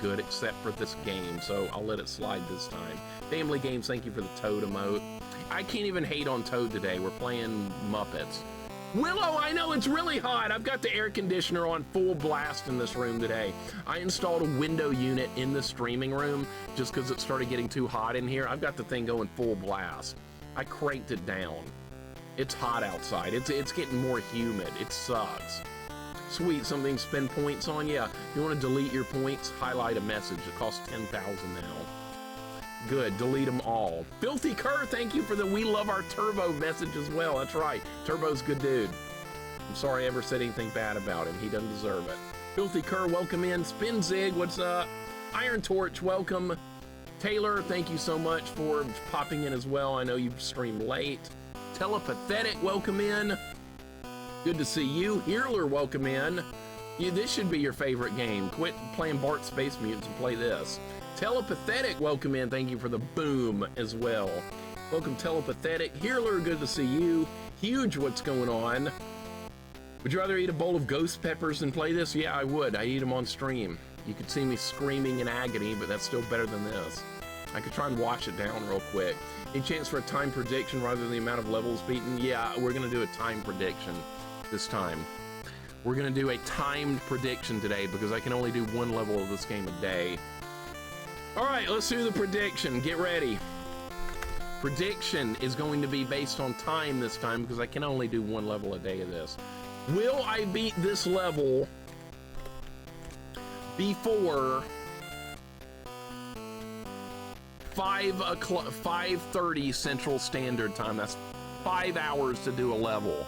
good except for this game, so I'll let it slide this time. Family Games, thank you for the Toad emote. I can't even hate on Toad today. We're playing Muppets. Willow, I know it's really hot. I've got the air conditioner on full blast in this room today. I installed a window unit in the streaming room just because it started getting too hot in here. I've got the thing going full blast. I cranked it down. It's hot outside. It's getting more humid. It sucks. Sweet, something to spend points on? Yeah. If you want to delete your points, highlight a message. It costs 10,000 now. Good, delete them all. Filthy Cur, thank you for the we love our Turbo message as well. That's right. Turbo's a good dude. I'm sorry I ever said anything bad about him. He doesn't deserve it. Filthy Cur, welcome in. Spin Zig, what's up? Iron Torch, welcome. Taylor, thank you so much for popping in as well. I know you streamed late. Telepathetic, welcome in. Good to see you. Hearler, welcome in. This should be your favorite game. Quit playing Bart Space Mutants and play this. Telepathetic, welcome in. Thank you for the boom as well. Welcome, Telepathetic. Hearler, good to see you. Huge, what's going on? Would you rather eat a bowl of ghost peppers than play this? Yeah, I would. I eat them on stream. You could see me screaming in agony, but that's still better than this. I could try and wash it down real quick. Any chance for a time prediction rather than the amount of levels beaten? Yeah, we're going to do a time prediction this time. We're going to do a timed prediction today because I can only do one level of this game a day. All right, let's do the prediction. Get ready. Prediction is going to be based on time this time because I can only do one level a day of this. Will I beat this level before 5:30 Central Standard Time? That's 5 hours to do a level.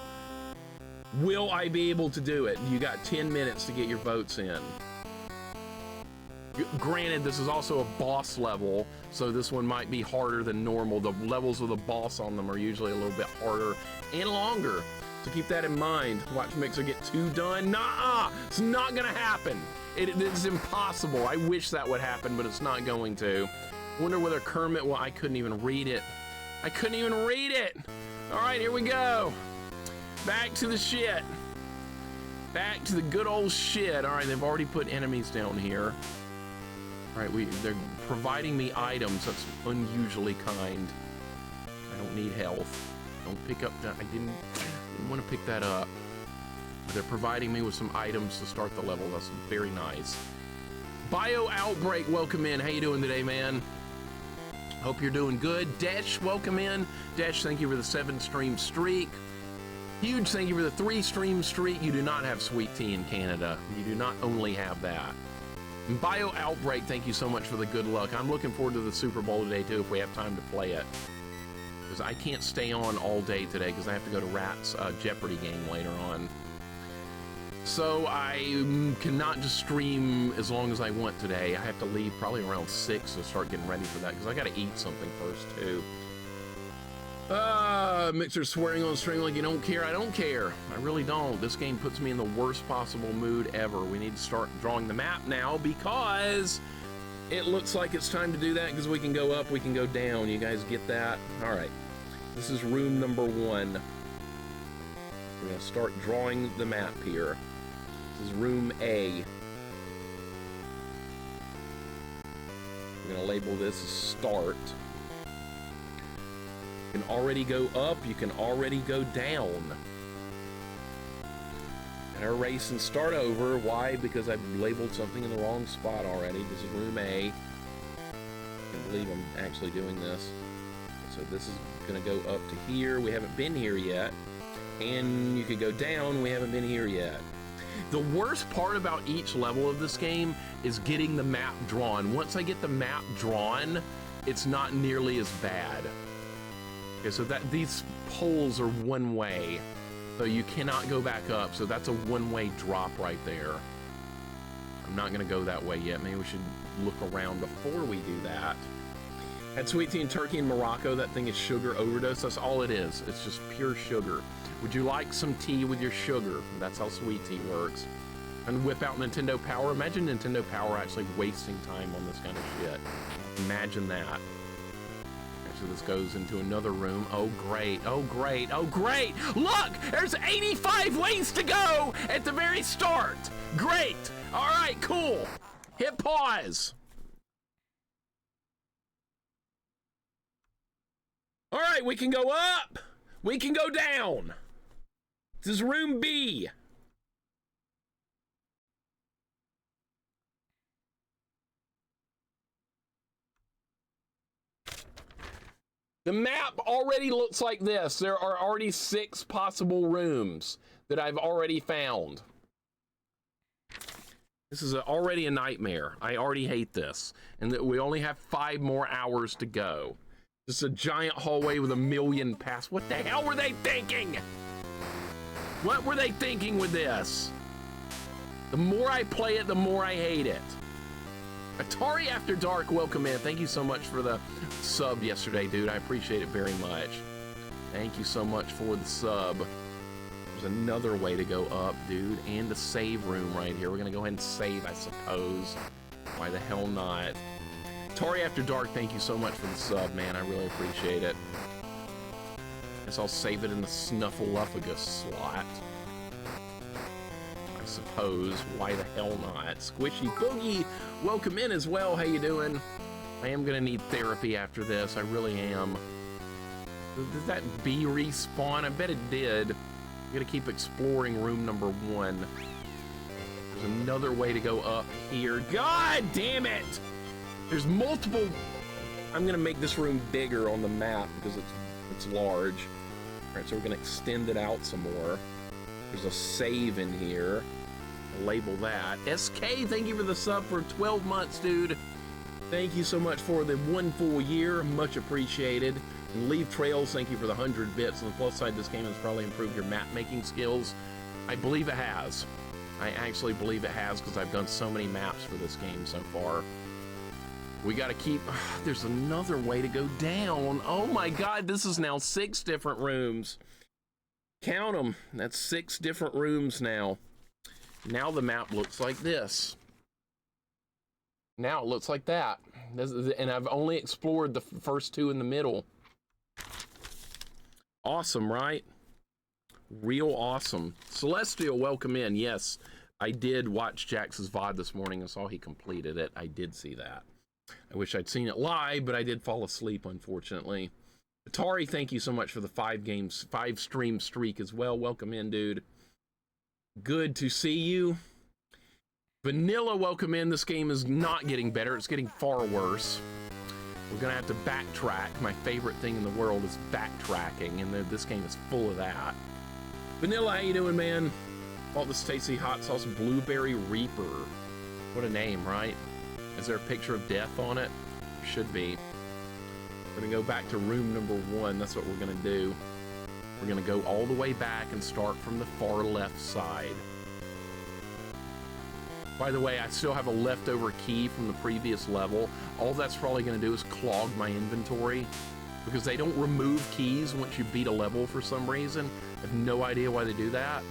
Will I be able to do it? You got 10 minutes to get your votes in. Granted, this is also a boss level, so this one might be harder than normal. The levels with a boss on them are usually a little bit harder and longer. So keep that in mind. Watch Mixer get 2 done. Nuh-uh! It's not gonna happen. It's impossible. I wish that would happen, but it's not going to. Wonder whether Kermit, well, I couldn't even read it. I couldn't even read it! Alright, here we go. Back to the shit. Back to the good old shit. Alright, they've already put enemies down here. Alright, they're providing me items. That's unusually kind. I don't need health. Don't pick up that. I didn't want to pick that up. They're providing me with some items to start the level. That's very nice. Bio Outbreak, welcome in. How you doing today, man? Hope you're doing good. Desh, welcome in. Desh, thank you for the 7 stream streak. Huge thank you for the 3 stream streak. You do not have sweet tea in Canada. You do not only have that. And Bio Outbreak, thank you so much for the good luck. I'm looking forward to the Super Bowl today, too, if we have time to play it. Because I can't stay on all day today because I have to go to Rat's Jeopardy game later on. So I cannot just stream as long as I want today. I have to leave probably around 6 to start getting ready for that because I got to eat something first, too. Mixer swearing on stream like you don't care. I don't care. I really don't. This game puts me in the worst possible mood ever. We need to start drawing the map now because it looks like it's time to do that because we can go up, we can go down. You guys get that? All right. This is room number 1. We're going to start drawing the map here. This is room A. We're going to label this as start. You can already go up, you can already go down. And erase and start over. Why? Because I've labeled something in the wrong spot already. This is room A. I can't believe I'm actually doing this. So this is going to go up to here. We haven't been here yet. And you could go down. We haven't been here yet. The worst part about each level of this game is getting the map drawn. Once I get the map drawn, it's not nearly as bad. Okay, so these poles are one way, so you cannot go back up, so that's a one-way drop right there. I'm not going to go that way yet. Maybe we should look around before we do that. Had sweet tea and turkey in Morocco. That thing is sugar overdose. That's all it is. It's just pure sugar. Would you like some tea with your sugar? That's how sweet tea works. And whip out Nintendo Power. Imagine Nintendo Power actually wasting time on this kind of shit. Imagine that. So this goes into another room. Oh, great. Oh, great. Oh, great. Look, there's 85 ways to go at the very start. Great. All right, cool. Hit pause. All right, we can go up. We can go down. This is room B. The map already looks like this. There are already 6 possible rooms that I've already found. This is already a nightmare. I already hate this. And that we only have 5 more hours to go. This is a giant hallway with 1,000,000 paths. What the hell were they thinking? What were they thinking with this? The more I play it, the more I hate it. Atari After Dark, welcome in. Thank you so much for the sub yesterday, dude. I appreciate it very much. Thank you so much for the sub. There's another way to go up, dude, and a save room right here. We're gonna go ahead and save, I suppose. Why the hell not? Atari After Dark, thank you so much for the sub, man. I really appreciate it. Guess I'll save it in the Snuffleupagus slot. I suppose. Why the hell not? Squishy Boogie, welcome in as well. How you doing? I am gonna need therapy after this. I really am. Did that bee respawn? I bet it did. I'm gonna keep exploring room number 1. There's another way to go up here. God damn it! There's multiple. I'm gonna make this room bigger on the map because it's large. All right, so we're gonna extend it out some more. There's a save in here. I'll label that. SK, thank you for the sub for 12 months, dude. Thank you so much for the 1 full year. Much appreciated. And Leave Trails, thank you for the 100 bits. On the plus side, this game has probably improved your map making skills. I believe it has. I actually believe it has because I've done so many maps for this game so far. We got to keep. There's another way to go down. Oh my God, this is now 6 different rooms. Count them. That's 6 different rooms now. Now the map looks like this. Now it looks like that. And I've only explored the first 2 in the middle. Awesome, right? Real awesome. Celestial, welcome in. Yes, I did watch Jax's VOD this morning and saw he completed it. I did see that. I wish I'd seen it live, but I did fall asleep, unfortunately. Atari, thank you so much for the 5 stream streak as well. Welcome in, dude. Good to see you. Vanilla, welcome in. This game is not getting better. It's getting far worse. We're gonna have to backtrack. My favorite thing in the world is backtracking, and this game is full of that. Vanilla, how you doing, man? Bought this tasty hot sauce Blueberry Reaper. What a name, right? Is there a picture of death on it? Should be. We're gonna go back to room number 1. That's what we're gonna do. We're gonna go all the way back and start from the far left side. By the way, I still have a leftover key from the previous level. All that's probably gonna do is clog my inventory because they don't remove keys once you beat a level for some reason. I have no idea why they do that.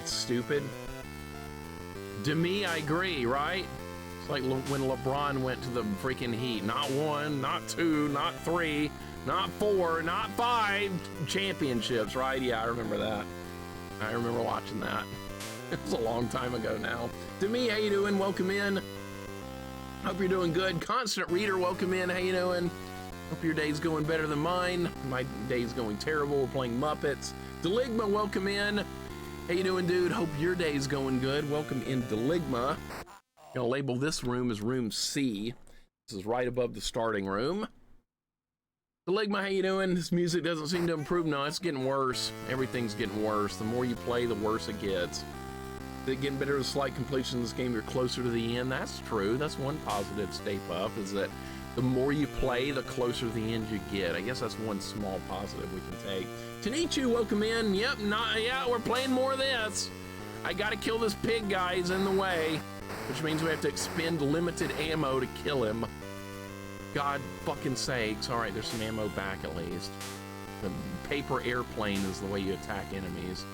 It's stupid. To me, I agree, right? It's like when LeBron went to the freaking Heat. Not 1, not 2, not 3, not 4, not 5 championships, right? Yeah, I remember that. I remember watching that. It was a long time ago now. To me, how you doing? Welcome in. Hope you're doing good. Constant Reader, welcome in. How you doing? Hope your day's going better than mine. My day's going terrible. We're playing Muppets. Deligma, welcome in. How you doing, dude? Hope your day's going good. Welcome in, Deligma. Gonna label this room as room C. This is right above the starting room. Deligma, how you doing? This music doesn't seem to improve. No, it's getting worse. Everything's getting worse. The more you play, the worse it gets. Is it getting better with slight completion of this game? You're closer to the end. That's true. That's one positive Stay Puff, is that the more you play, the closer to the end you get. I guess that's one small positive we can take. Tanichu, welcome in. Yep, yeah, we're playing more of this. I gotta kill this pig guy. He's in the way, which means we have to expend limited ammo to kill him. God fucking sakes. All right, there's some ammo back at least. The paper airplane is the way you attack enemies.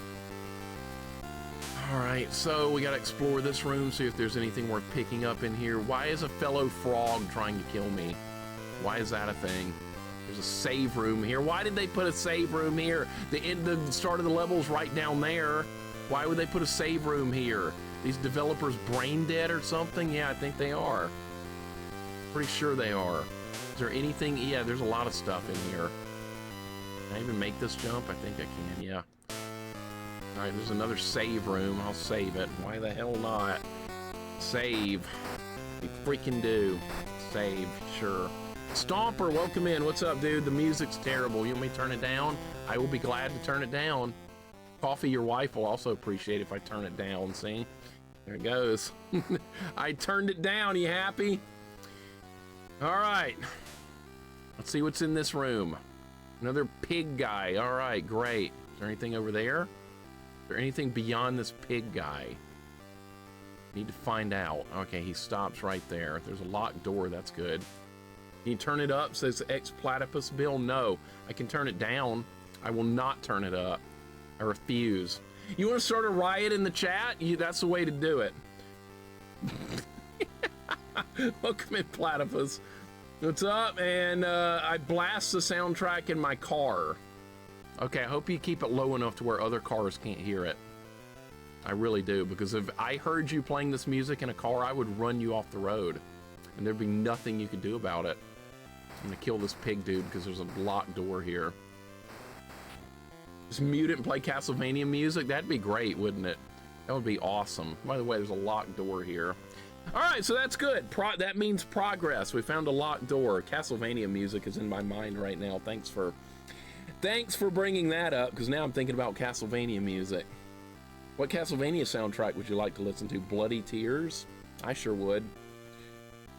All right, so we gotta explore this room, see if there's anything worth picking up in here. Why is a fellow frog trying to kill me? Why is that a thing? There's a save room here. Why did they put a save room here? The start of the level's right down there. Why would they put a save room here? These developers brain dead or something? Yeah, I think they are. Pretty sure they are. Is there anything? Yeah, there's a lot of stuff in here. Can I even make this jump? I think I can, yeah. All right, there's another save room. I'll save it. Why the hell not? Save. We freaking do. Save, sure. Stomper, welcome in. What's up, dude? The music's terrible. You want me to turn it down? I will be glad to turn it down. Coffee, your wife will also appreciate if I turn it down, see? There it goes. I turned it down. You happy? All right. Let's see what's in this room. Another pig guy. All right, great. Is there anything over there? Is there anything beyond this pig guy? Need to find out. Okay, he stops right there. There's a locked door. That's good. Can you turn it up? Says X Platypus Bill. No, I can turn it down. I will not turn it up. I refuse. You want to start a riot in the chat? That's the way to do it. Welcome in, Platypus. What's up? And I blast the soundtrack in my car. Okay, I hope you keep it low enough to where other cars can't hear it. I really do, because if I heard you playing this music in a car, I would run you off the road. And there'd be nothing you could do about it. I'm gonna kill this pig dude because there's a locked door here. Just mute it and play Castlevania music? That'd be great, wouldn't it? That would be awesome. By the way, there's a locked door here. All right, so that's good. That means progress. We found a locked door. Castlevania music is in my mind right now. Thanks for bringing that up, because now I'm thinking about Castlevania music. What Castlevania soundtrack would you like to listen to? Bloody Tears? I sure would.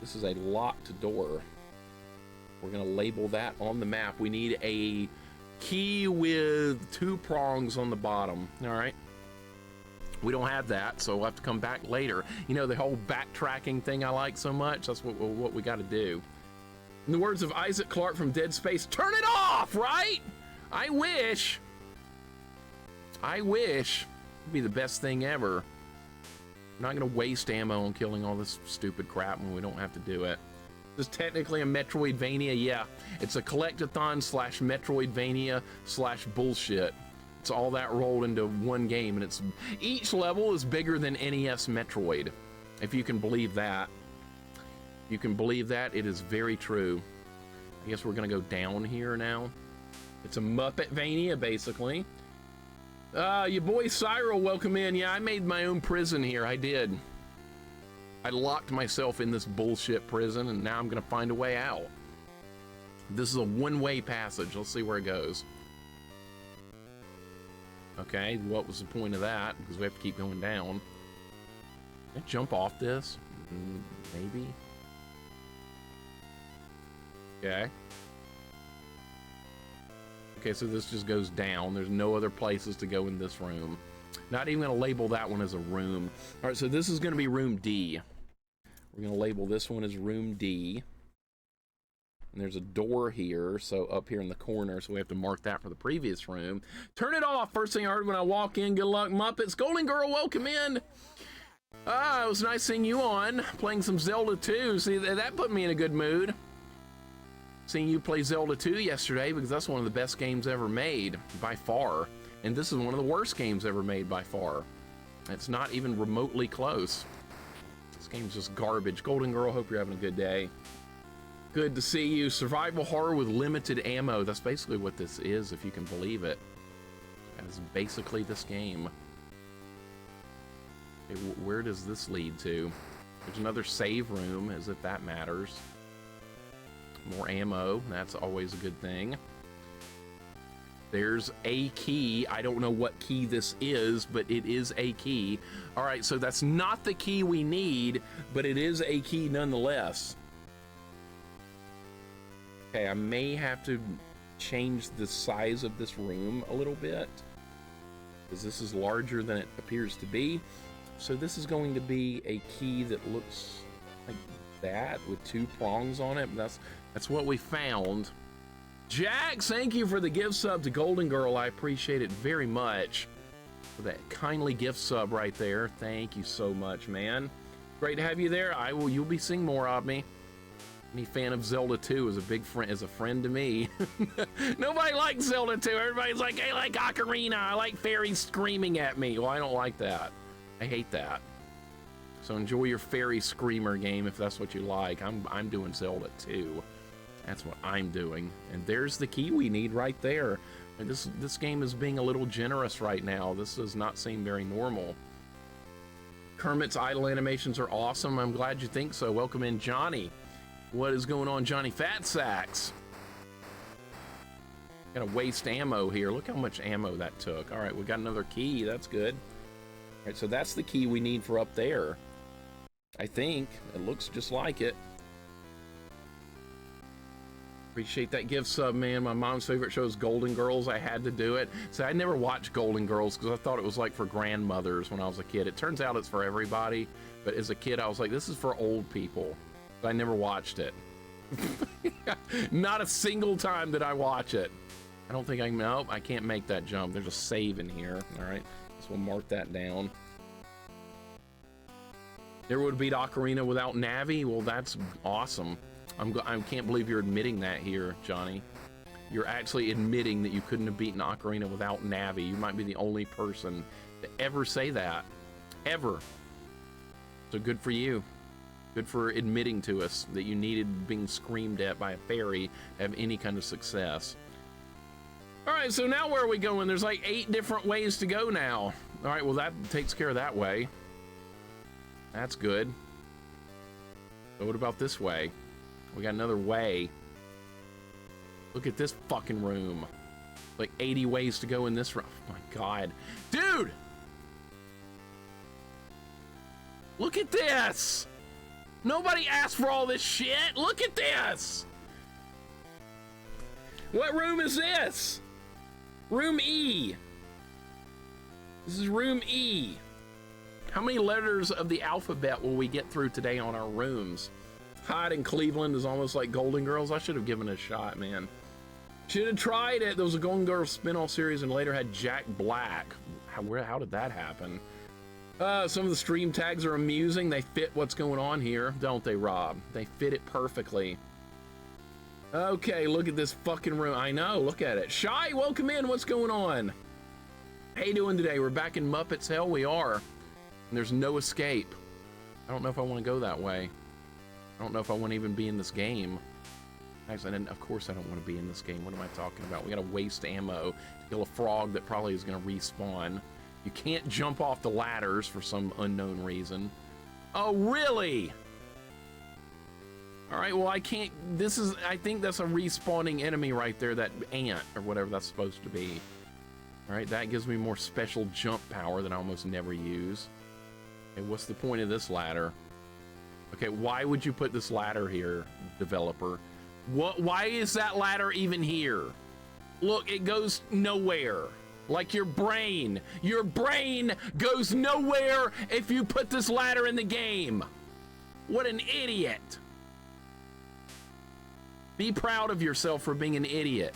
This is a locked door. We're gonna label that on the map. We need a key with 2 prongs on the bottom. All right. We don't have that, so we'll have to come back later. You know, the whole backtracking thing I like so much, that's what we got to do. In the words of Isaac Clarke from Dead Space, turn it off, right? I wish. It'd be the best thing ever. I'm not going to waste ammo on killing all this stupid crap when we don't have to do it. This is technically a Metroidvania, yeah. It's a collectathon / Metroidvania / bullshit. It's all that rolled into one game, and each level is bigger than NES Metroid, if you can believe that. You can believe that, it is very true. I guess we're gonna go down here now. It's a Muppetvania, basically. Your boy Cyril, welcome in. Yeah, I made my own prison here, I did. I locked myself in this bullshit prison, and now I'm gonna find a way out. This is a one-way passage. Let's see where it goes. Okay, what was the point of that? Because we have to keep going down. Can I jump off this? Maybe. Okay. Okay, so this just goes down. There's no other places to go in this room. Not even gonna label that one as a room. All right, so this is gonna be room D. We're gonna label this one as room D. And there's a door here, so up here in the corner, so we have to mark that for the previous room. Turn it off. First thing I heard when I walk in. Good luck, Muppets. Golden Girl, welcome in. It was nice seeing you on, playing some Zelda 2. See, that put me in a good mood. Seeing you play Zelda 2 yesterday, because that's one of the best games ever made, by far. And this is one of the worst games ever made, by far. It's not even remotely close. This game's just garbage. Golden Girl, hope you're having a good day. Good to see you. Survival horror with limited ammo. That's basically what this is, if you can believe it. That is basically this game. Okay, where does this lead to? There's another save room, as if that matters. More ammo. That's always a good thing. There's a key. I don't know what key this is, but it is a key. All right, so that's not the key we need, but it is a key nonetheless. Okay, I may have to change the size of this room a little bit, because this is larger than it appears to be. So this is going to be a key that looks like that with 2 prongs on it. That's what we found. Jax, thank you for the gift sub to Golden Girl. I appreciate it very much for that kindly gift sub right there. Thank you so much, man. Great to have you there. You'll be seeing more of me. Any fan of Zelda 2 is a friend to me. Nobody likes Zelda 2. Everybody's like, I like Ocarina. I like fairies screaming at me. Well, I don't like that. I hate that. So enjoy your fairy screamer game if that's what you like. I'm doing Zelda 2. That's what I'm doing. And there's the key we need right there. And this game is being a little generous right now. This does not seem very normal. Kermit's idle animations are awesome. I'm glad you think so. Welcome in, Johnny. What is going on, Johnny Fat Sacks? Gotta waste ammo here. Look how much ammo that took. All right, we got another key. That's good. All right, so that's the key we need for up there. I think it looks just like it. Appreciate that gift sub, man. My mom's favorite show is Golden Girls. I had to do it. So I never watched Golden Girls because I thought it was like for grandmothers when I was a kid. It turns out it's for everybody. But as a kid, I was like, this is for old people. So I never watched it. Not a single time did I watch it. I don't think nope, I can't make that jump. There's a save in here. All right, so we'll mark that down. Never would beat Ocarina without Navi. Well, that's awesome. I can't believe you're admitting that here, Johnny. You're actually admitting that you couldn't have beaten Ocarina without Navi. You might be the only person to ever say that, ever. So good for you. Good for admitting to us that you needed being screamed at by a fairy to have any kind of success. All right, so now where are we going? There's like 8 different ways to go now. All right, well, that takes care of that way. That's good. So what about this way? We got another way. Look at this fucking room. Like 80 ways to go in this room. Oh my God. Dude! Look at this! Nobody asked for all this shit! Look at this! What room is this? Room E. This is room E. How many letters of the alphabet will we get through today on our rooms? Hide in Cleveland is almost like Golden Girls. I should have given it a shot, man. Should have tried it. There was a Golden Girls spin-off series and later had Jack Black. How did that happen? Some of the stream tags are amusing. They fit what's going on here, don't they, Rob? They fit it perfectly. Okay, look at this fucking room. I know, look at it. Shy, welcome in. What's going on? How you doing today? We're back in Muppets. Hell, we are. And there's no escape. I don't know if I want to go that way. I don't know if I want to even be in this game. Actually, of course I don't want to be in this game. What am I talking about? We gotta waste ammo to kill a frog that probably is gonna respawn. You can't jump off the ladders for some unknown reason. Oh, really? All right, well, I can't, I think that's a respawning enemy right there, that ant or whatever that's supposed to be. All right, that gives me more special jump power that I almost never use. Okay, what's the point of this ladder? Okay, why would you put this ladder here, developer? Why is that ladder even here? Look, it goes nowhere. Like your brain. Your brain goes nowhere if you put this ladder in the game. What an idiot. Be proud of yourself for being an idiot.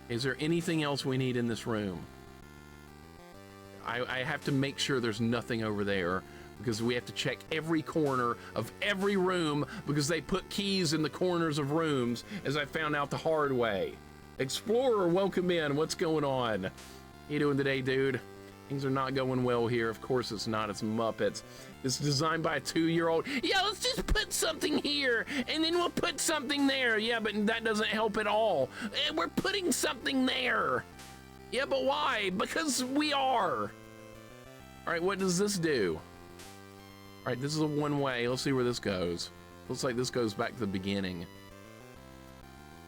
Is there anything else we need in this room? I have to make sure there's nothing over there because we have to check every corner of every room because they put keys in the corners of rooms, as I found out the hard way. Explorer, welcome in. What's going on? How you doing today, dude? Things are not going well here. Of course it's not. It's Muppets. It's designed by a 2-year-old. Yeah, let's just put something here and then we'll put something there. Yeah, but that doesn't help at all. We're putting something there. Yeah, but why? Because we are. All right, what does this do? All right, this is a one-way. Let's see where this goes. Looks like this goes back to the beginning.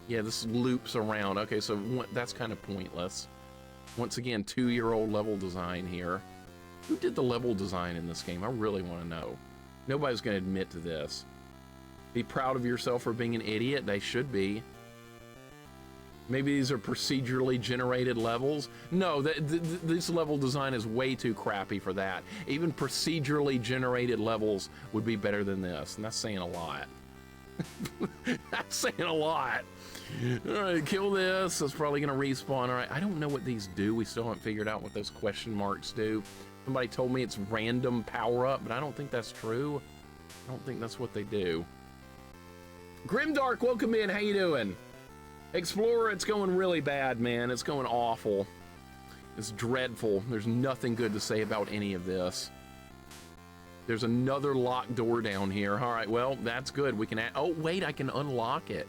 Yeah, this loops around. Okay, so that's kind of pointless. Once again, 2-year-old level design here. Who did the level design in this game? I really want to know. Nobody's going to admit to this. Be proud of yourself for being an idiot. They should be. Maybe these are procedurally generated levels. No, this level design is way too crappy for that. Even procedurally generated levels would be better than this, and that's saying a lot. That's saying a lot. All right, kill this. It's probably gonna respawn. All right, I don't know what these do. We still haven't figured out what those question marks do. Somebody told me it's random power up, but I don't think that's true. I don't think that's what they do. Grimdark, welcome in. How you doing? Explorer, it's going really bad, man. It's going awful. It's dreadful. There's nothing good to say about any of this. There's another locked door down here. All right, well, that's good. We can add, oh, wait, I can unlock it.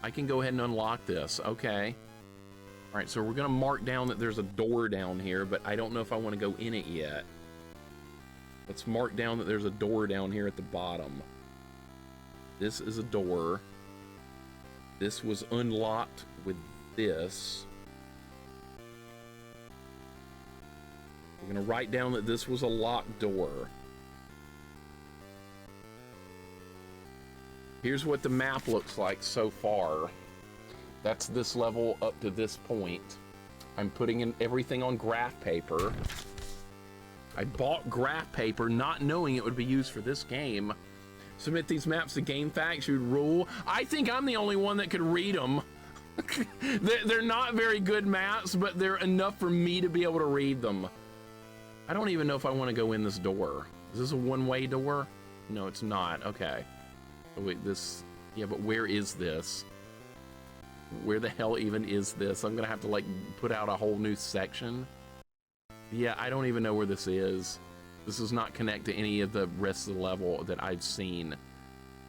I can go ahead and unlock this. Okay. All right, so we're gonna mark down that there's a door down here, but I don't know if I want to go in it yet. Let's mark down that there's a door down here at the bottom. This is a door. This was unlocked with this. We're gonna write down that this was a locked door. Here's what the map looks like so far. That's this level up to this point. I'm putting in everything on graph paper. I bought graph paper not knowing it would be used for this game. Submit these maps to GameFAQs, you'd rule. I think I'm the only one that could read them. They're not very good maps, but they're enough for me to be able to read them. I don't even know if I want to go in this door. Is this a one-way door? No, it's not. Okay. Oh, wait, this... Yeah, but where is this? Where the hell even is this? I'm gonna have to, like, put out a whole new section. Yeah, I don't even know where this is. This does not connect to any of the rest of the level that I've seen.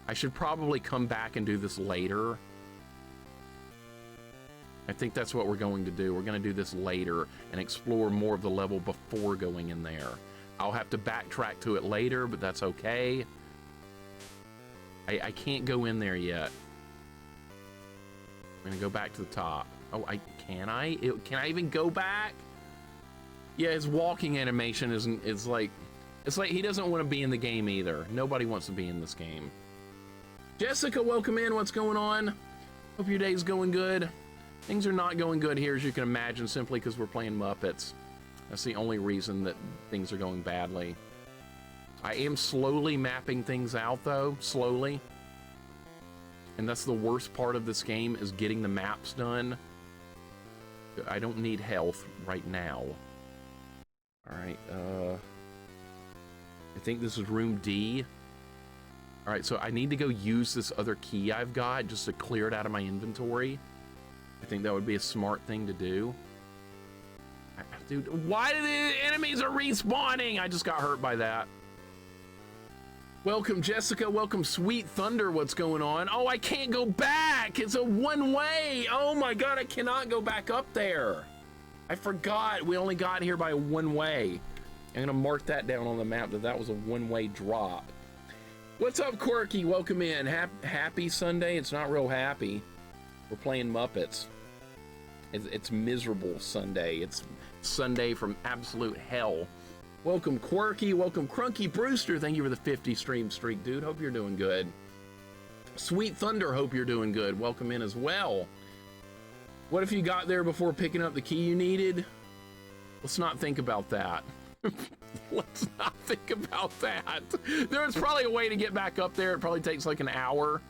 I should probably come back and do this later. I think that's what we're going to do. We're going to do this later and explore more of the level before going in there. I'll have to backtrack to it later, but that's okay. I can't go in there yet. I'm going to go back to the top. Oh, can I? Can I even go back? Yeah, his walking animation is like... It's like he doesn't want to be in the game either. Nobody wants to be in this game. Jessica, welcome in. What's going on? Hope your day's going good. Things are not going good here, as you can imagine, simply because we're playing Muppets. That's the only reason that things are going badly. I am slowly mapping things out, though. Slowly. And that's the worst part of this game, is getting the maps done. I don't need health right now. Alright, I think this is room D. Alright, so I need to go use this other key I've got just to clear it out of my inventory. I think that would be a smart thing to do. Dude, why do the enemies are respawning? I just got hurt by that. Welcome, Jessica. Welcome, Sweet Thunder. What's going on? Oh, I can't go back. It's a one-way. Oh my God, I cannot go back up there. I forgot we only got here by a one-way. I'm gonna mark that down on the map that was a one-way drop. What's up, Quirky? Welcome in. Happy Sunday. It's not real happy. We're playing Muppets. It's miserable Sunday. It's Sunday from absolute hell. Welcome, Quirky. Welcome, Crunky Brewster. Thank you for the 50 stream streak, dude. Hope you're doing good. Sweet Thunder, hope you're doing good. Welcome in as well. What if you got there before picking up the key you needed? Let's not think about that. Let's not think about that. There's probably a way to get back up there. It probably takes like an hour.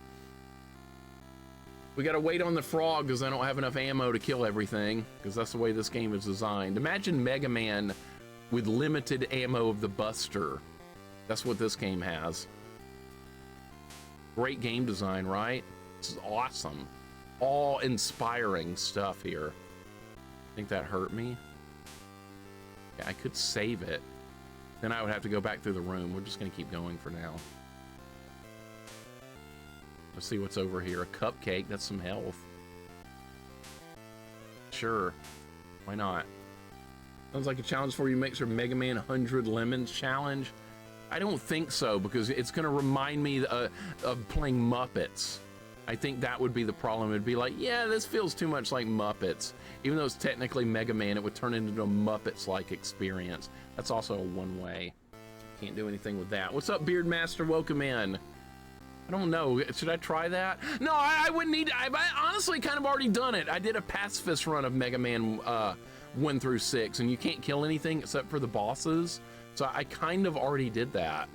We gotta wait on the frog because I don't have enough ammo to kill everything, because that's the way this game is designed. Imagine Mega Man with limited ammo of the Buster. That's what this game has. Great game design, right? This is awesome. Awe-inspiring stuff here. I think that hurt me. Yeah, I could save it. Then I would have to go back through the room. We're just gonna keep going for now. Let's see what's over here. A cupcake, that's some health. Sure, why not? Sounds like a challenge for you, Mixer. Mega Man 100 Lemons challenge. I don't think so, because it's gonna remind me of playing Muppets. I think that would be the problem. It'd be like, yeah, this feels too much like Muppets. Even though it's technically Mega Man, it would turn into a Muppets-like experience. That's also a one-way. Can't do anything with that. What's up, Beardmaster? Welcome in. I don't know. Should I try that? No, I wouldn't need to. I honestly kind of already done it. I did a pacifist run of Mega Man 1 through 6, and you can't kill anything except for the bosses. So I kind of already did that,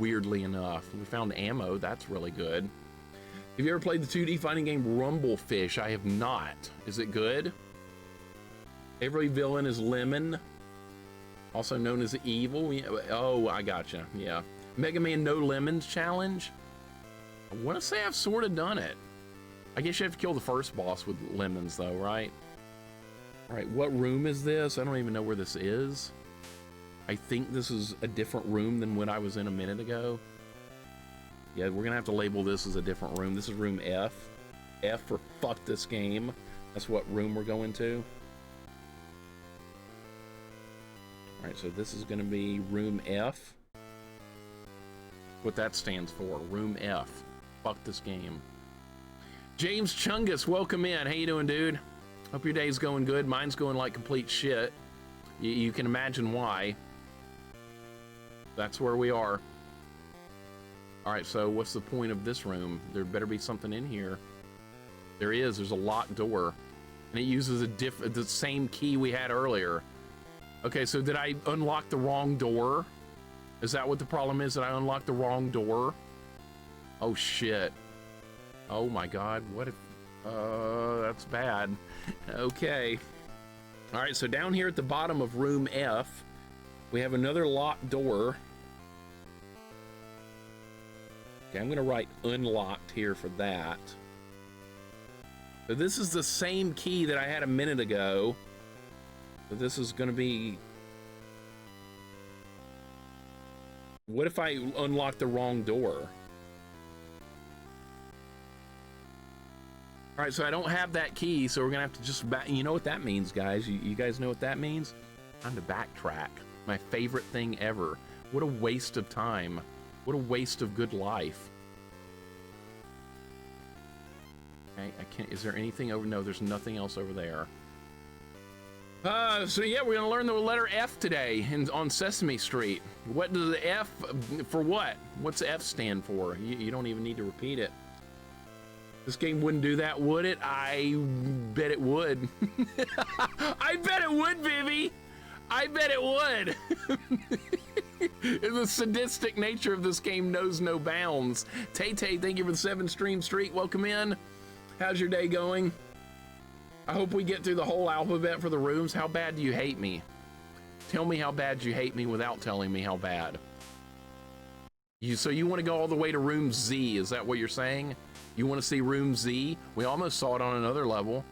weirdly enough. We found ammo. That's really good. Have you ever played the 2D fighting game Rumblefish? I have not. Is it good? Every villain is Lemon, also known as evil. Yeah, oh, I gotcha. Yeah. Mega Man No Lemons challenge. I want to say I've sort of done it. I guess you have to kill the first boss with lemons, though, right? All right, what room is this? I don't even know where this is. I think this is a different room than what I was in a minute ago. Yeah, we're gonna have to label this as a different room. This is room F. F for fuck this game. That's what room we're going to. All right, so this is gonna be room F. What that stands for, room F. Fuck this game. James Chungus, welcome in. How you doing, dude? Hope your day's going good. Mine's going like complete shit. You can imagine why. That's where we are. All right, so what's the point of this room? There better be something in here. There is. There's a locked door, and it uses the same key we had earlier. Okay, so did I unlock the wrong door? Is that what the problem is? That I unlocked the wrong door? Oh shit. Oh my god. What if? That's bad. Okay. All right, so down here at the bottom of room F, we have another locked door. Okay, I'm gonna write unlocked here for that. So this is the same key that I had a minute ago. So this is gonna be... What if I unlock the wrong door? All right, so I don't have that key, so we're gonna have to just back. You know what that means, guys? You guys know what that means? Time to backtrack. My favorite thing ever. What a waste of time. What a waste of good life. Okay, I can't. Is there anything over? No, there's nothing else over there. So yeah, we're gonna learn the letter F today on Sesame Street. What does the F for what? What's the F stand for? You don't even need to repeat it. This game wouldn't do that, would it? I bet it would. I bet it would, Vivi. I bet it would. The sadistic nature of this game knows no bounds. Tay-Tay, thank you for the 7-stream streak. Welcome in. How's your day going? I hope we get through the whole alphabet for the rooms. How bad do you hate me? Tell me how bad you hate me without telling me how bad. So you want to go all the way to room Z, is that what you're saying? You want to see room Z? We almost saw it on another level.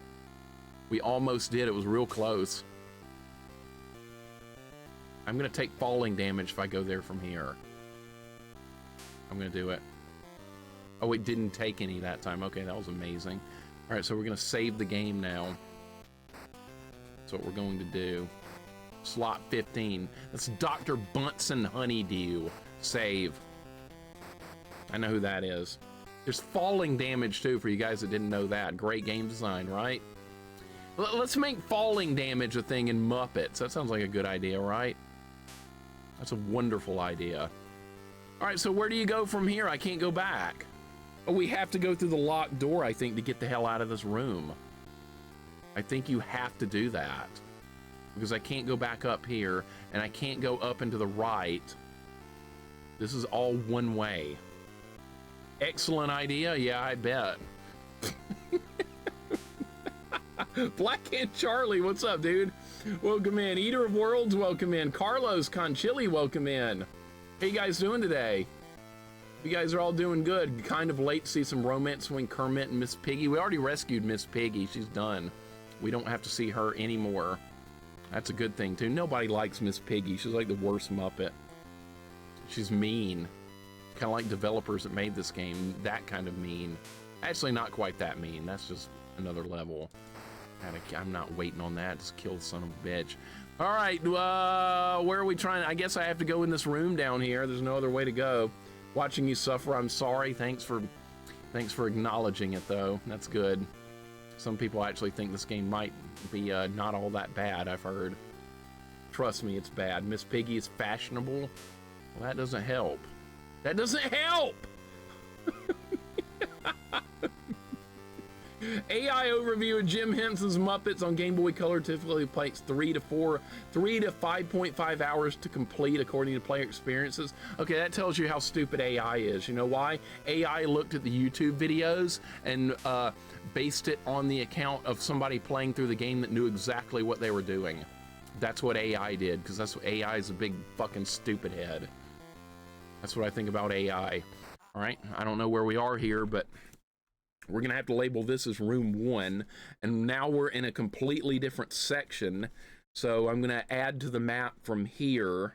We almost did, it was real close. I'm gonna take falling damage if I go there from here. I'm gonna do it. Oh, it didn't take any that time. Okay, that was amazing. All right, so we're gonna save the game now. That's what we're going to do. Slot 15. That's Dr. Bunsen Honeydew. Save. I know who that is. There's falling damage too, for you guys that didn't know that. Great game design, right? Let's make falling damage a thing in Muppets. That sounds like a good idea, right? That's a wonderful idea. All right, so where do you go from here? I can't go back. Oh, we have to go through the locked door, I think, to get the hell out of this room. I think you have to do that. Because I can't go back up here, and I can't go up and to the right. This is all one way. Excellent idea. Yeah, I bet. Black and Charlie, what's up, dude? Welcome in. Eater of Worlds, welcome in. Carlos Conchili, welcome in. How you guys doing today? You guys are all doing good. Kind of late to see some romance between Kermit and Miss Piggy. We already rescued Miss Piggy. She's done. We don't have to see her anymore. That's a good thing, too. Nobody likes Miss Piggy. She's like the worst Muppet. She's mean. Kind of like developers that made this game. That kind of mean. Actually, not quite that mean. That's just another level. I'm not waiting on that. Just kill the son of a bitch. All right, where are we trying? I guess I have to go in this room down here. There's no other way to go. Watching you suffer, I'm sorry. Thanks for acknowledging it, though. That's good. Some people actually think this game might be not all that bad, I've heard. Trust me, it's bad. Miss Piggy is fashionable. Well, that doesn't help. That doesn't help! AI overview of Jim Henson's Muppets on Game Boy Color typically takes 3 to 5.5 hours to complete according to player experiences. Okay, that tells you how stupid AI is. You know why? AI looked at the YouTube videos and based it on the account of somebody playing through the game that knew exactly what they were doing. That's what AI did, because that's what AI is, a big fucking stupid head. That's what I think about AI. All right, I don't know where we are here, but We're gonna have to label this as room 1, and now we're in a completely different section. So I'm gonna add to the map from here.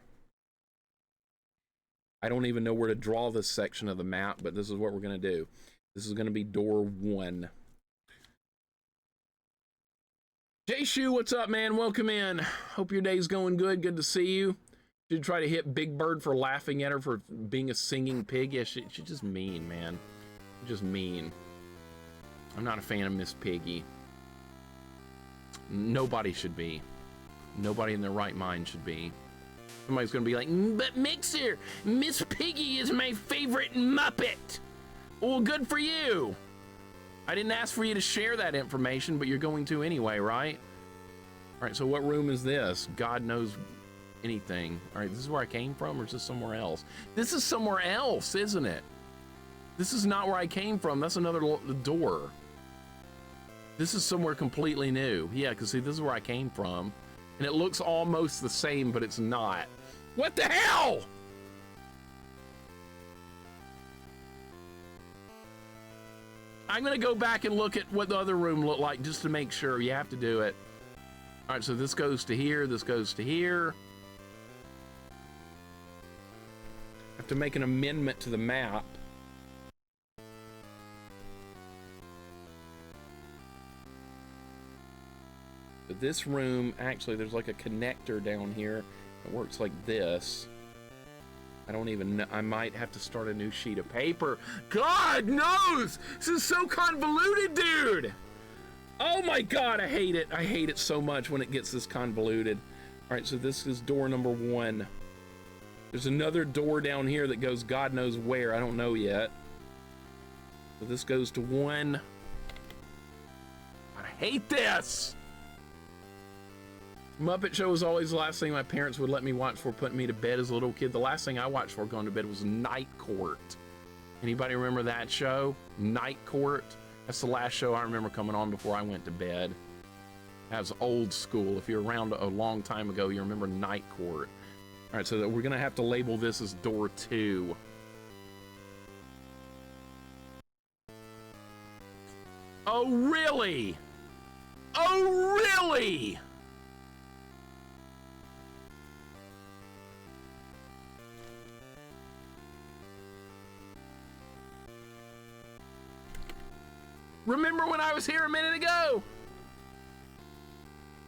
I don't even know where to draw this section of the map, but this is what we're gonna do. This is gonna be door 1. Jay Shu, what's up, man? Welcome in. Hope your day's going good. Good to see you. Should try to hit Big Bird for laughing at her for being a singing pig. Yeah, she's just mean, man. Just mean. I'm not a fan of Miss Piggy. Nobody should be. Nobody in their right mind should be. Somebody's gonna be like, but Mixer, Miss Piggy is my favorite Muppet. Well, good for you. I didn't ask for you to share that information, but you're going to anyway, right? All right, so what room is this? God knows anything. All right, this is where I came from, or is this somewhere else? This is somewhere else, isn't it? This is not where I came from. That's another door. This is somewhere completely new. Yeah, because see, this is where I came from. And it looks almost the same, but it's not. What the hell? I'm gonna go back and look at what the other room looked like just to make sure. You have to do it. All right, so this goes to here, this goes to here. I have to make an amendment to the map. But this room, actually, there's like a connector down here that works like this. I don't even know. I might have to start a new sheet of paper. God knows! This is so convoluted, dude! Oh my God, I hate it. I hate it so much when it gets this convoluted. All right, so this is door number 1. There's another door down here that goes God knows where. I don't know yet. So this goes to 1. I hate this! Muppet Show was always the last thing my parents would let me watch before putting me to bed as a little kid. The last thing I watched before going to bed was Night Court. Anybody remember that show? Night Court? That's the last show I remember coming on before I went to bed. That was old school. If you're around a long time ago, you remember Night Court. All right, so we're gonna have to label this as door 2. Oh, really? Oh, really? Remember when I was here a minute ago?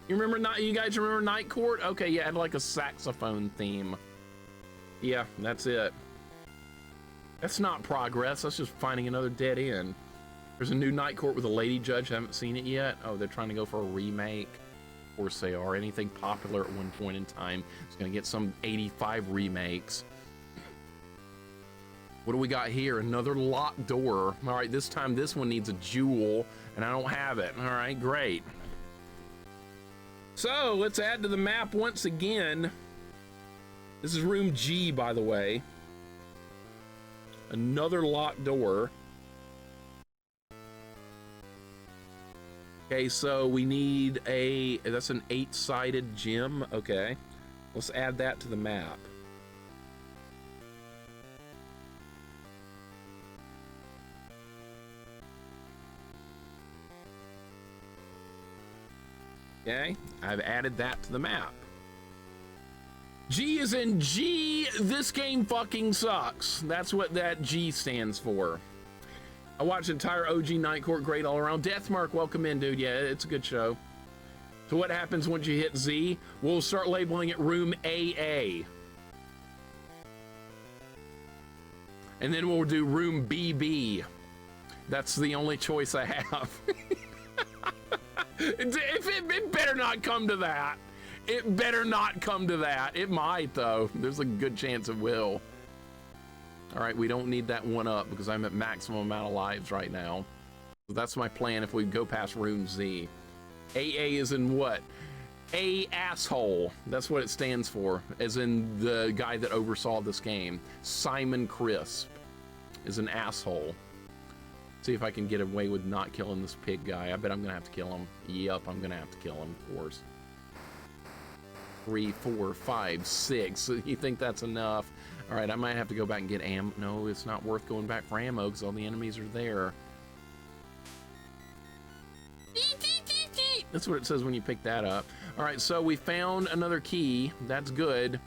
You guys remember Night Court? Okay, yeah, it had like a saxophone theme. Yeah, that's it. That's not progress, that's just finding another dead end. There's a new Night Court with a lady judge, haven't seen it yet. Oh, they're trying to go for a remake. Of course they are. Anything popular at one point in time is gonna get some 85 remakes. What do we got here? Another locked door. All right, this time this one needs a jewel, and I don't have it. All right, great. So let's add to the map once again. This is room G, by the way. Another locked door. Okay, so we need that's an 8-sided gem. Okay, let's add that to the map. Okay, I've added that to the map. G is in G, this game fucking sucks. That's what that G stands for. I watched the entire OG Night Court, great all around. Deathmark, welcome in, dude. Yeah, it's a good show. So what happens once you hit Z? We'll start labeling it room AA. And then we'll do room BB. That's the only choice I have. It better not come to that. It better not come to that. It might, though. There's a good chance it will. All right, we don't need that one up because I'm at maximum amount of lives right now. So that's my plan if we go past room Z. AA is in what? A asshole. That's what it stands for, as in the guy that oversaw this game. Simon Crisp is an asshole. See if I can get away with not killing this pig guy. I bet I'm gonna have to kill him. Yep, I'm gonna have to kill him, of course. 3, 4, 5, 6. You think that's enough? All right, I might have to go back and get ammo. No, it's not worth going back for ammo because all the enemies are there. That's what it says when you pick that up. All right, so we found another key. That's good.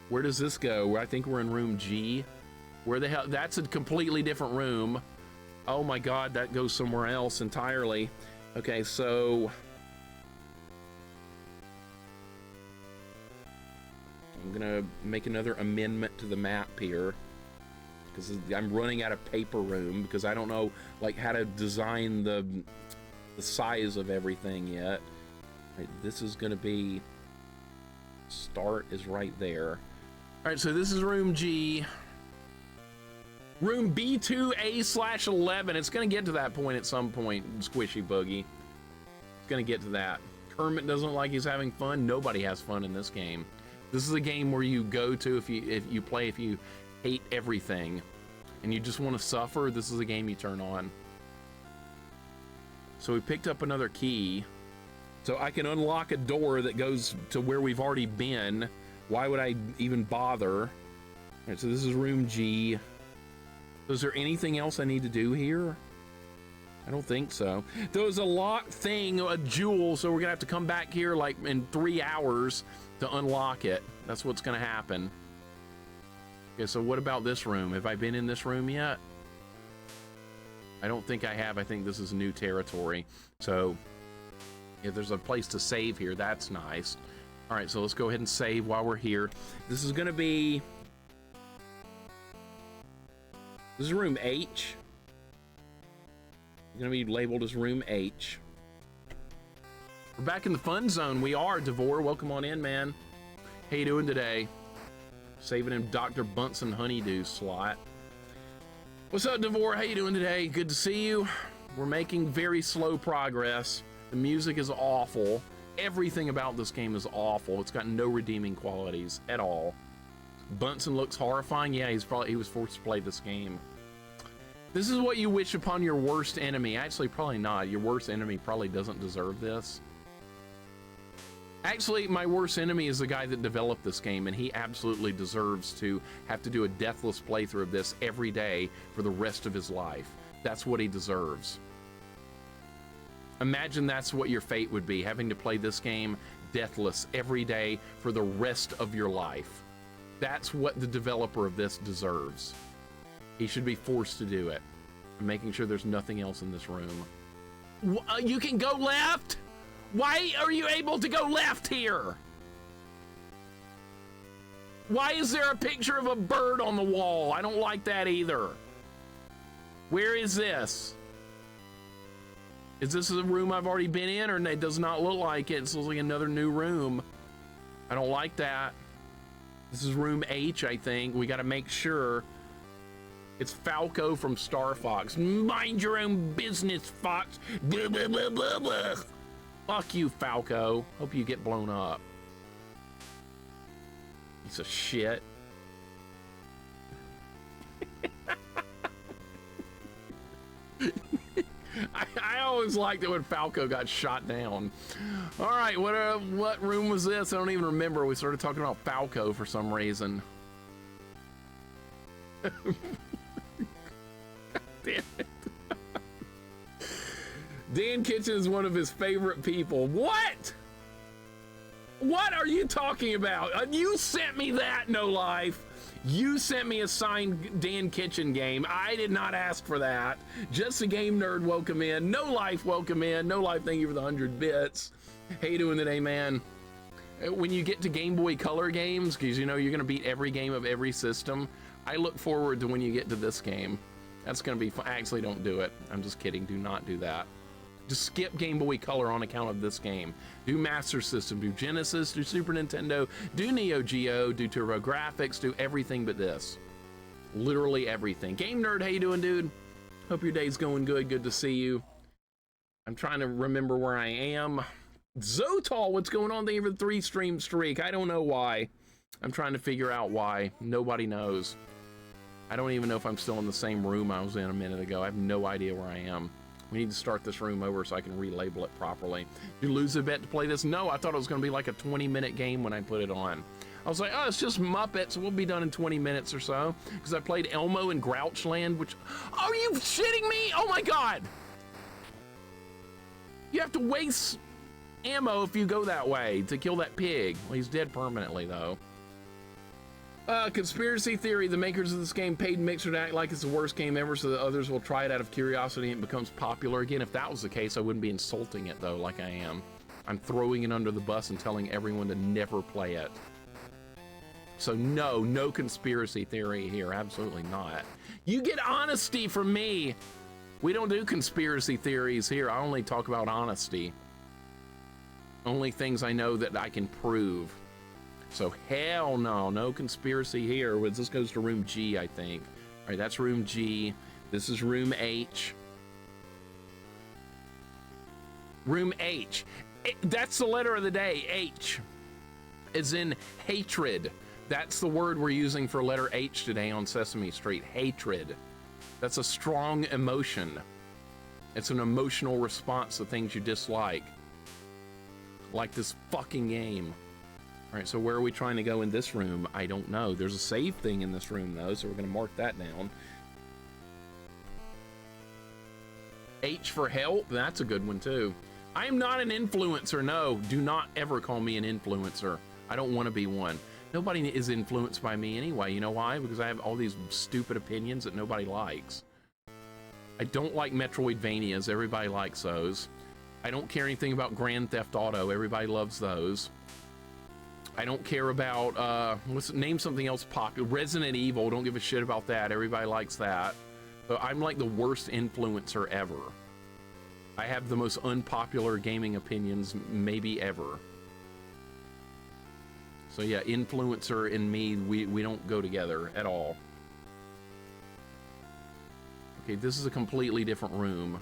Where does this go? I think we're in room G. Where the hell? That's a completely different room. Oh my God, that goes somewhere else entirely. Okay, so I'm gonna make another amendment to the map here because I'm running out of paper room because I don't know like how to design the size of everything yet. Right, this is gonna be, start is right there. All right, so this is room G. Room B2A/11. It's gonna get to that point at some point, Squishy Boogie. It's gonna get to that. Kermit doesn't look like he's having fun. Nobody has fun in this game. This is a game where you go to if you play if you hate everything and you just want to suffer. This is a game you turn on. So we picked up another key. So I can unlock a door that goes to where we've already been. Why would I even bother? All right, so this is room G. So is there anything else I need to do here? I don't think so. There was a lock thing, a jewel, so we're gonna have to come back here like in 3 hours to unlock it. That's what's gonna happen. Okay, so what about this room? Have I been in this room yet? I don't think I have. I think this is new territory. So if there's a place to save here, that's nice. All right, so let's go ahead and save while we're here. This is gonna be, this is room H. It's gonna be labeled as room H. We're back in the fun zone. We are, Devore. Welcome on in, man. How you doing today? Saving him Dr. Bunsen Honeydew slot. What's up, Devore? How you doing today? Good to see you. We're making very slow progress. The music is awful. Everything about this game is awful. It's got no redeeming qualities at all. Bunsen looks horrifying. Yeah, he was forced to play this game. This is what you wish upon your worst enemy. Actually, probably not. Your worst enemy probably doesn't deserve this. Actually, my worst enemy is the guy that developed this game, and he absolutely deserves to have to do a deathless playthrough of this every day for the rest of his life. That's what he deserves. Imagine that's what your fate would be, having to play this game deathless every day for the rest of your life. That's what the developer of this deserves. He should be forced to do it. I'm making sure there's nothing else in this room. You can go left? Why are you able to go left here? Why is there a picture of a bird on the wall? I don't like that either. Where is this? Is this a room I've already been in, or it does not look like it? It looks like another new room. I don't like that. This is room H, I think. We got to make sure. It's Falco from Star Fox. Mind your own business, Fox. Blah, blah, blah, blah, blah. Fuck you, Falco. Hope you get blown up. Piece of shit. I always liked it when Falco got shot down. All right, what room was this? I don't even remember. We started talking about Falco for some reason. Damn it. Dan Kitchen is one of his favorite people. What? What are you talking about? You sent me that, No Life. You sent me a signed Dan Kitchen game. I did not ask for that. Just a Game Nerd, welcome in. No Life, welcome in. No Life, thank you for the 100 bits. How you doing today, man? When you get to Game Boy Color games, because you know you're going to beat every game of every system, I look forward to when you get to this game. That's going to be fun. Actually, don't do it. I'm just kidding. Do not do that. Just skip Game Boy Color on account of this game. Do Master System, do Genesis, do Super Nintendo, do Neo Geo, do TurboGrafx, do everything but this. Literally everything. Game Nerd, how you doing, dude? Hope your day's going good. Good to see you. I'm trying to remember where I am. Zotal, what's going on? Thank you for the 3-stream streak. I don't know why. I'm trying to figure out why. Nobody knows. I don't even know if I'm still in the same room I was in a minute ago. I have no idea where I am. We need to start this room over so I can relabel it properly. Did you lose a bet to play this? No, I thought it was going to be like a 20-minute game when I put it on. I was like, oh, it's just Muppets. We'll be done in 20 minutes or so. Because I played Elmo in Grouchland, which... Are you shitting me? Oh, my God. You have to waste ammo if you go that way to kill that pig. Well, he's dead permanently, though. Conspiracy theory. The makers of this game paid Mixer to act like it's the worst game ever so that others will try it out of curiosity and it becomes popular again. If that was the case, I wouldn't be insulting it, though, like I am. I'm throwing it under the bus and telling everyone to never play it. So no conspiracy theory here. Absolutely not. You get honesty from me. We don't do conspiracy theories here. I only talk about honesty. Only things I know that I can prove. So hell no, no conspiracy here. This goes to room G, I think. All right, that's room G. This is room H. Room H. That's the letter of the day, H. As in hatred. That's the word we're using for letter H today on Sesame Street, hatred. That's a strong emotion. It's an emotional response to things you dislike. Like this fucking game. All right, so where are we trying to go in this room? I don't know. There's a save thing in this room, though, so we're going to mark that down. H for help. That's a good one, too. I am not an influencer. No, do not ever call me an influencer. I don't want to be one. Nobody is influenced by me anyway. You know why? Because I have all these stupid opinions that nobody likes. I don't like Metroidvanias. Everybody likes those. I don't care anything about Grand Theft Auto. Everybody loves those. I don't care about, name something else popular. Resident Evil, don't give a shit about that. Everybody likes that. So I'm like the worst influencer ever. I have the most unpopular gaming opinions maybe ever. So yeah, influencer and me, we don't go together at all. Okay, this is a completely different room.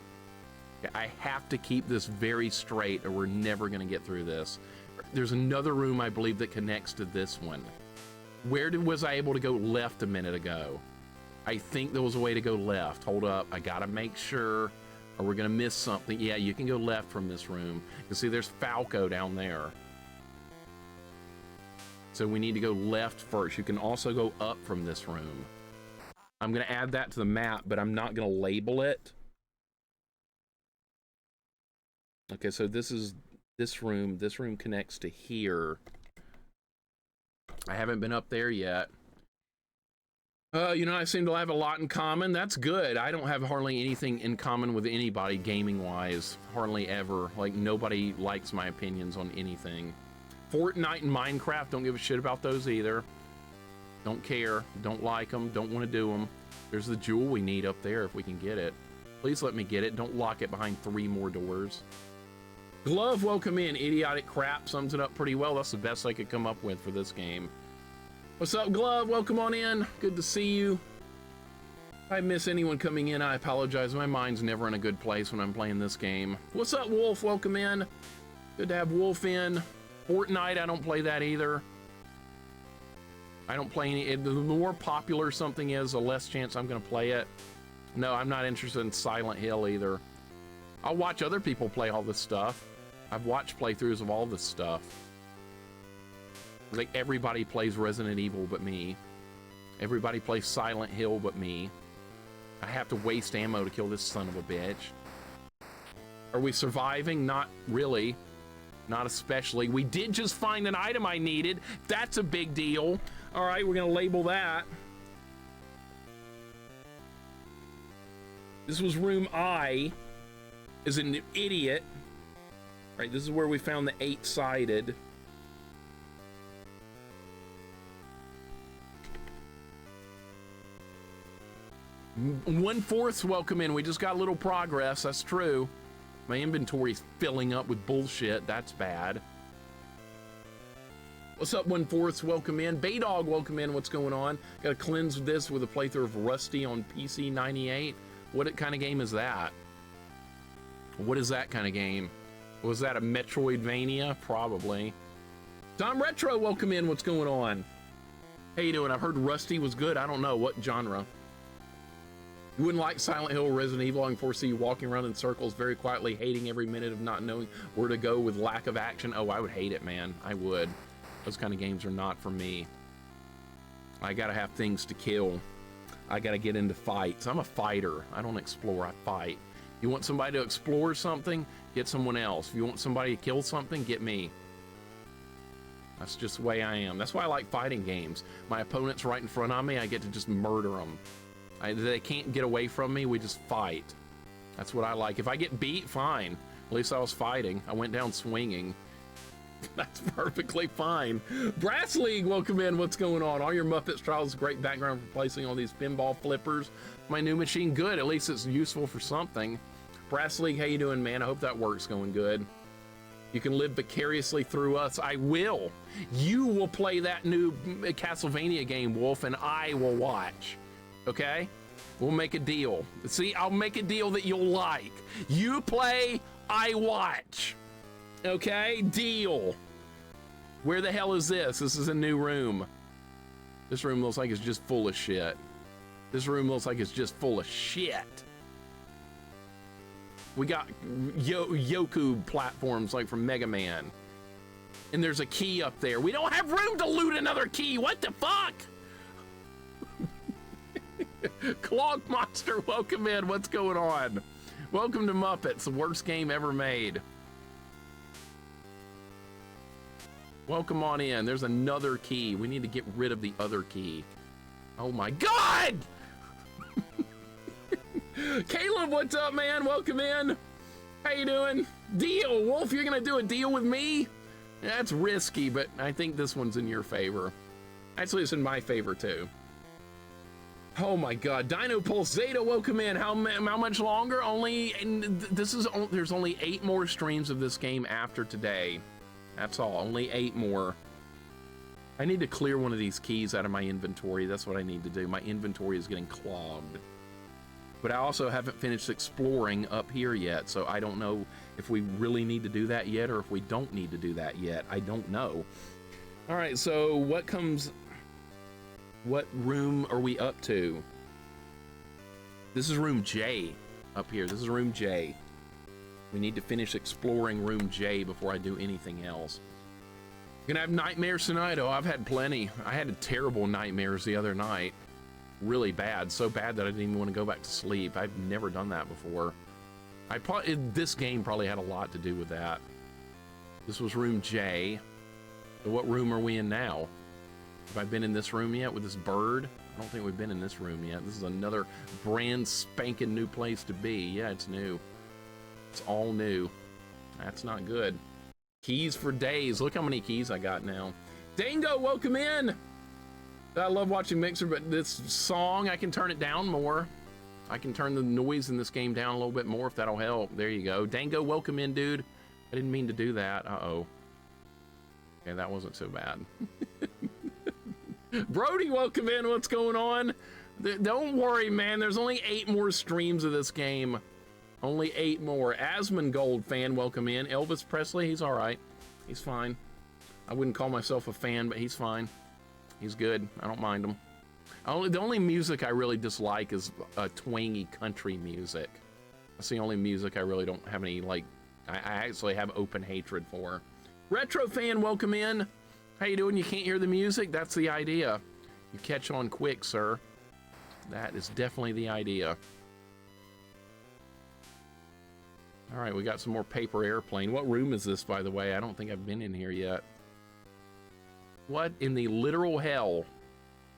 I have to keep this very straight or we're never gonna get through this. There's another room, I believe, that connects to this one. Where was I able to go left a minute ago? I think there was a way to go left. Hold up, I gotta make sure, or we're gonna miss something. Yeah, you can go left from this room. You see, there's Falco down there. So we need to go left first. You can also go up from this room. I'm gonna add that to the map, but I'm not gonna label it. Okay, so this is this room. This room connects to here. I haven't been up there yet. You know, I seem to have a lot in common. That's good. I don't have hardly anything in common with anybody gaming-wise. Hardly ever. Like, nobody likes my opinions on anything. Fortnite and Minecraft, don't give a shit about those either. Don't care. Don't like them. Don't want to do them. There's the jewel we need up there if we can get it. Please let me get it. Don't lock it behind 3 more doors. Glove, welcome in. Idiotic crap sums it up pretty well. That's the best I could come up with for this game. What's up, Glove? Welcome on in. Good to see you. If I miss anyone coming in, I apologize. My mind's never in a good place when I'm playing this game. What's up, Wolf? Welcome in. Good to have Wolf in. Fortnite, I don't play that either. I don't play any. The more popular something is, the less chance I'm going to play it. No, I'm not interested in Silent Hill either. I'll watch other people play all this stuff. I've watched playthroughs of all this stuff. Like, everybody plays Resident Evil but me. Everybody plays Silent Hill but me. I have to waste ammo to kill this son of a bitch. Are we surviving? Not really. Not especially. We did just find an item I needed. That's a big deal. All right, we're gonna label that. This was room I. Is an idiot. All right, this is where we found the 8-sided. One-fourths welcome in. We just got a little progress. That's true. My inventory's filling up with bullshit. That's bad. What's up, one-fourths? Welcome in. Baydog, welcome in. What's going on? Gotta cleanse this with a playthrough of Rusty on PC 98. What kind of game is that? What is that kind of game? Was that a Metroidvania? Probably. Tom Retro, welcome in. What's going on? How you doing? I've heard Rusty was good. I don't know. What genre? You wouldn't like Silent Hill or Resident Evil. I can foresee you walking around in circles very quietly, hating every minute of not knowing where to go with lack of action. Oh, I would hate it, man. I would. Those kind of games are not for me. I gotta have things to kill. I gotta get into fights. I'm a fighter. I don't explore, I fight. You want somebody to explore something? Get someone else. If you want somebody to kill something, get me. That's just the way I am. That's why I like fighting games. My opponent's right in front of me, I get to just murder them. They can't get away from me, we just fight. That's what I like. If I get beat, fine. At least I was fighting. I went down swinging. That's perfectly fine. Brass League, welcome in. What's going on? All your Muppets trials, great background for placing all these pinball flippers. My new machine, good. At least it's useful for something. Brass League, how you doing, man? I hope that work's going good. You can live vicariously through us. I will. You will play that new Castlevania game, Wolf, and I will watch. Okay? We'll make a deal. See, I'll make a deal that you'll like. You play, I watch. Okay? Deal. Where the hell is this? This is a new room. This room looks like it's just full of shit. This room looks like it's just full of shit. We got Yoku platforms like from Mega Man. And there's a key up there. We don't have room to loot another key. What the fuck? Clog Monster, welcome in. What's going on? Welcome to Muppets, the worst game ever made. Welcome on in. There's another key. We need to get rid of the other key. Oh my God! Caleb, what's up, man? Welcome in. How you doing? Deal, Wolf, you're gonna do a deal with me? That's risky, but I think this one's in your favor. Actually, it's in my favor too. Oh my God, Dino Pulse Zeta, welcome in. How much longer? There's only 8 more streams of this game after today. That's all, only 8 more. I need to clear one of these keys out of my inventory. That's what I need to do. My inventory is getting clogged. But I also haven't finished exploring up here yet, so I don't know if we really need to do that yet or if we don't need to do that yet. I don't know. All right, so what room are we up to? This is room J up here. This is room J. We need to finish exploring room J before I do anything else. Gonna have nightmares tonight? Oh, I've had plenty. I had terrible nightmares the other night. Really bad, so bad that I didn't even want to go back to sleep. I've never done that before. This game probably had a lot to do with that. This was room J. So what room are we in now? Have I been in this room yet with this bird? I don't think we've been in this room yet. This is another brand spanking new place to be. Yeah, it's new. It's all new. That's not good. Keys for days. Look how many keys I got now. Dango, welcome in. I love watching Mixer, but this song, I can turn it down more. I can turn the noise in this game down a little bit more if that'll help. There you go. Dango, welcome in, dude. I didn't mean to do that. Uh-oh. Okay, that wasn't so bad. Brody, welcome in. What's going on? Don't worry, man. There's only 8 more streams of this game. Only 8 more. Asmongold fan, welcome in. Elvis Presley, he's all right. He's fine. I wouldn't call myself a fan, but he's fine. He's good. I don't mind him. The only music I really dislike is twangy country music. That's the only music I really don't have any, like, I actually have open hatred for. Retro fan, welcome in. How you doing? You can't hear the music? That's the idea. You catch on quick, sir. That is definitely the idea. All right, we got some more paper airplane. What room is this, by the way? I don't think I've been in here yet. What in the literal hell?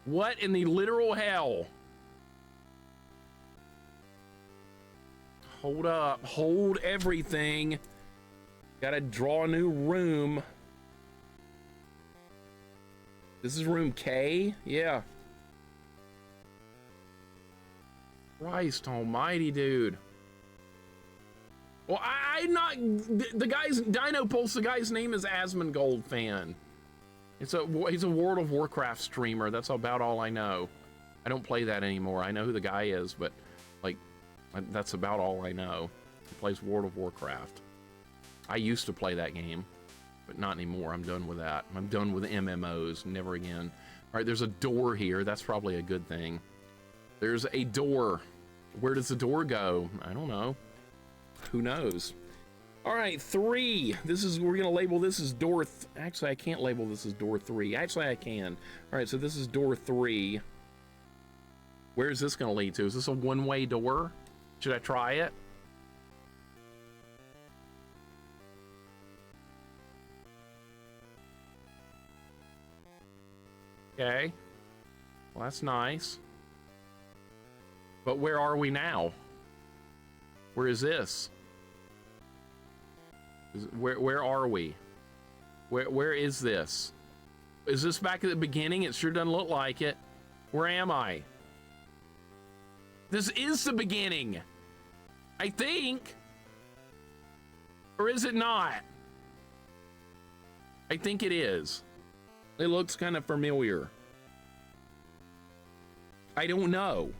What in the literal hell? Hold up. Hold everything. Gotta draw a new room. This is room K? Yeah. Christ almighty, dude. Well, I'm not... The guy's... Dino Pulse, the guy's name is Asmongold fan. He's a World of Warcraft streamer. That's about all I know. I don't play that anymore. I know who the guy is, but like, that's about all I know. He plays World of Warcraft. I used to play that game, but not anymore. I'm done with that. I'm done with MMOs. Never again. All right, there's a door here. That's probably a good thing. There's a door. Where does the door go? I don't know. Who knows? All right, 3. We're gonna label this as door. Actually, I can't label this as door 3. Actually, I can. All right, so this is door 3. Where is this gonna lead to? Is this a one-way door? Should I try it? Okay. Well, that's nice. But where are we now? Where is this? Where are we? Where is this? Is this back at the beginning? It sure doesn't look like it. Where am I? This is the beginning, I think. Or is it not? I think it is. It looks kind of familiar. I don't know.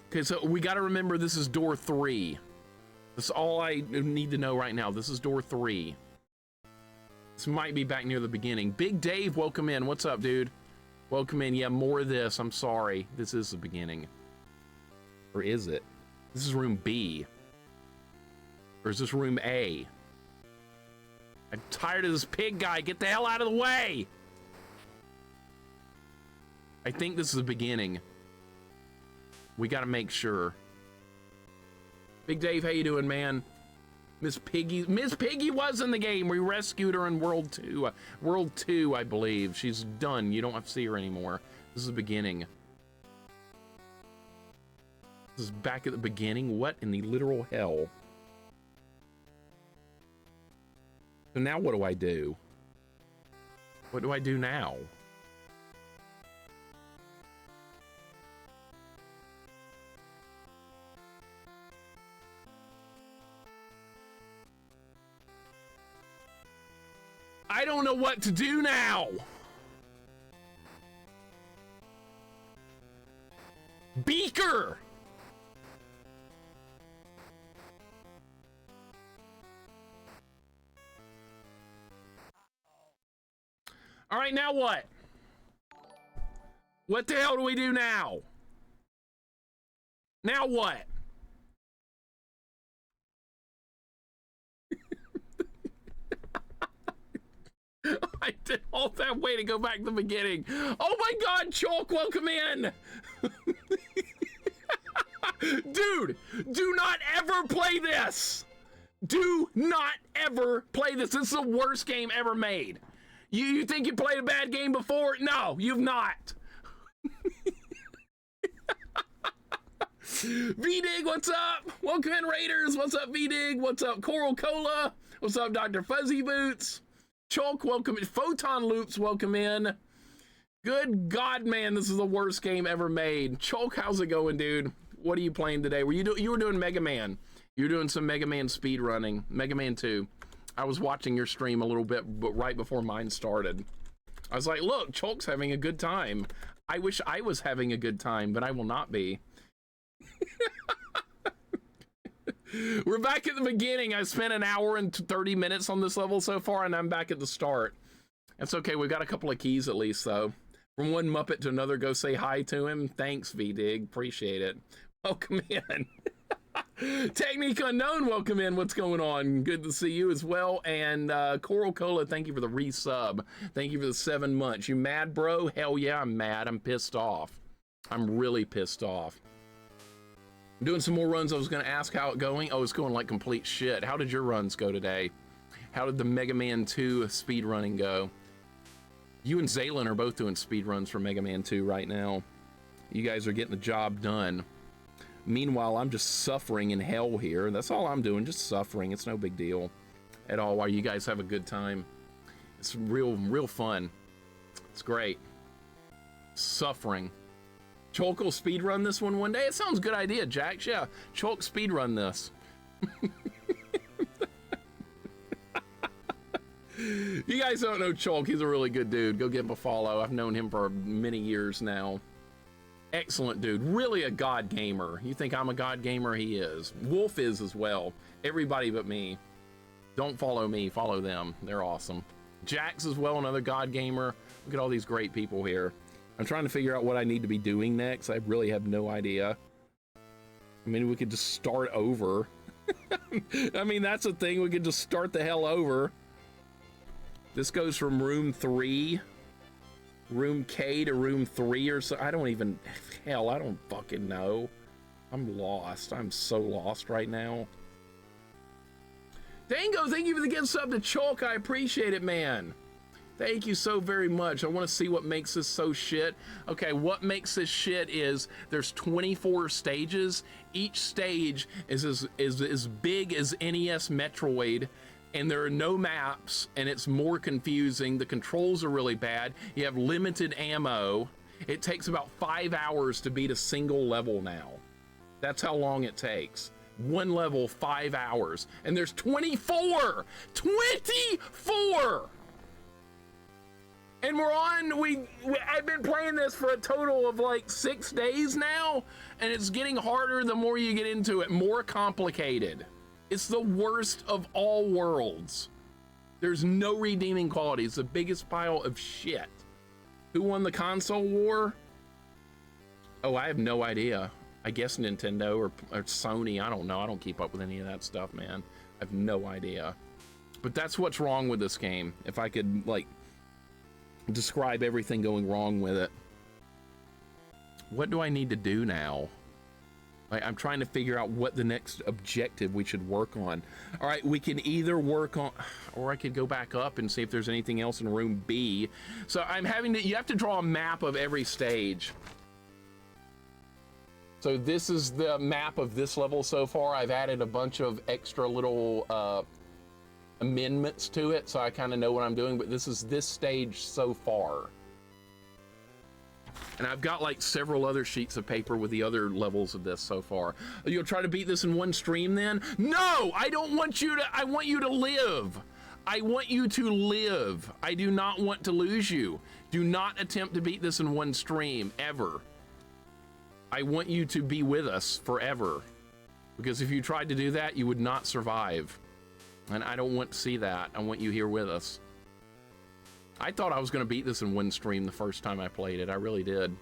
Okay, so we got to remember this is door 3. That's all I need to know right now. This is door 3. This might be back near the beginning. Big Dave, welcome in. What's up, dude? Welcome in. Yeah, more of this. I'm sorry. This is the beginning. Or is it? This is room B. Or is this room A? I'm tired of this pig guy. Get the hell out of the way! I think this is the beginning. We gotta make sure. Big Dave, how you doing, man? Miss Piggy was in the game. We rescued her in World 2. World 2, I believe. She's done. You don't have to see her anymore. This is the beginning. This is back at the beginning. What in the literal hell? So now what do I do? What do I do now? I don't know what to do now. Beaker. All right, now what? What the hell do we do now? Now what? I did all that way to go back to the beginning. Oh my God, Chalk, welcome in. Dude, do not ever play this. Do not ever play this. This is the worst game ever made. You think you played a bad game before? No, you've not. V-Dig, what's up? Welcome in, Raiders. What's up, V-Dig? What's up, Coral Cola? What's up, Dr. Fuzzy Boots? Chalk, welcome in. Photon Loops, welcome in. Good God, man, this is the worst game ever made. Chalk, how's it going, dude? What are you playing today? You were doing Mega Man. You were doing some Mega Man speed running. Mega Man 2. I was watching your stream a little bit, but right before mine started. I was like, look, Chalk's having a good time. I wish I was having a good time, but I will not be. We're back at the beginning. I spent an hour and 30 minutes on this level so far, and I'm back at the start. That's okay. We've got a couple of keys at least, though. From one Muppet to another, go say hi to him. Thanks, V-Dig. Appreciate it. Welcome in. Technique Unknown, welcome in. What's going on? Good to see you as well. And Coral Cola, thank you for the resub. Thank you for the 7 months. You mad, bro? Hell yeah, I'm mad. I'm pissed off. I'm really pissed off. I'm doing some more runs. I was going to ask how it's going. Oh, it's going like complete shit. How did your runs go today? How did the Mega Man 2 speed running go? You and Zaylin are both doing speed runs for Mega Man 2 right now. You guys are getting the job done. Meanwhile, I'm just suffering in hell here. That's all I'm doing, just suffering. It's no big deal at all while you guys have a good time. It's real fun. It's great. Suffering. Chalk will speedrun this one day. It sounds a good idea, Jax. Yeah, Chalk speedrun this. You guys don't know Chalk. He's a really good dude. Go give him a follow. I've known him for many years now. Excellent dude. Really a god gamer. You think I'm a god gamer? He is. Wolf is as well. Everybody but me. Don't follow me. Follow them. They're awesome. Jax as well, another god gamer. Look at all these great people here. I'm trying to figure out what I need to be doing next. I really have no idea. I mean, we could just start over. I mean, that's the thing. We could just start the hell over. This goes from room 3, room K to room 3 or so. I don't even, hell, I don't fucking know. I'm lost. I'm so lost right now. Dango, thank you for the gift sub to Chalk. I appreciate it, man. Thank you so very much. I want to see what makes this so shit. Okay, what makes this shit is there's 24 stages. Each stage is as big as NES Metroid, and there are no maps, and it's more confusing. The controls are really bad. You have limited ammo. It takes about 5 hours to beat a single level now. That's how long it takes. One level, 5 hours. And there's 24! 24! And we're on, I've been playing this for a total of like 6 days now, and it's getting harder the more you get into it, more complicated. It's the worst of all worlds. There's no redeeming quality. It's the biggest pile of shit. Who won the console war? Oh, I have no idea. I guess Nintendo or Sony, I don't know. I don't keep up with any of that stuff, man. I have no idea. But that's what's wrong with this game. If I could, like, describe everything going wrong with it. What do I need to do now? Like, I'm trying to figure out what the next objective we should work on. All right, we can either work on, or I could go back up and see if there's anything else in room B. So I'm having to, you have to draw a map of every stage. So this is the map of this level so far. I've added a bunch of extra little amendments to it, so I kind of know what I'm doing, but this is this stage so far. And I've got like several other sheets of paper with the other levels of this so far. You'll try to beat this in one stream then? No, I don't want you to, I want you to live. I want you to live. I do not want to lose you. Do not attempt to beat this in one stream, ever. I want you to be with us forever. Because if you tried to do that, you would not survive. And I don't want to see that. I want you here with us. I thought I was going to beat this in one stream the first time I played it. I really did.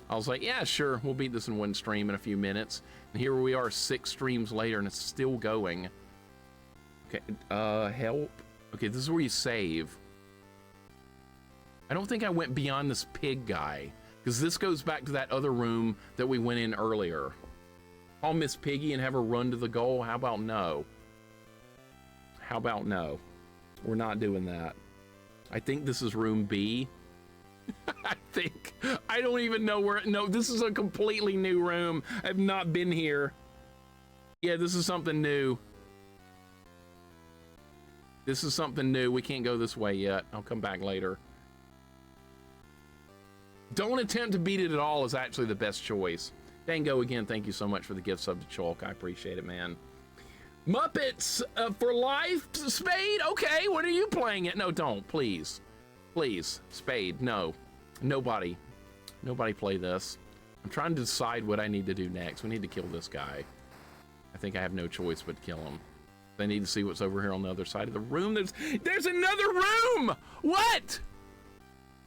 I was like, yeah, sure, we'll beat this in one stream in a few minutes. And here we are 6 streams later, and it's still going. Okay, help. Okay, this is where you save. I don't think I went beyond this pig guy, because this goes back to that other room that we went in earlier. Call Miss Piggy and have her run to the goal. How about no? How about no? We're not doing that. I think this is room B. I think. I don't even know where. No, this is a completely new room. I've not been here. Yeah, this is something new. This is something new. We can't go this way yet. I'll come back later. Don't attempt to beat it at all is actually the best choice. Dango, again, thank you so much for the gift sub to Chalk. I appreciate it, man. Muppets for life, Spade? Okay, what are you playing it? No, don't, please. Please, Spade, no. Nobody play this. I'm trying to decide what I need to do next. We need to kill this guy. I think I have no choice but to kill him. I need to see what's over here on the other side of the room. There's another room! What?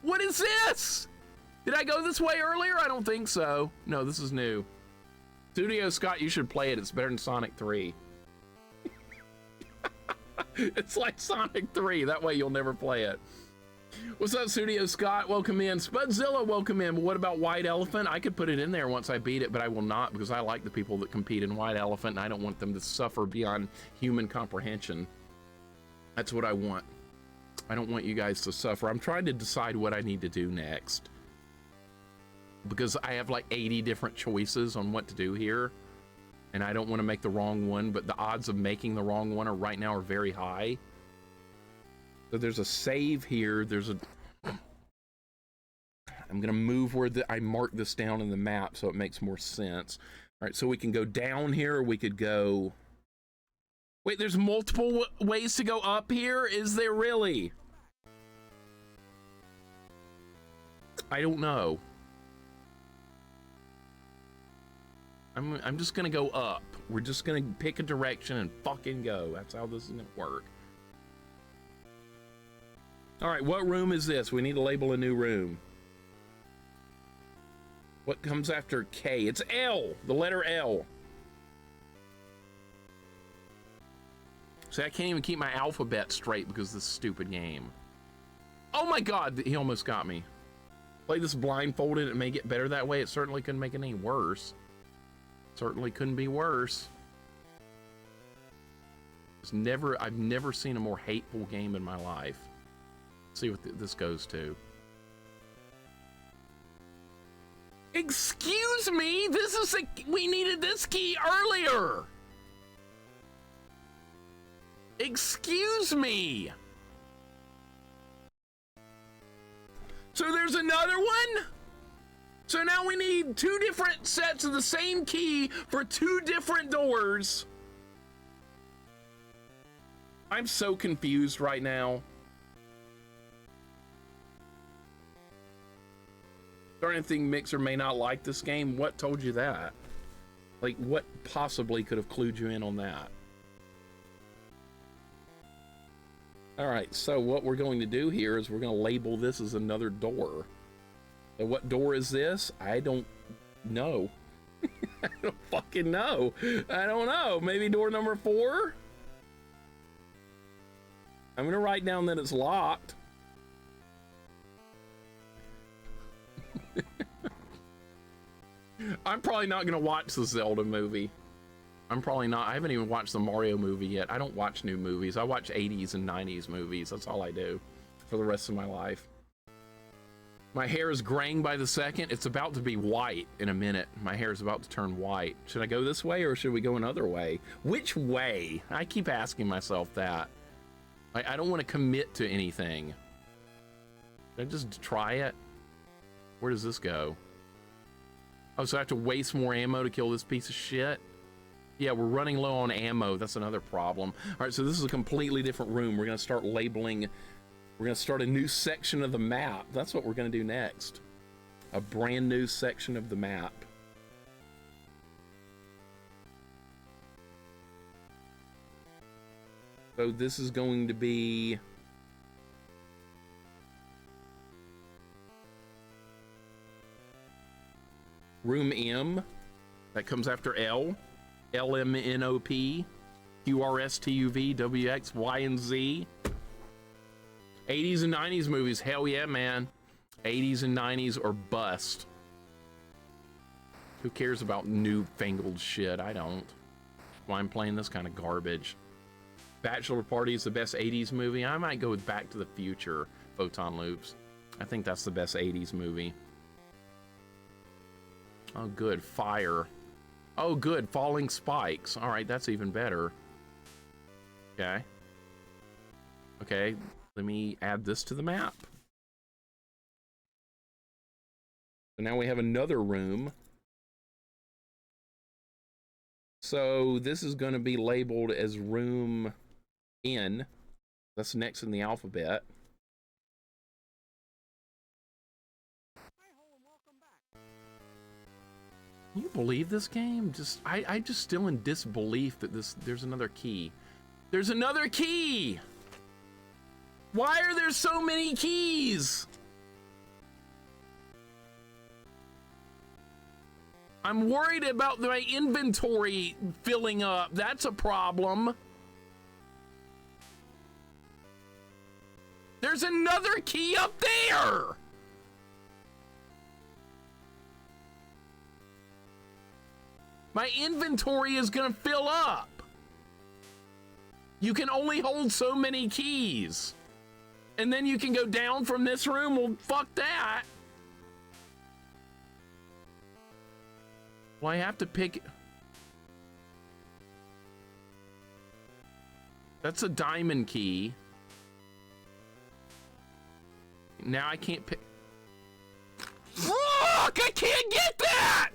What is this? Did I go this way earlier? I don't think so. No, this is new. Studio Scott, you should play it. It's better than Sonic 3. It's like Sonic 3. That way you'll never play it. What's up, Studio Scott? Welcome in. Spudzilla, welcome in. But what about White Elephant? I could put it in there once I beat it, but I will not because I like the people that compete in White Elephant, and I don't want them to suffer beyond human comprehension. That's what I want. I don't want you guys to suffer. I'm trying to decide what I need to do next, because I have like 80 different choices on what to do here, and I don't want to make the wrong one, but the odds of making the wrong one right now are very high. So there's a save here. There's a... I'm gonna move where I marked this down in the map so it makes more sense. All right, so we can go down here, or we could go... Wait, there's multiple ways to go up here? Is there really? I don't know. I'm just gonna go up. We're just gonna pick a direction and fucking go. That's how this is gonna work. All right, what room is this? We need to label a new room. What comes after K? It's L, the letter L. See, I can't even keep my alphabet straight because of this stupid game. Oh my God, he almost got me. Play this blindfolded, it may get better that way. It certainly couldn't make it any worse. Certainly couldn't be worse. I've never seen a more hateful game in my life. See what this goes to. Excuse me, this is we needed this key earlier. Excuse me. So there's another one? So now we need 2 different sets of the same key for 2 different doors. I'm so confused right now. Starting to think Mixer may not like this game. What told you that? Like, what possibly could have clued you in on that? All right, so what we're going to do here is we're going to label this as another door. So what door is this? I don't know. I don't fucking know. I don't know. Maybe door number 4? I'm going to write down that it's locked. I'm probably not going to watch the Zelda movie. I'm probably not. I haven't even watched the Mario movie yet. I don't watch new movies. I watch 80s and 90s movies. That's all I do for the rest of my life. My hair is graying by the second. It's about to be white in a minute. My hair is about to turn white. Should I go this way or should we go another way? Which way? I keep asking myself that. I don't want to commit to anything. Should I just try it? Where does this go? Oh, so I have to waste more ammo to kill this piece of shit? Yeah, we're running low on ammo. That's another problem. All right, so this is a completely different room. We're going to start labeling. We're going to start a new section of the map. That's what we're going to do next. A brand new section of the map. So this is going to be... Room M. That comes after L. LMNOP, QRSTUV, WX, Y, and Z. 80s and 90s movies, hell yeah, man. 80s and 90s or bust. Who cares about newfangled shit? I don't. Why I'm playing this kind of garbage. Bachelor Party is the best 80s movie. I might go with Back to the Future, Photon Loops. I think that's the best 80s movie. Oh, good. Fire. Oh, good. Falling spikes. All right, that's even better. Okay. Okay, let me add this to the map. So now we have another room. So this is going to be labeled as room N. That's next in the alphabet. Can you believe this game? I'm just still in disbelief that there's another key. There's another key! Why are there so many keys? I'm worried about my inventory filling up. That's a problem. There's another key up there! My inventory is gonna fill up. You can only hold so many keys. And then you can go down from this room. Well, fuck that. Well, I have to pick. That's a diamond key. Now I can't pick. Fuck! I can't get that!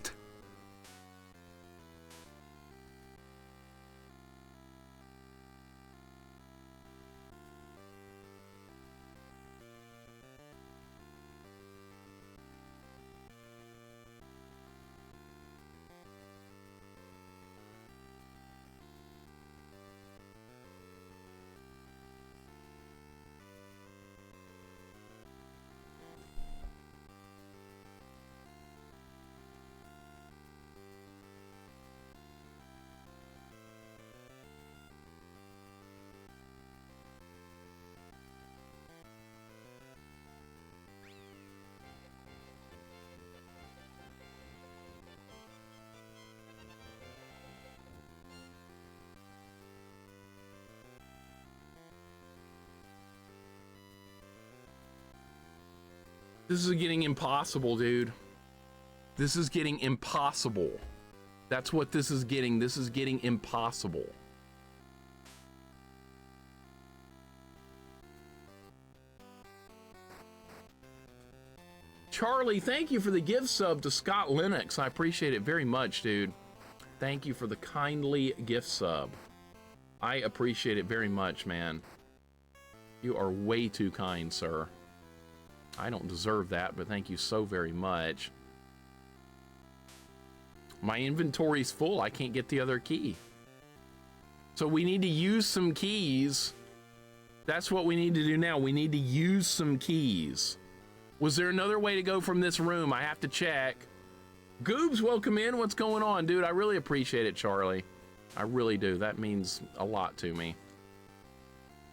This is getting impossible, dude. This is getting impossible. That's what this is getting. This is getting impossible. Charlie, thank you for the gift sub to Scott Lennox. I appreciate it very much, dude. Thank you for the kindly gift sub. I appreciate it very much, man. You are way too kind, sir. I don't deserve that, but thank you so very much. My inventory's full. I can't get the other key. So we need to use some keys. That's what we need to do now. We need to use some keys. Was there another way to go from this room? I have to check. Goobs, welcome in. What's going on, dude? I really appreciate it, Charlie. I really do. That means a lot to me.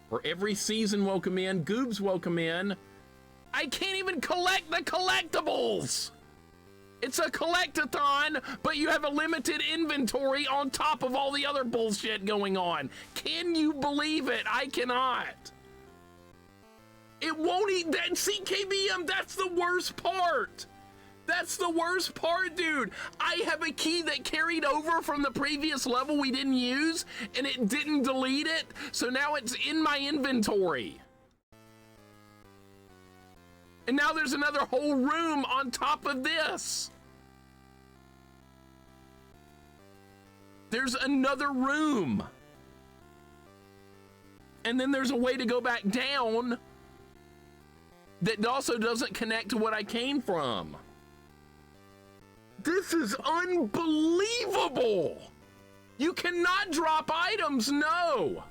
For every season, welcome in. Goobs, welcome in. I can't even collect the collectibles. It's a collectathon, but you have a limited inventory on top of all the other bullshit going on. Can you believe it? I cannot. It won't eat that CKBM. That's the worst part. That's the worst part, dude. I have a key that carried over from the previous level we didn't use, and it didn't delete it, so now it's in my inventory. And now there's another whole room on top of this. There's another room. And then there's a way to go back down that also doesn't connect to what I came from. This is unbelievable. You cannot drop items, no.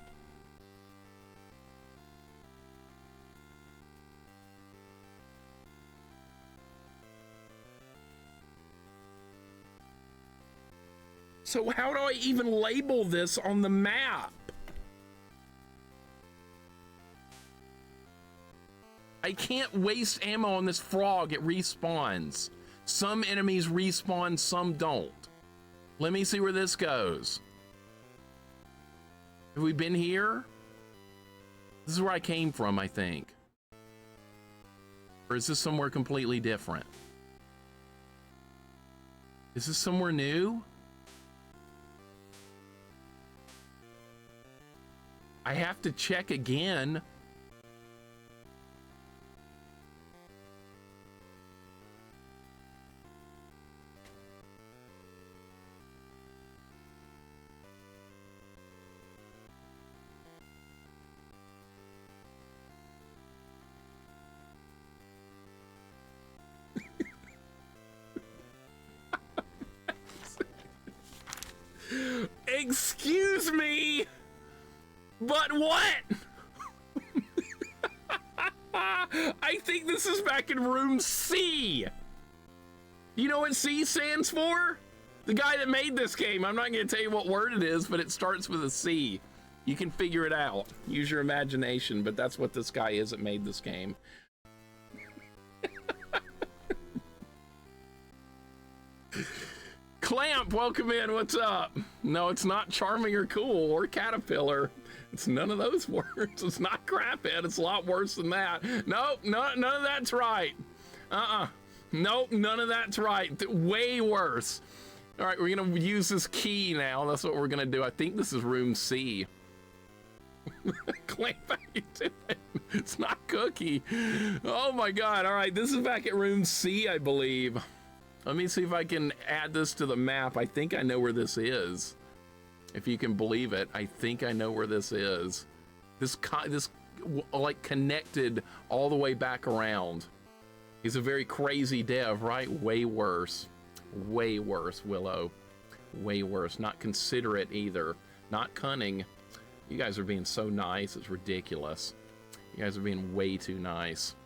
So how do I even label this on the map? I can't waste ammo on this frog. It respawns. Some enemies respawn, some don't. Let me see where this goes. Have we been here? This is where I came from, I think. Or is this somewhere completely different? Is this somewhere new? I have to check again. Excuse me, but what? I think this is back in room C. You know what C stands for? The guy that made this game. I'm not going to tell you what word it is, but it starts with a C. You can figure it out. Use your imagination, but that's what this guy is that made this game. Clamp, welcome in. What's up? No, it's not charming or cool or caterpillar. It's none of those words. It's not craphead. It's a lot worse than that. Nope, none of that's right. Nope, none of that's right. Way worse. All right, we're gonna use this key now. That's what we're gonna do. I think this is room C. Clamp, how you doing? It's not Cookie. Oh my God. All right, this is back at room C, I believe. Let me see if I can add this to the map. I think I know where this is. If you can believe it, I think I know where this is. This like connected all the way back around. He's a very crazy dev, right? Way worse, Willow. Way worse. Not considerate either. Not cunning. You guys are being so nice. It's ridiculous. You guys are being way too nice.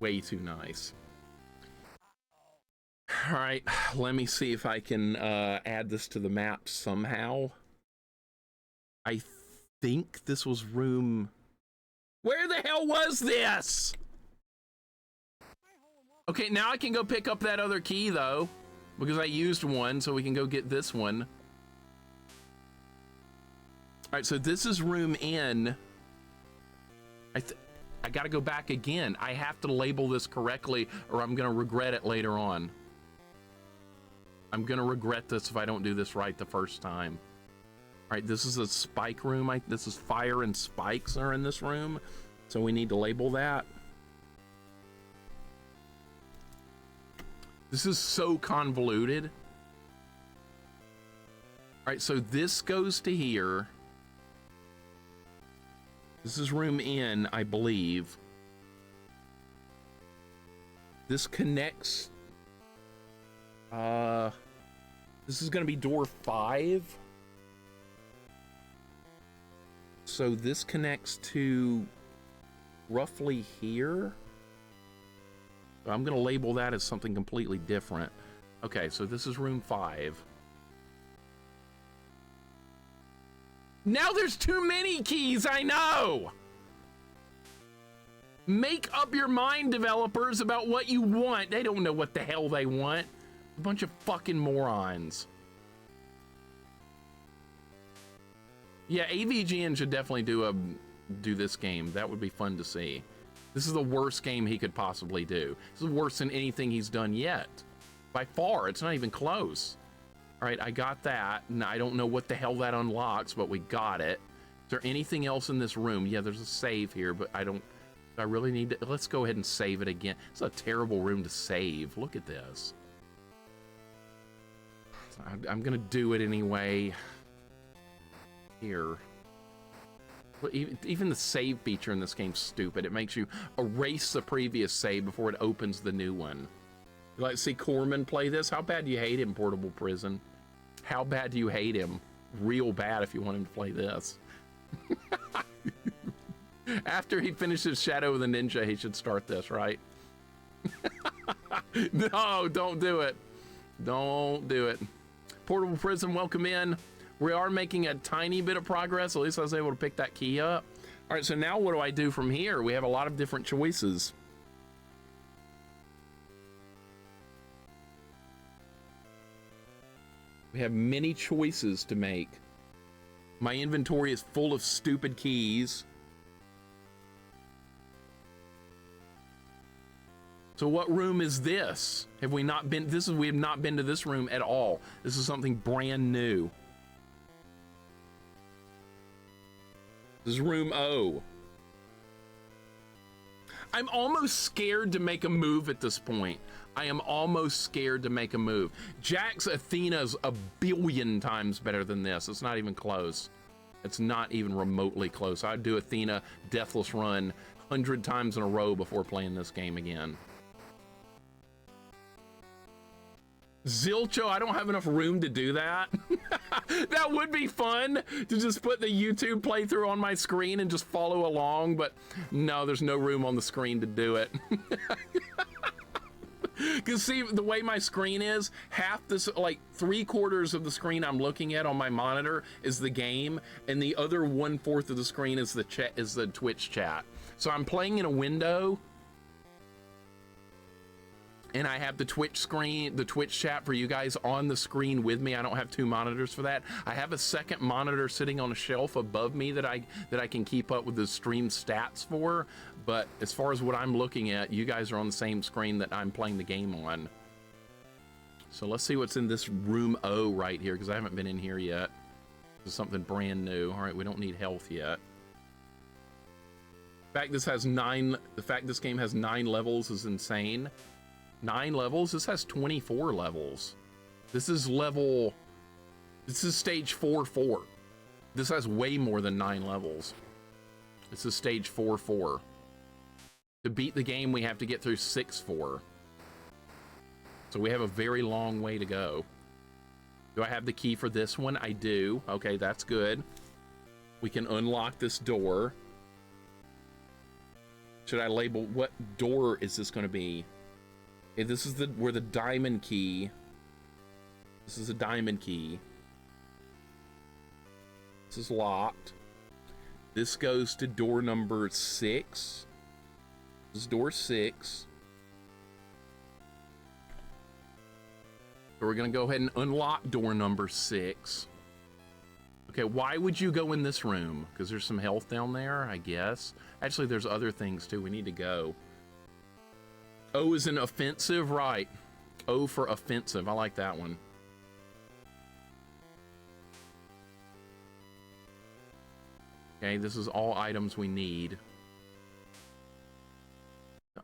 Way too nice. All right, let me see if I can add this to the map somehow. I think this was room... Where the hell was this? Okay, now I can go pick up that other key, though, because I used one, so we can go get this one. All right, so this is room N. I gotta go back again. I have to label this correctly or I'm gonna regret it later on. I'm gonna regret this if I don't do this right the first time. All right, this is a spike room. This is fire and spikes are in this room. So we need to label that. This is so convoluted. All right, so this goes to here. This is room N, I believe. This connects. This is gonna be door 5. So this connects to roughly here. So I'm gonna label that as something completely different. Okay, so this is room 5. Now there's too many keys, I know! Make up your mind, developers, about what you want. They don't know what the hell they want. A bunch of fucking morons. Yeah, AVGN should definitely do this game. That would be fun to see. This is the worst game he could possibly do. This is worse than anything he's done yet. By far, it's not even close. All right, I got that, and I don't know what the hell that unlocks, but we got it. Is there anything else in this room? Yeah, there's a save here, but I really need to, let's go ahead and save it again. It's a terrible room to save. Look at this. I'm gonna do it anyway. Here. Even the save feature in this game's stupid. It makes you erase the previous save before it opens the new one. You like to see Corman play this? How bad do you hate him, Portable Prison? How bad do you hate him? Real bad if you want him to play this. After he finishes Shadow of the Ninja, he should start this, right? No, don't do it. Don't do it. Portable Prison, welcome in. We are making a tiny bit of progress. At least I was able to pick that key up. All right, so now what do I do from here? We have a lot of different choices. We have many choices to make. My inventory is full of stupid keys. So what room is this? Have we not been, we have not been to this room at all. This is something brand new. This is room O. I'm almost scared to make a move at this point. I am almost scared to make a move. Jack's Athena's a billion times better than this. It's not even close. It's not even remotely close. I'd do Athena Deathless Run 100 times in a row before playing this game again. Zilcho, I don't have enough room to do that. That would be fun to just put the YouTube playthrough on my screen and just follow along, but no, there's no room on the screen to do it. Because see, the way my screen is, half this, like 3/4 of the screen I'm looking at on my monitor is the game, and the other 1/4 of the screen is the chat, is the Twitch chat. So I'm playing in a window, and I have the Twitch screen, the Twitch chat for you guys on the screen with me. I don't have 2 monitors for that. I have a second monitor sitting on a shelf above me that I can keep up with the stream stats for. But as far as what I'm looking at, you guys are on the same screen that I'm playing the game on. So let's see what's in this room O right here, because I haven't been in here yet. This is something brand new. All right, we don't need health yet. The fact this game has 9 levels is insane. 9 levels? This has 24 levels. This is stage 4-4. This has way more than 9 levels. This is stage 4-4. To beat the game, we have to get through 6-4. So we have a very long way to go. Do I have the key for this one? I do. Okay, that's good. We can unlock this door. Should I label, what door is this going to be? Okay, this is where the diamond key. This is a diamond key. This is locked. This goes to door number 6. This is door 6. So we're gonna go ahead and unlock door number 6. Okay, why would you go in this room? Because there's some health down there, I guess. Actually, there's other things too. We need to go. O is an offensive, right? O for offensive. I like that one. Okay, this is all items we need.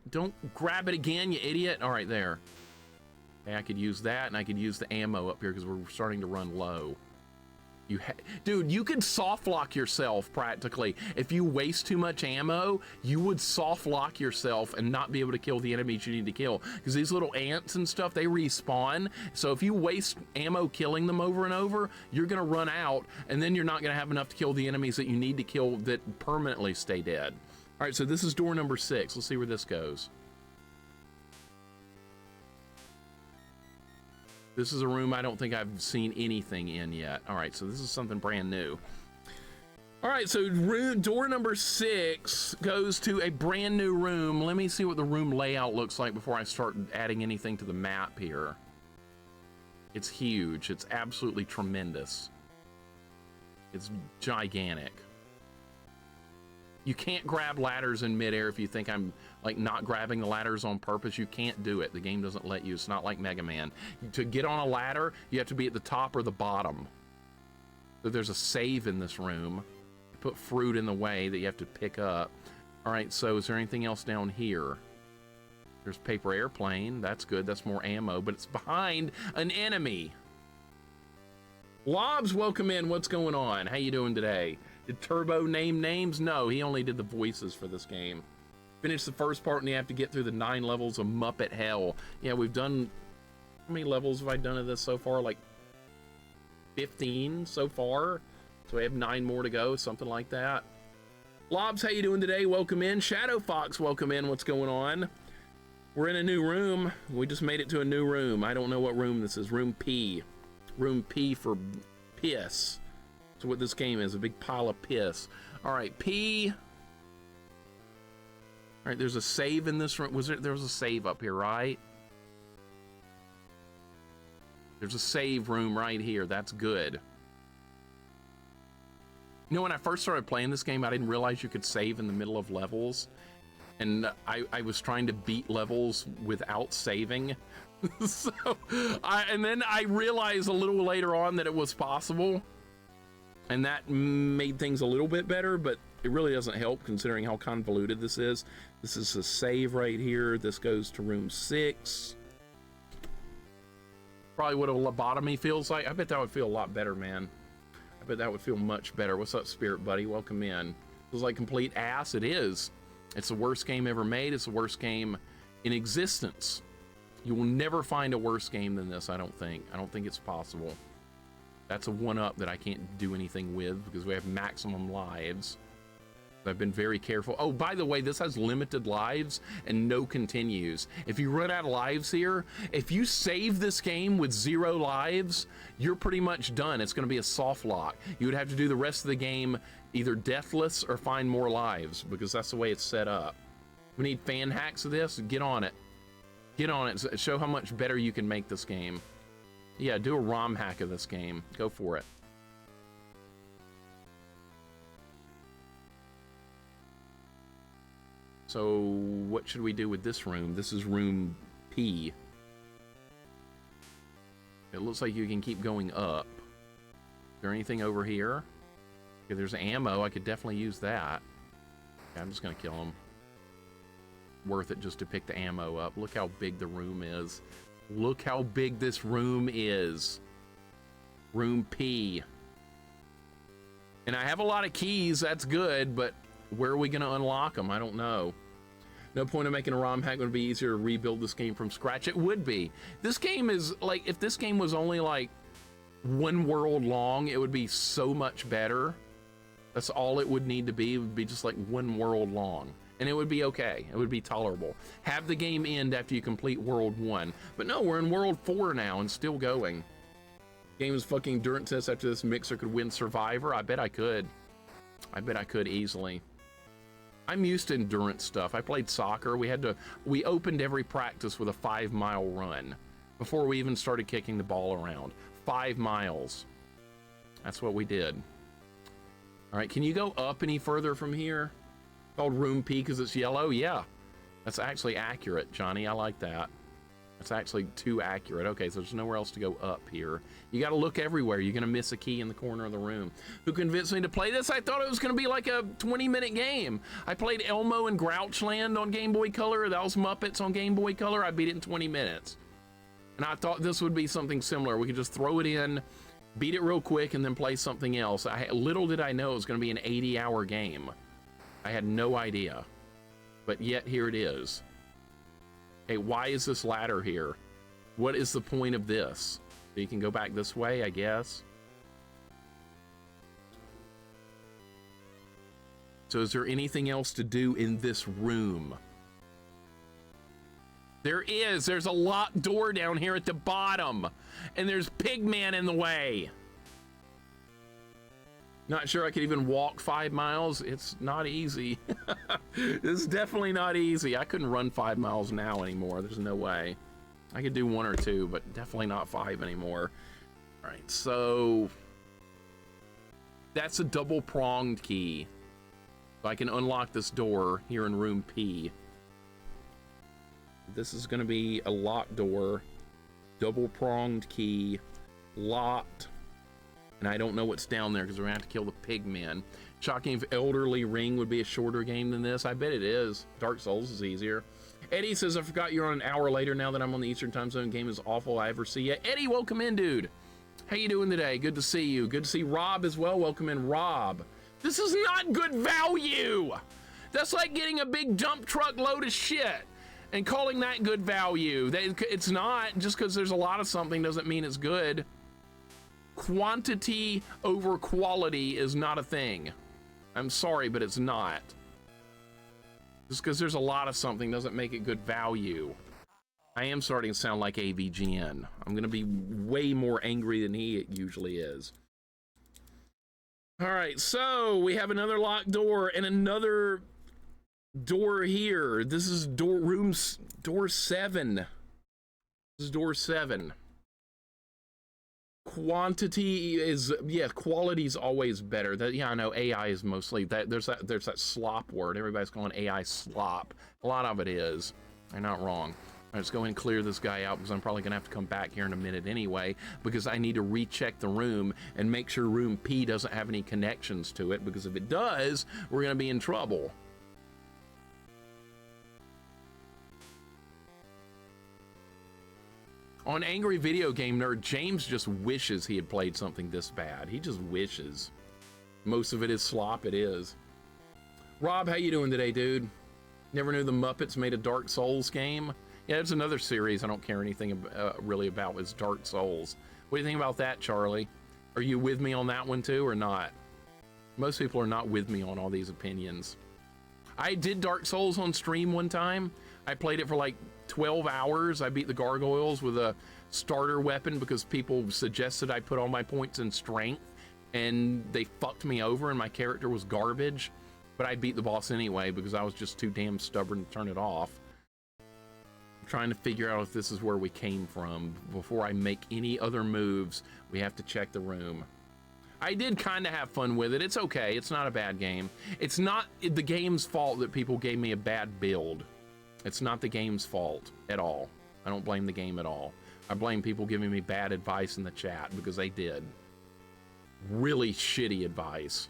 Don't grab it again, you idiot. All right, there. Okay, I could use that, and I could use the ammo up here because we're starting to run low. Dude, you could soft lock yourself practically. If you waste too much ammo, you would soft lock yourself and not be able to kill the enemies you need to kill. Because these little ants and stuff, they respawn. So if you waste ammo killing them over and over, you're gonna run out, and then you're not gonna have enough to kill the enemies that you need to kill that permanently stay dead. All right, so this is door number 6. Let's see where this goes. This is a room I don't think I've seen anything in yet. All right, so this is something brand new. All right, so door number 6 goes to a brand new room. Let me see what the room layout looks like before I start adding anything to the map here. It's huge. It's absolutely tremendous. It's gigantic. You can't grab ladders in midair if you think I'm like not grabbing the ladders on purpose. You can't do it. The game doesn't let you. It's not like Mega Man. To get on a ladder, you have to be at the top or the bottom. So there's a save in this room. Put fruit in the way that you have to pick up. All right, so is there anything else down here? There's paper airplane. That's good. That's more ammo, but it's behind an enemy. Lobs, welcome in. What's going on? How you doing today? Did Turbo name names? No, he only did the voices for this game. Finish the first part and you have to get through the 9 levels of Muppet Hell. Yeah, we've done... How many levels have I done of this so far? Like 15 so far. So we have 9 more to go, something like that. Lobs, how you doing today? Welcome in. Shadow Fox, welcome in. What's going on? We're in a new room. We just made it to a new room. I don't know what room this is. Room P. Room P for piss. That's what this game is, a big pile of piss. All right, P. All right, there's a save in this room. There was a save up here, right? There's a save room right here. That's good. You know, when I first started playing this game, I didn't realize you could save in the middle of levels. And I was trying to beat levels without saving. And then I realized a little later on that it was possible. And that made things a little bit better, but it really doesn't help considering how convoluted this is. This is a save right here. This goes to room 6. Probably what a lobotomy feels like. I bet that would feel a lot better, man. I bet that would feel much better. What's up, Spirit Buddy? Welcome in. Feels like complete ass. It is. It's the worst game ever made. It's the worst game in existence. You will never find a worse game than this, I don't think. I don't think it's possible. That's a one-up that I can't do anything with because we have maximum lives. I've been very careful. Oh, by the way, this has limited lives and no continues. If you run out of lives here, if you save this game with 0 lives, you're pretty much done. It's going to be a soft lock. You would have to do the rest of the game either deathless or find more lives because that's the way it's set up. We need fan hacks of this. Get on it. Get on it. Show how much better you can make this game. Yeah, do a ROM hack of this game. Go for it. So what should we do with this room? This is room P. It looks like you can keep going up. Is there anything over here? Okay, there's ammo. I could definitely use that. Okay, I'm just gonna kill him. Worth it just to pick the ammo up. Look how big the room is. Look how big this room is. Room P. And I have a lot of keys, that's good, but where are we gonna unlock them? I don't know. No point in making a ROM hack. Would it be easier to rebuild this game from scratch? It would be. This game is like, if this game was only like 1 world long, it would be so much better. That's all it would need to be. It would be just like 1 world long. And it would be okay. It would be tolerable. Have the game end after you complete World 1. But no, we're in World 4 now and still going. Game is fucking endurance test after this mixer could win Survivor. I bet I could. I bet I could easily. I'm used to endurance stuff. I played soccer. We opened every practice with a 5-mile run before we even started kicking the ball around. 5 miles. That's what we did. All right, can you go up any further from here? Called room P because it's yellow? Yeah, that's actually accurate, Johnny. I like that. That's actually too accurate. Okay, so there's nowhere else to go up here. You got to look everywhere. You're going to miss a key in the corner of the room. Who convinced me to play this? I thought it was going to be like a 20-minute game. I played Elmo and Grouchland on Game Boy Color. That was Muppets on Game Boy Color. I beat it in 20 minutes. And I thought this would be something similar. We could just throw it in, beat it real quick, and then play something else. Little did I know it was going to be an 80-hour game. I had no idea. But yet, here it is. Hey, why is this ladder here? What is the point of this? So you can go back this way, I guess. So is there anything else to do in this room? There is. There's a locked door down here at the bottom. And there's Pigman in the way. Not sure I could even walk 5 miles. It's not easy. It's definitely not easy. I couldn't run 5 miles now anymore. There's no way. I could do 1 or 2, but definitely not 5 anymore. All right, so that's a double-pronged key. So I can unlock this door here in room P. This is going to be a locked door, double-pronged key, locked. And I don't know what's down there because we're gonna have to kill the pigmen. Shocking if Elderly Ring would be a shorter game than this. I bet it is. Dark Souls is easier. Eddie says, I forgot you're on an hour later now that I'm on the Eastern time zone. Game is awful. I ever see you. Eddie, welcome in, dude. How you doing today? Good to see you. Good to see Rob as well. Welcome in, Rob. This is not good value. That's like getting a big dump truck load of shit and calling that good value. It's not. Just because there's a lot of something doesn't mean it's good. Quantity over quality is not a thing. I'm sorry, but it's not. Just because there's a lot of something doesn't make it good value. I am starting to sound like AVGN. I'm going to be way more angry than he usually is. All right, so we have another locked door and another door here. This is door 7. This is door 7. Quantity is, yeah, quality's always better. Yeah, I know AI is mostly that. There's that slop word. Everybody's calling AI slop. A lot of it is. They're not wrong. Let's go ahead and clear this guy out because I'm probably gonna have to come back here in a minute anyway because I need to recheck the room and make sure room P doesn't have any connections to it, because if it does, we're gonna be in trouble. On Angry Video Game Nerd, James just wishes he had played something this bad. He just wishes. Most of it is slop, it is. Rob, how you doing today, dude? Never knew the Muppets made a Dark Souls game. Yeah, it's another series I don't care anything really about, is Dark Souls. What do you think about that, Charlie? Are you with me on that one too, or not? Most people are not with me on all these opinions. I did Dark Souls on stream one time. I played it for like 12 hours. I beat the gargoyles with a starter weapon because people suggested I put all my points in strength, and they fucked me over and my character was garbage. But I beat the boss anyway because I was just too damn stubborn to turn it off. I'm trying to figure out if this is where we came from. Before I make any other moves, we have to check the room. I did kind of have fun with it. It's okay. It's not a bad game. It's not the game's fault that people gave me a bad build. It's not the game's fault at all. I don't blame the game at all. I blame people giving me bad advice in the chat, because they did. Really shitty advice.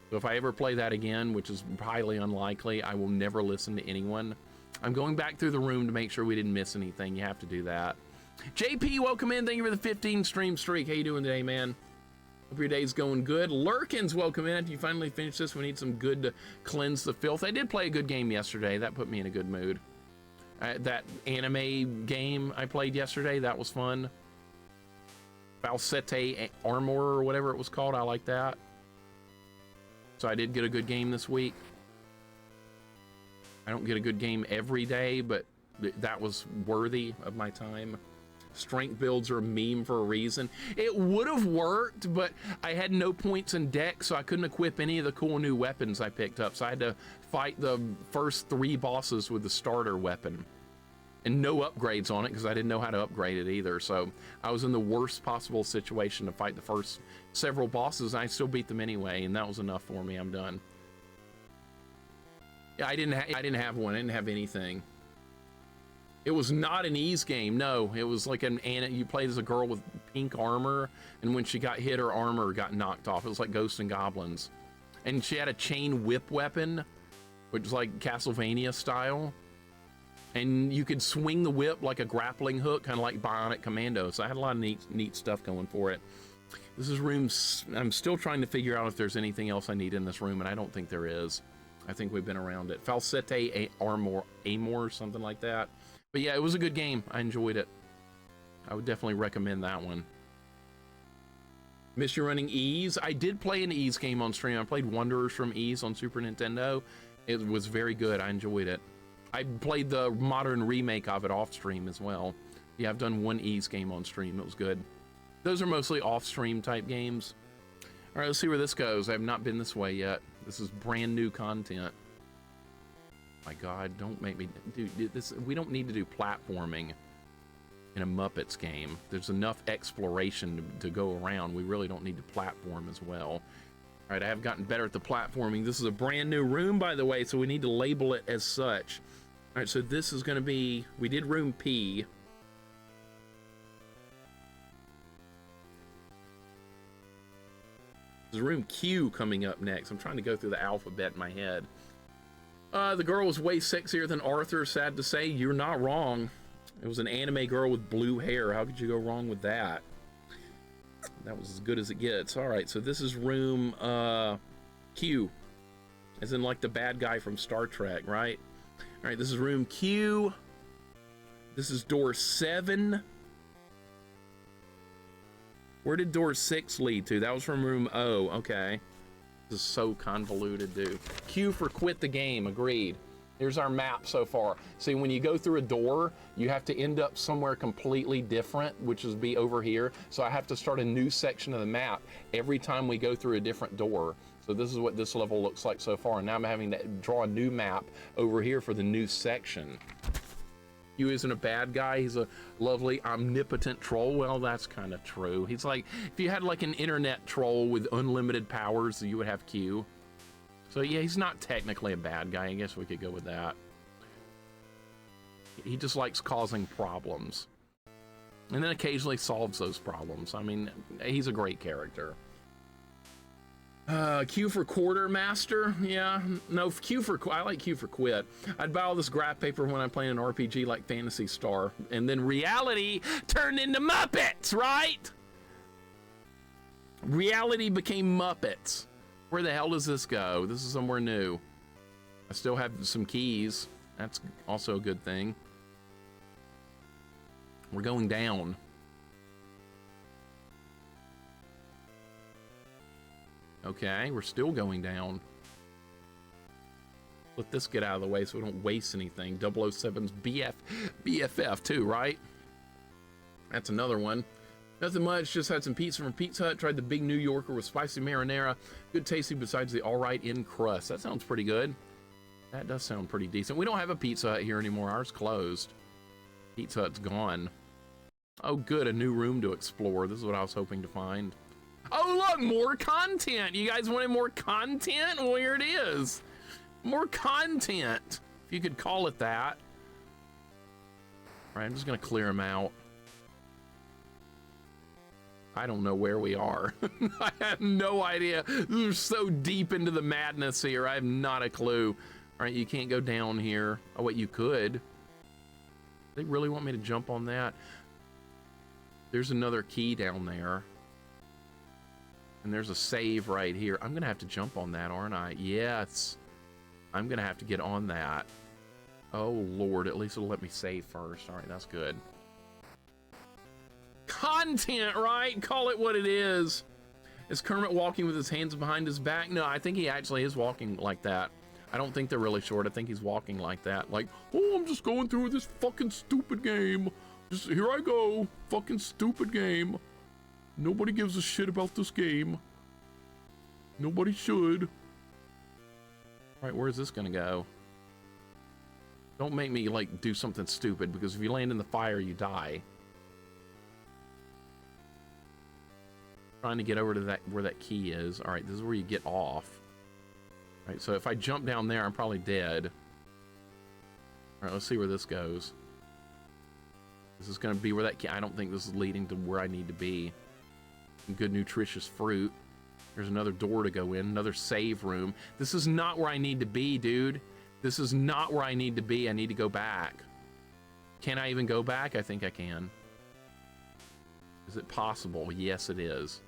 So if I ever play that again, which is highly unlikely, I will never listen to anyone. I'm going back through the room to make sure we didn't miss anything. You have to do that. JP, welcome in. Thank you for the 15 stream streak. How you doing today, man? Hope your day's going good. Lurkins, welcome in. After you finally finish this, we need some good to cleanse the filth. I did play a good game yesterday. That put me in a good mood. That anime game I played yesterday, that was fun. Falsete Armor or whatever it was called. I like that. So I did get a good game this week. I don't get a good game every day, but that was worthy of my time. Strength builds are a meme for a reason. It would have worked, but I had no points in deck, so I couldn't equip any of the cool new weapons I picked up. So I had to fight the first 3 bosses with the starter weapon. and no upgrades on it because I didn't know how to upgrade it either. So I was in the worst possible situation to fight the first several bosses, and I still beat them anyway, and that was enough for me. I'm done. Yeah, I didn't have one. I didn't have anything. It was not an ease game. No, it was like you played as a girl with pink armor, and when she got hit, her armor got knocked off. It was like Ghosts and Goblins, and she had a chain whip weapon, which is like Castlevania style, and you could swing the whip like a grappling hook, kind of like Bionic Commando. So I had a lot of neat stuff going for it. This is rooms. I'm still trying to figure out if there's anything else I need in this room, and I don't think there is. I think we've been around it. Falsete Amor, something like that. But yeah, it was a good game. I enjoyed it. I would definitely recommend that one. Miss you running Ease? I did play an Ease game on stream. I played Wanderers from Ease on Super Nintendo. It was very good. I enjoyed it. I played the modern remake of it off stream as well. Yeah, I've done one Ease game on stream. It was good. Those are mostly off stream type games. All right, let's see where this goes. I have not been this way yet. This is brand new content. My God, don't make me do this. We don't need to do platforming in a Muppets game. There's enough exploration to go around. We really don't need to platform as well. All right, I have gotten better at the platforming. This is a brand new room, by the way, so we need to label it as such. All right, so this is going to be, we did room P. There's room Q coming up next. I'm trying to go through the alphabet in my head. The girl was way sexier than Arthur, sad to say. You're not wrong. It was an anime girl with blue hair. How could you go wrong with that? That was as good as it gets. All right, so this is room Q, as in like the bad guy from Star Trek, right? All right, this is room Q. This is door 7. Where did door 6 lead to? That was from room O. Okay. This is so convoluted, dude. Q for quit the game. Agreed. Here's our map so far. See, when you go through a door, you have to end up somewhere completely different, which is be over here. So I have to start a new section of the map every time we go through a different door. So this is what this level looks like so far. And now I'm having to draw a new map over here for the new section. Q isn't a bad guy. He's a lovely, omnipotent troll. Well, that's kind of true. He's like, if you had like an internet troll with unlimited powers, you would have Q. So yeah, he's not technically a bad guy. I guess we could go with that. He just likes causing problems. And then occasionally solves those problems. I mean, he's a great character. Q for quartermaster. Yeah, no, I like Q for quit. I'd buy all this graph paper when I'm playing an RPG like Phantasy Star, and then reality turned into Muppets, right? Reality became Muppets. Where the hell does this go? This is somewhere new. I still have some keys. That's also a good thing. We're going down. Okay, we're still going down. Let this get out of the way so we don't waste anything. 007's BFF too, right? That's another one. Nothing much, just had some pizza from Pizza Hut. Tried the Big New Yorker with spicy marinara. Good tasting besides the all right in crust. That sounds pretty good. That does sound pretty decent. We don't have a Pizza Hut here anymore. Ours closed. Pizza Hut's gone. Oh good, a new room to explore. This is what I was hoping to find. Oh look, more content. You guys wanted more content? Well, here it is. More content, if you could call it that. All right, I'm just gonna clear them out. I don't know where we are. I have no idea. We're so deep into the madness here. I have not a clue. All right, you can't go down here. Oh wait, you could. They really want me to jump on that? There's another key down there. And there's a save right here. I'm gonna have to jump on that, aren't I? Yes. I'm gonna have to get on that. Oh Lord, at least it'll let me save first. All right, that's good. Content, right? Call it what it is. Is Kermit walking with his hands behind his back? No, I think he actually is walking like that. I don't think they're really short. I think he's walking like that. Like, oh, I'm just going through this fucking stupid game. Just here I go. Fucking stupid game. Nobody gives a shit about this game. Nobody should. All right, where's this gonna go? Don't make me, like, do something stupid, because if you land in the fire, you die. Trying to get over to that, where that key is. All right, this is where you get off. All right, so if I jump down there, I'm probably dead. All right, let's see where this goes. This is going to be where that key... I don't think this is leading to where I need to be. Some good, nutritious fruit. There's another door to go in, another save room. This is not where I need to be, dude. This is not where I need to be. I need to go back. Can I even go back? I think I can. Is it possible? Yes, it is.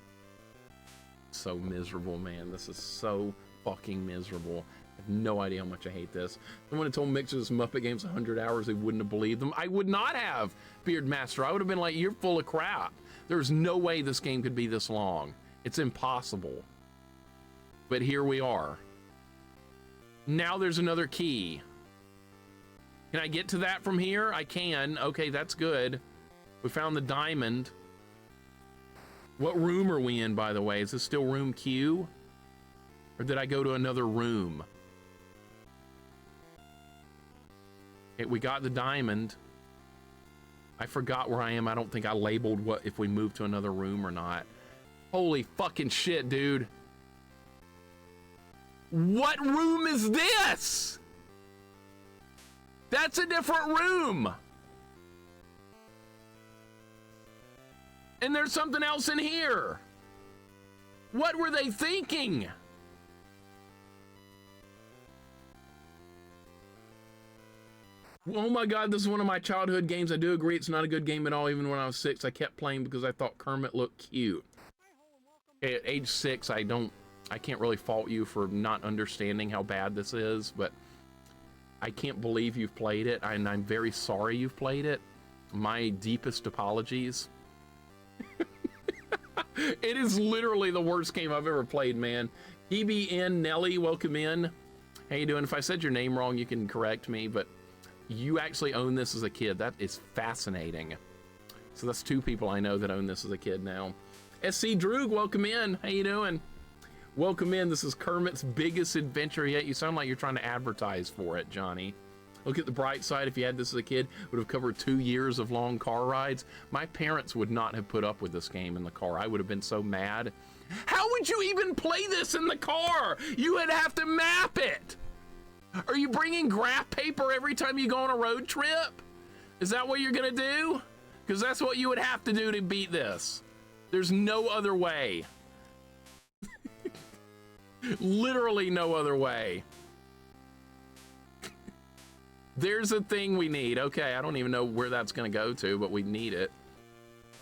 So miserable, man. This is so fucking miserable. I have no idea how much I hate this. Someone had told Mixer this Muppet game's 100 hours, they wouldn't have believed them. I would not have, Beard Master. I would have been like, you're full of crap. There's no way this game could be this long. It's impossible. But here we are. Now there's another key. Can I get to that from here? I can. Okay, that's good. We found the diamond. What room are we in, by the way? Is this still room Q? Or did I go to another room? Okay, we got the diamond. I forgot where I am. I don't think I labeled what if we moved to another room or not. Holy fucking shit, dude. What room is this? That's a different room. And there's something else in here. What were they thinking? Oh my God, this is one of my childhood games. I do agree it's not a good game at all. Even when I was 6, I kept playing because I thought Kermit looked cute. Okay, at age 6, I can't really fault you for not understanding how bad this is, but I can't believe you've played it, and I'm very sorry you've played it. My deepest apologies. It is literally the worst game I've ever played, man. EBN Nelly, welcome in. How you doing? If I said your name wrong, you can correct me, but you actually own this as a kid. That is fascinating. So that's 2 people I know that own this as a kid now. SC Droog, welcome in. How you doing? Welcome in. This is Kermit's biggest adventure yet. You sound like you're trying to advertise for it, Johnny. Look at the bright side. If you had this as a kid, it would have covered 2 years of long car rides. My parents would not have put up with this game in the car. I would have been so mad. How would you even play this in the car? You would have to map it. Are you bringing graph paper every time you go on a road trip? Is that what you're gonna do? Because that's what you would have to do to beat this. There's no other way. Literally no other way. There's a thing we need. Okay, I don't even know where that's gonna go to, but we need it.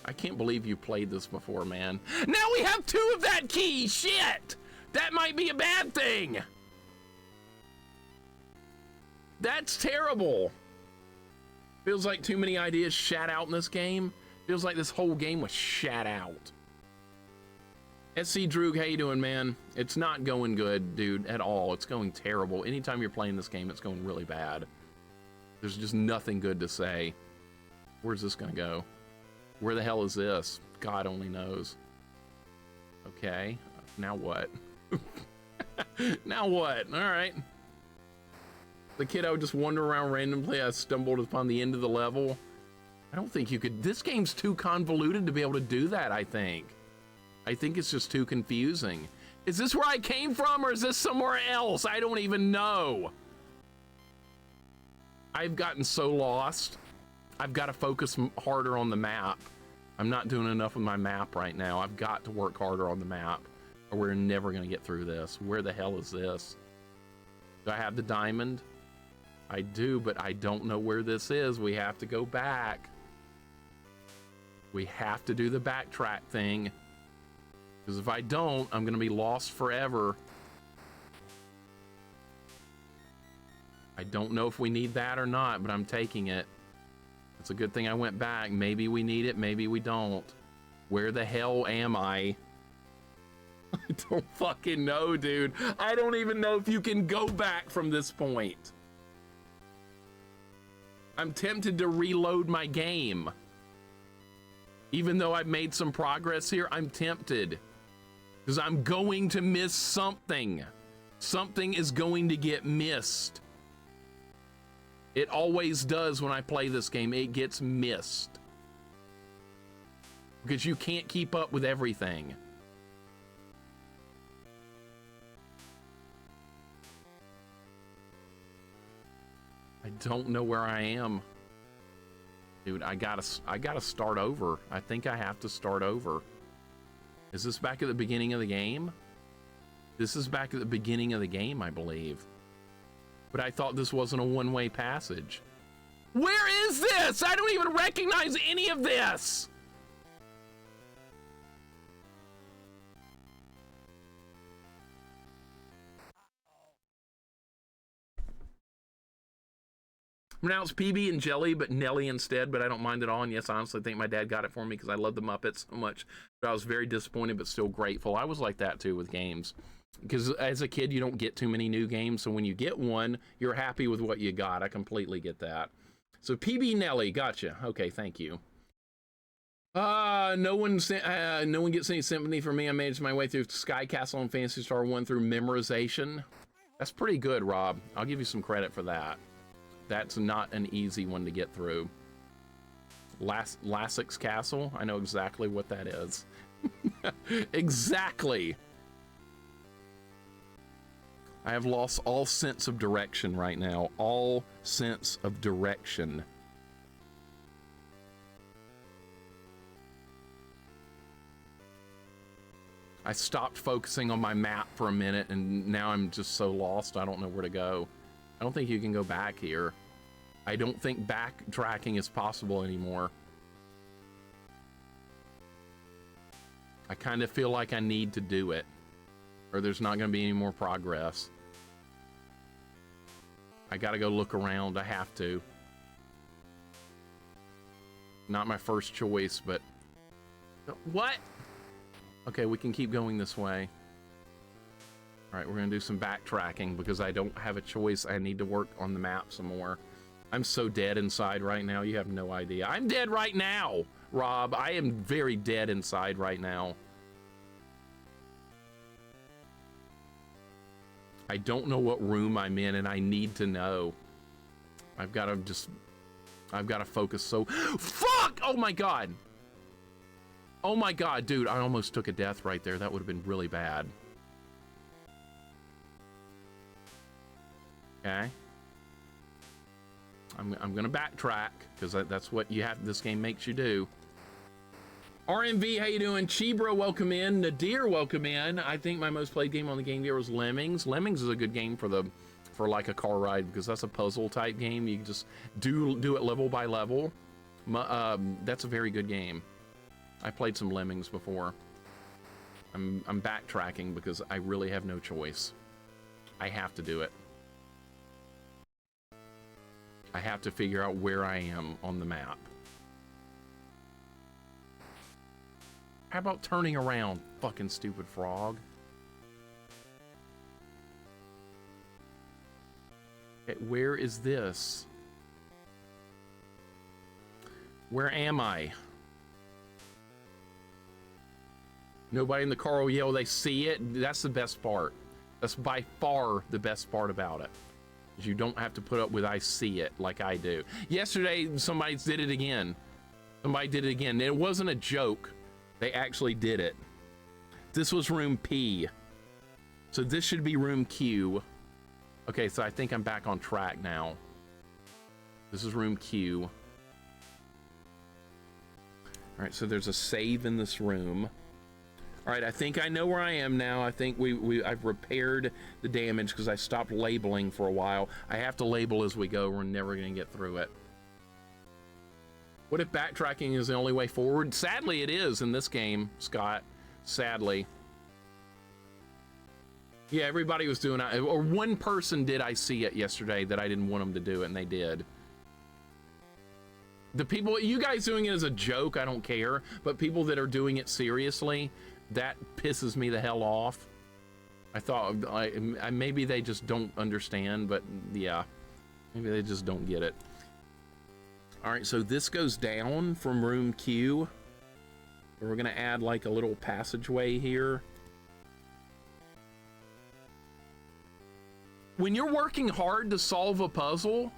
I can't believe you played this before, man. Now we have 2 of that key. Shit! That might be a bad thing. That's terrible. Feels like too many ideas shat out in this game. Feels like this whole game was shat out. SC Droog, how you doing, man? It's not going good, dude, at all. It's going terrible. Anytime you're playing this game, it's going really bad. There's just nothing good to say. Where's this gonna go? Where the hell is this? God only knows. Okay, now what? Now what? All right. The kid I would just wander around randomly. I stumbled upon the end of the level. I don't think you could. This game's too convoluted to be able to do that, I think. I think it's just too confusing. Is this where I came from, or is this somewhere else? I don't even know. I've gotten so lost. I've got to focus harder on the map. I'm not doing enough with my map right now. I've got to work harder on the map, or we're never going to get through this. Where the hell is this? Do I have the diamond? I do, but I don't know where this is. We have to go back. We have to do the backtrack thing. Because if I don't, I'm going to be lost forever. I don't know if we need that or not, but I'm taking it. It's a good thing I went back. Maybe we need it, maybe we don't. Where the hell am I? I don't fucking know, dude. I don't even know if you can go back from this point. I'm tempted to reload my game. Even though I've made some progress here, I'm tempted. Because I'm going to miss something. Something is going to get missed. It always does when I play this game. It gets missed. Because you can't keep up with everything. I don't know where I am. Dude, I gotta start over. I think I have to start over. Is this back at the beginning of the game? This is back at the beginning of the game, I believe. But I thought this wasn't a one-way passage. Where is this? I don't even recognize any of this. Now it's PB and Jelly, but Nelly instead, but I don't mind at all. And yes, I honestly think my dad got it for me because I love the Muppets so much. But I was very disappointed, but still grateful. I was like that too with games. Because as a kid, you don't get too many new games. So when you get one, you're happy with what you got. I completely get that. So PB Nelly, gotcha. Okay, thank you. No one gets any sympathy from me. I managed my way through Sky Castle and Phantasy Star 1 through memorization. That's pretty good, Rob. I'll give you some credit for that. That's not an easy one to get through. Lassek's Castle, I know exactly what that is. Exactly. I have lost all sense of direction right now. All sense of direction. I stopped focusing on my map for a minute and now I'm just so lost I don't know where to go. I don't think you can go back here. I don't think backtracking is possible anymore. I kind of feel like I need to do it, or there's not going to be any more progress. I got to go look around. I have to. Not my first choice, but... What? Okay, we can keep going this way. All right, we're going to do some backtracking because I don't have a choice. I need to work on the map some more. I'm so dead inside right now. You have no idea. I'm dead right now, Rob. I am very dead inside right now. I don't know what room I'm in, and I need to know. I've got to focus so... Fuck! Oh, my God. Oh, my God, dude. I almost took a death right there. That would have been really bad. Okay. I'm gonna backtrack because that's what you have. This game makes you do. RMV, how you doing? Chibra, welcome in. Nadir, welcome in. I think my most played game on the Game Gear was Lemmings. Lemmings is a good game for like a car ride because that's a puzzle type game. You can just do it level by level. That's a very good game. I played some Lemmings before. I'm backtracking because I really have no choice. I have to do it. I have to figure out where I am on the map. How about turning around, fucking stupid frog? Okay, where is this? Where am I? Nobody in the car will yell they see it. That's the best part. That's by far the best part about it. You don't have to put up with I see it like I do. Yesterday, somebody did it again. Somebody did it again. It wasn't a joke. They actually did it. This was room P. So this should be room Q. Okay, so I think I'm back on track now. This is room Q. All right, so there's a save in this room. All right, I think I know where I am now. I think I've repaired the damage because I stopped labeling for a while. I have to label as we go. We're never going to get through it. What if backtracking is the only way forward? Sadly, it is in this game, Scott. Sadly. Yeah, everybody was doing it. Or one person did I see it yesterday that I didn't want them to do it, and they did. The people, you guys doing it as a joke, I don't care. But people that are doing it seriously... That pisses me the hell off. I thought maybe they just don't understand, but yeah, maybe they just don't get it. All right, so this goes down from room Q. We're gonna add like a little passageway here. When you're working hard to solve a puzzle,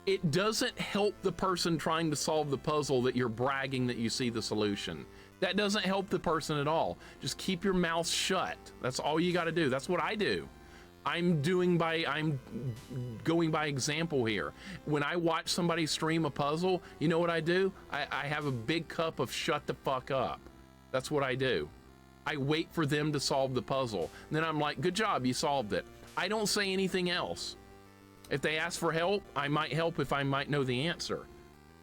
It doesn't help the person trying to solve the puzzle that you're bragging that you see the solution. That doesn't help the person at all. Just keep your mouth shut. That's all you got to do. That's what I do. I'm going by example here. When I watch somebody stream a puzzle, you know what I do? I have a big cup of shut the fuck up. That's what I do. I wait for them to solve the puzzle. And then I'm like, good job, you solved it. I don't say anything else. If they ask for help, I might help if I might know the answer.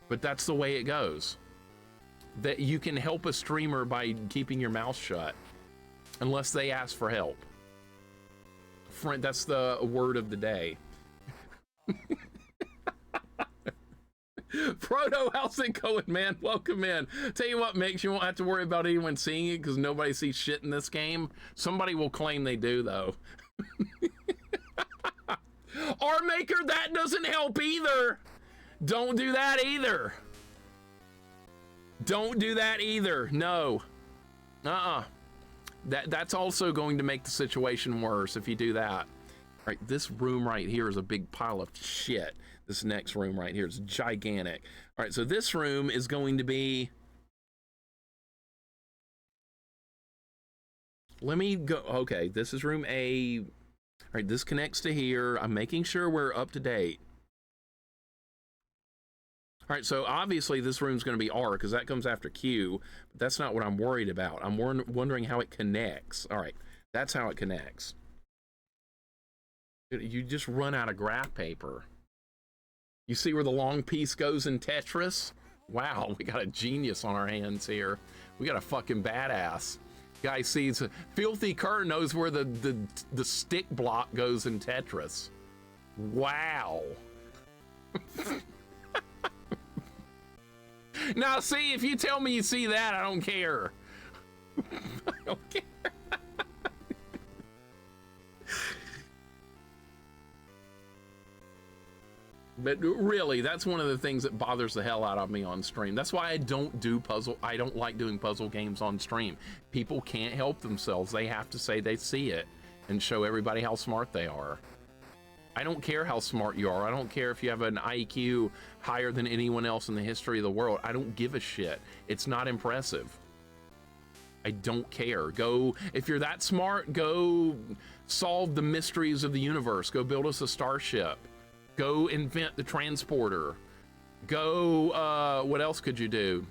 But that's the way it goes. That you can help a streamer by keeping your mouth shut, unless they ask for help. Friend, that's the word of the day. Frodo, how's it going, man? Welcome in. Tell you what, Mix, you won't have to worry about anyone seeing it because nobody sees shit in this game. Somebody will claim they do, though. R-Maker, that doesn't help either. Don't do that either. Don't do that either. No. That's also going to make the situation worse if you do that. All right, this room right here is a big pile of shit. This next room right here is gigantic. All right, so this room is going to be... Let me go. Okay, this is room A. All right, this connects to here. I'm making sure we're up to date. All right, so obviously this room's going to be R because that comes after Q, but that's not what I'm worried about. I'm wondering how it connects. All right, that's how it connects. You just run out of graph paper. You see where the long piece goes in Tetris? Wow, we got a genius on our hands here. We got a fucking badass. Guy sees Filthy Cur knows where the stick block goes in Tetris. Wow. Now, see, if you tell me you see that, I don't care. I don't care. But really, that's one of the things that bothers the hell out of me on stream. That's why I don't like doing puzzle games on stream. People can't help themselves. They have to say they see it and show everybody how smart they are. I don't care how smart you are. I don't care if you have an IQ higher than anyone else in the history of the world. I don't give a shit. It's not impressive. I don't care. Go, if you're that smart, go solve the mysteries of the universe. Go build us a starship. Go invent the transporter. Go, what else could you do?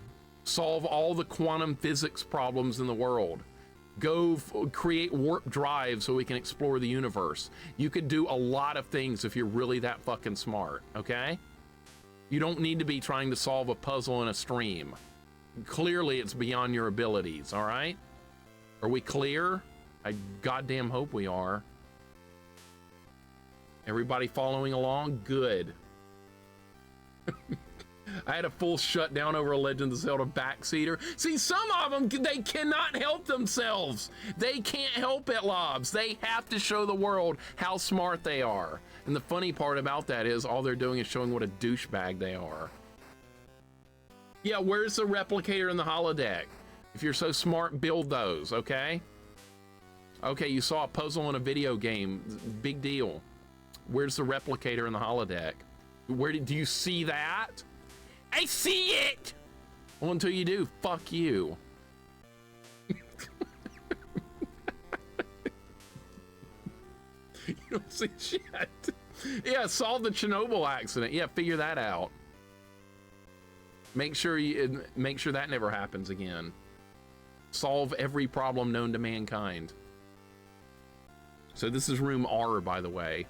Solve all the quantum physics problems in the world. Go create warp drive so we can explore the universe. You could do a lot of things if you're really that fucking smart, okay? You don't need to be trying to solve a puzzle in a stream. Clearly, it's beyond your abilities, all right? Are we clear? I goddamn hope we are. Everybody following along? Good. I had a full shutdown over a Legend of Zelda backseater. See, some of them, they cannot help themselves. They can't help it, Lobs. They have to show the world how smart they are. And the funny part about that is all they're doing is showing what a douchebag they are. Yeah, where's the replicator in the holodeck? If you're so smart, build those, okay? Okay, you saw a puzzle in a video game. Big deal. Where's the replicator in the holodeck? Do you see that? I see it! Well, until you do, fuck you. You don't see shit. Yeah, solve the Chernobyl accident. Yeah, figure that out. Make sure that never happens again. Solve every problem known to mankind. So this is room R, by the way.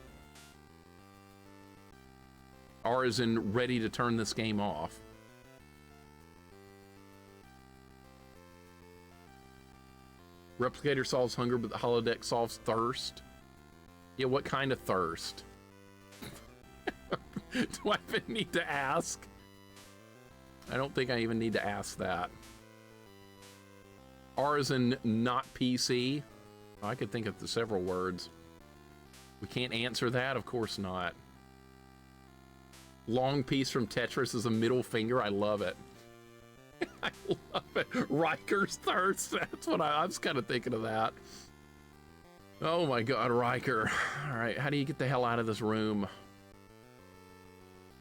R is in ready to turn this game off. Replicator solves hunger, but the holodeck solves thirst. Yeah, what kind of thirst? Do I even need to ask? I don't think I even need to ask that. R is in not PC. I could think of the several words. We can't answer that? Of course not. Long piece from Tetris is a middle finger. I love it. I love it. Riker's thirst. That's what I was kind of thinking of that. Oh my God, Riker. All right, how do you get the hell out of this room?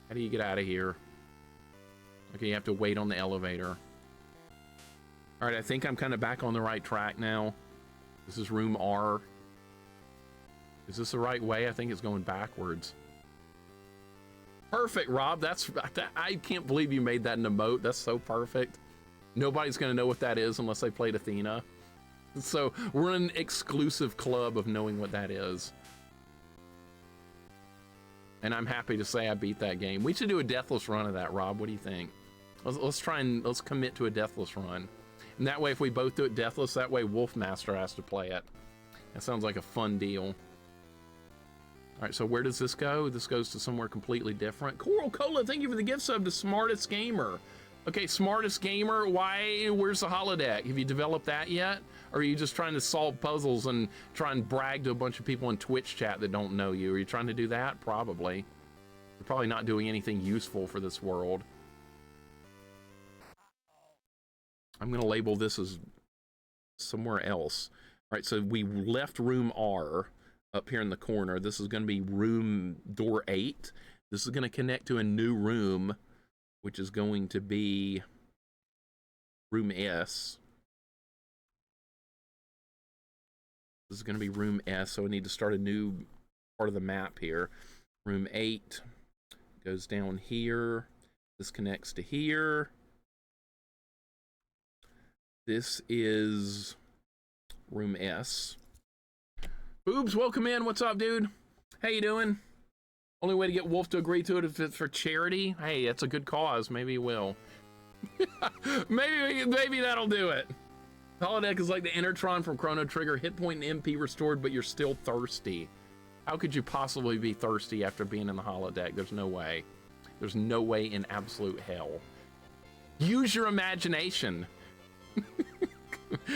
How do you get out of here? Okay, you have to wait on the elevator. All right, I think I'm kind of back on the right track now. This is room R. Is this the right way? I think it's going backwards. Perfect, Rob. I can't believe you made that an emote. That's so perfect. Nobody's gonna know what that is unless they played Athena. So we're in an exclusive club of knowing what that is. And I'm happy to say I beat that game. We should do a deathless run of that, Rob. What do you think? Let's try and let's commit to a deathless run. And that way, if we both do it deathless, that way Wolfmaster has to play it. That sounds like a fun deal. All right, so where does this go? This goes to somewhere completely different. Coral Cola, thank you for the gift sub to Smartest Gamer. Okay, Smartest Gamer, where's the holodeck? Have you developed that yet? Or are you just trying to solve puzzles and try and brag to a bunch of people in Twitch chat that don't know you? Are you trying to do that? Probably. You're probably not doing anything useful for this world. I'm gonna label this as somewhere else. All right, so we left room R up here in the corner. This is gonna be room door 8. This is gonna connect to a new room, which is going to be room S. This is gonna be room S, so I need to start a new part of the map here. Room 8 goes down here. This connects to here. This is room S. Boobs, welcome in. What's up, dude? How you doing? Only way to get Wolf to agree to it if it's for charity. Hey, that's a good cause. Maybe he will. maybe that'll do it. Holodeck is like the Enertron from Chrono Trigger. Hit point and MP restored, but you're still thirsty. How could you possibly be thirsty after being in the holodeck? There's no way. There's no way in absolute hell. Use your imagination.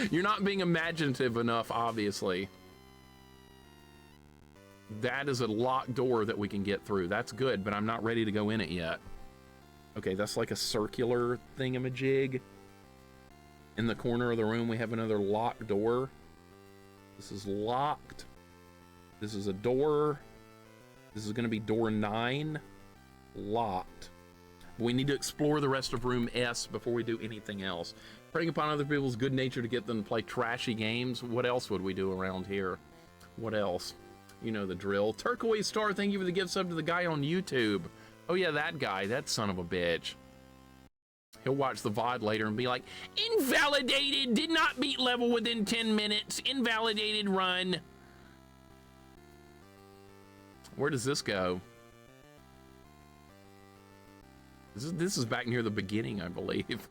You're not being imaginative enough, obviously. That is a locked door that we can get through. That's good, but I'm not ready to go in it yet. Okay, that's like a circular thingamajig. In the corner of the room, we have another locked door. This is locked. This is a door. This is going to be door 9. Locked. We need to explore the rest of room S before we do anything else. Preying upon other people's good nature to get them to play trashy games. What else would we do around here? What else? You know the drill. Turquoise Star, thank you for the gift sub to the guy on YouTube. Oh yeah, that guy, that son of a bitch. He'll watch the VOD later and be like, invalidated, did not beat level within 10 minutes, invalidated run. Where does this go? This is back near the beginning, I believe.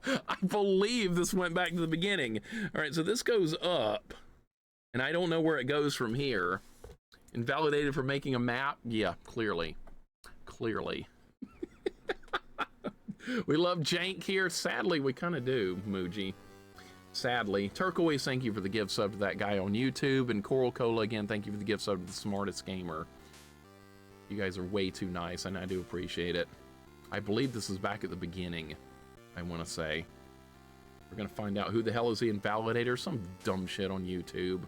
I believe this went back to the beginning. All right, so this goes up, and I don't know where it goes from here. Invalidated for making a map? Yeah, clearly. Clearly. We love jank here. Sadly, we kind of do, Muji. Sadly. Turquoise, thank you for the gift sub to that guy on YouTube. And Coral Cola, again, thank you for the gift sub to the Smartest Gamer. You guys are way too nice, and I do appreciate it. I believe this is back at the beginning, I want to say. We're going to find out who the hell is the invalidator. Some dumb shit on YouTube.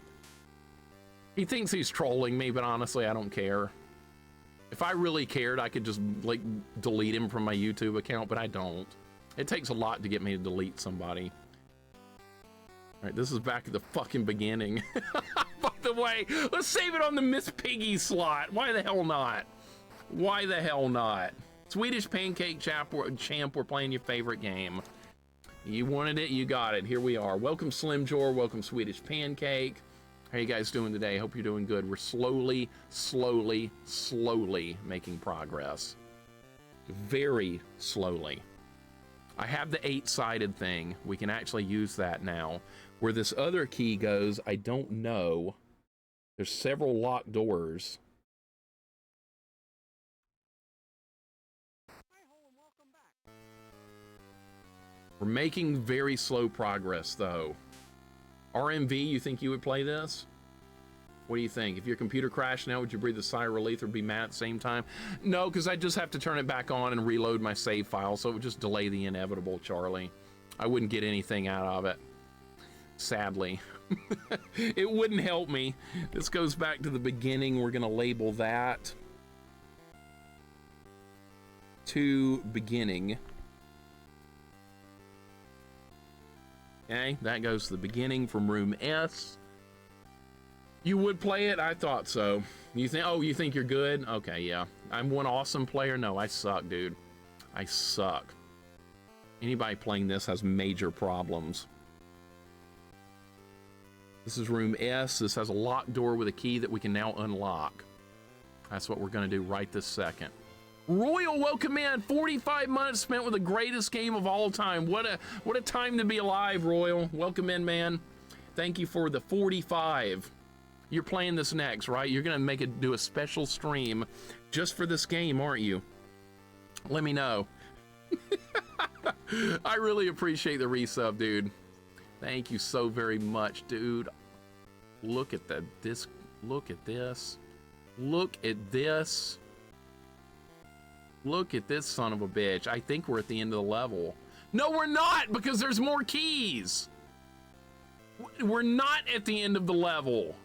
He thinks he's trolling me, but honestly, I don't care. If I really cared, I could just, like, delete him from my YouTube account, but I don't. It takes a lot to get me to delete somebody. All right, this is back at the fucking beginning. By the way, let's save it on the Miss Piggy slot. Why the hell not? Why the hell not? Swedish Pancake Champ, we're playing your favorite game. You wanted it, you got it. Here we are. Welcome, Slim Jor. Welcome, Swedish Pancake. How you guys doing today? Hope you're doing good. We're slowly making progress. Very slowly. I have the 8-sided thing. We can actually use that now. Where this other key goes, I don't know. There's several locked doors. We're making very slow progress, though. RMV, you think you would play this? What do you think? If your computer crashed now, would you breathe a sigh of relief or be mad at the same time? No, because I just have to turn it back on and reload my save file, so it would just delay the inevitable, Charlie. I wouldn't get anything out of it. Sadly. It wouldn't help me. This goes back to the beginning. We're going to label that. to beginning. Okay, that goes to the beginning from room S. You would play it? I thought so. You think, oh, you think you're good? Okay, yeah. I'm one awesome player? No, I suck, dude. I suck. Anybody playing this has major problems. This is room S. This has a locked door with a key that we can now unlock. That's what we're gonna do right this second. Royal, welcome in. 45 minutes spent with the greatest game of all time. What a time to be alive, Royal. Welcome in, man. Thank you for the 45. You're playing this next, right? You're gonna do a special stream just for this game, aren't you? Let me know. I really appreciate the resub, dude. Thank you so very much, dude. Look at this. Look at this. Look at this. Look at this son of a bitch. I think we're at the end of the level. No, we're not, because there's more keys. We're not at the end of the level.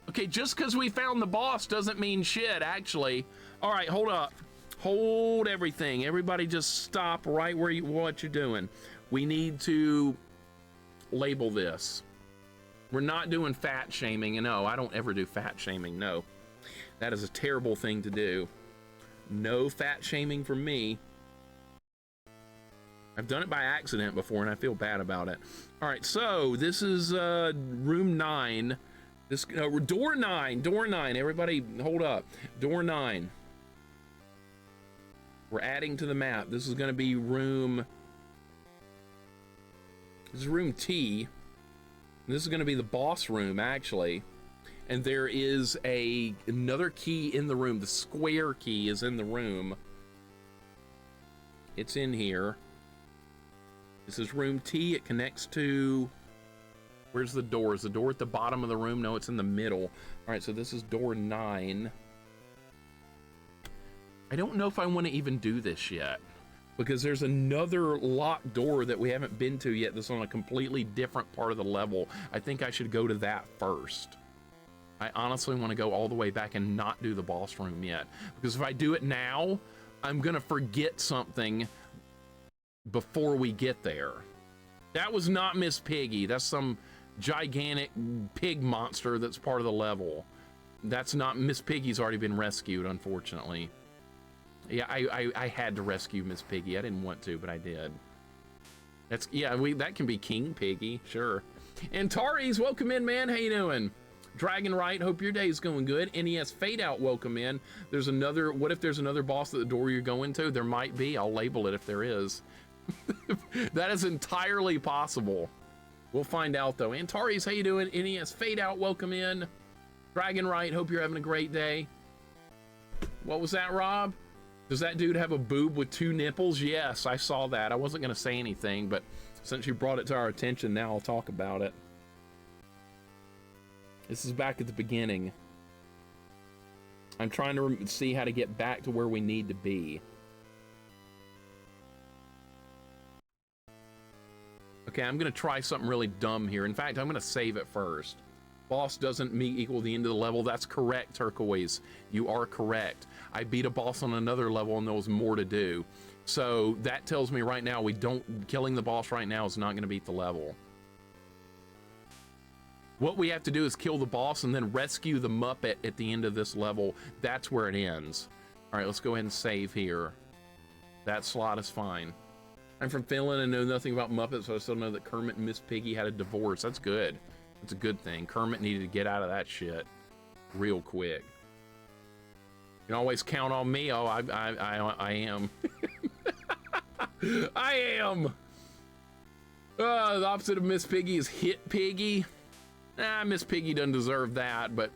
Okay, just because we found the boss doesn't mean shit, actually. All right, hold up. Hold everything. Everybody just stop right where what you're doing. We need to label this. We're not doing fat shaming. And no, I don't ever do fat shaming. No, that is a terrible thing to do. No fat shaming from me. I've done it by accident before and I feel bad about it. All right, so this is room 9. This door 9. Everybody hold up. Door 9. We're adding to the map. This is going to be room. This is room T. This is going to be the boss room, actually. And there is another key in the room. The square key is in the room. It's in here. This is room T. It connects to. Where's the door? Is the door at the bottom of the room? No, it's in the middle. All right, so this is door 9. I don't know if I want to even do this yet, because there's another locked door that we haven't been to yet that's on a completely different part of the level. I think I should go to that first. I honestly want to go all the way back and not do the boss room yet, because if I do it now, I'm gonna forget something before we get there. That was not Miss Piggy. That's some gigantic pig monster that's part of the level. That's not Miss Piggy's already been rescued, unfortunately. Yeah, I had to rescue Miss Piggy. I didn't want to, but I did. That's, yeah, that can be King Piggy, sure. And Taris, welcome in, man. How you doing? Dragon Right, hope your day's going good. NES Fade Out, welcome in. There's another, what if there's another boss at the door you're going to? There might be. I'll label it if there is. That is entirely possible. We'll find out, though. Antares, how you doing? NES Fade Out, welcome in. Dragon Right, hope you're having a great day. What was that, Rob? Does that dude have a boob with 2 nipples? Yes, I saw that. I wasn't going to say anything, but since you brought it to our attention, now I'll talk about it. This is back at the beginning. I'm trying to see how to get back to where we need to be. Okay, I'm going to try something really dumb here. In fact, I'm going to save it first. Boss doesn't equal the end of the level. That's correct, Turquoise. You are correct. I beat a boss on another level and there was more to do. So that tells me right now killing the boss right now is not going to beat the level. What we have to do is kill the boss and then rescue the Muppet at the end of this level. That's where it ends. All right, let's go ahead and save here. That slot is fine. I'm from Finland and know nothing about Muppets, so I still know that Kermit and Miss Piggy had a divorce. That's good. That's a good thing. Kermit needed to get out of that shit real quick. You can always count on me. Oh, I am. I am. The opposite of Miss Piggy is Hit Piggy. Miss Piggy doesn't deserve that, but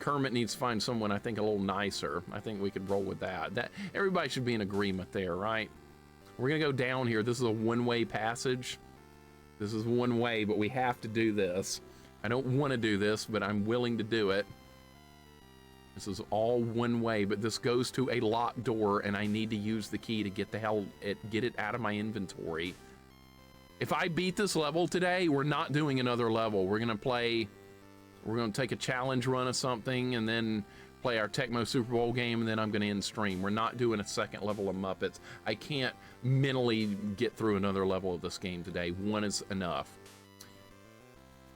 Kermit needs to find someone, I think, a little nicer. I think we could roll with that. Everybody should be in agreement there, right? We're gonna go down here. This is a one-way passage. This is one way, but we have to do this. I don't want to do this, but I'm willing to do it. This is all one way, but this goes to a locked door, and I need to use the key to get it out of my inventory. If I beat this level today, we're not doing another level. We're gonna take a challenge run of something, and then play our Tecmo Super Bowl game, and then I'm going to end stream. We're not doing a second level of Muppets. I can't mentally get through another level of this game today. One is enough.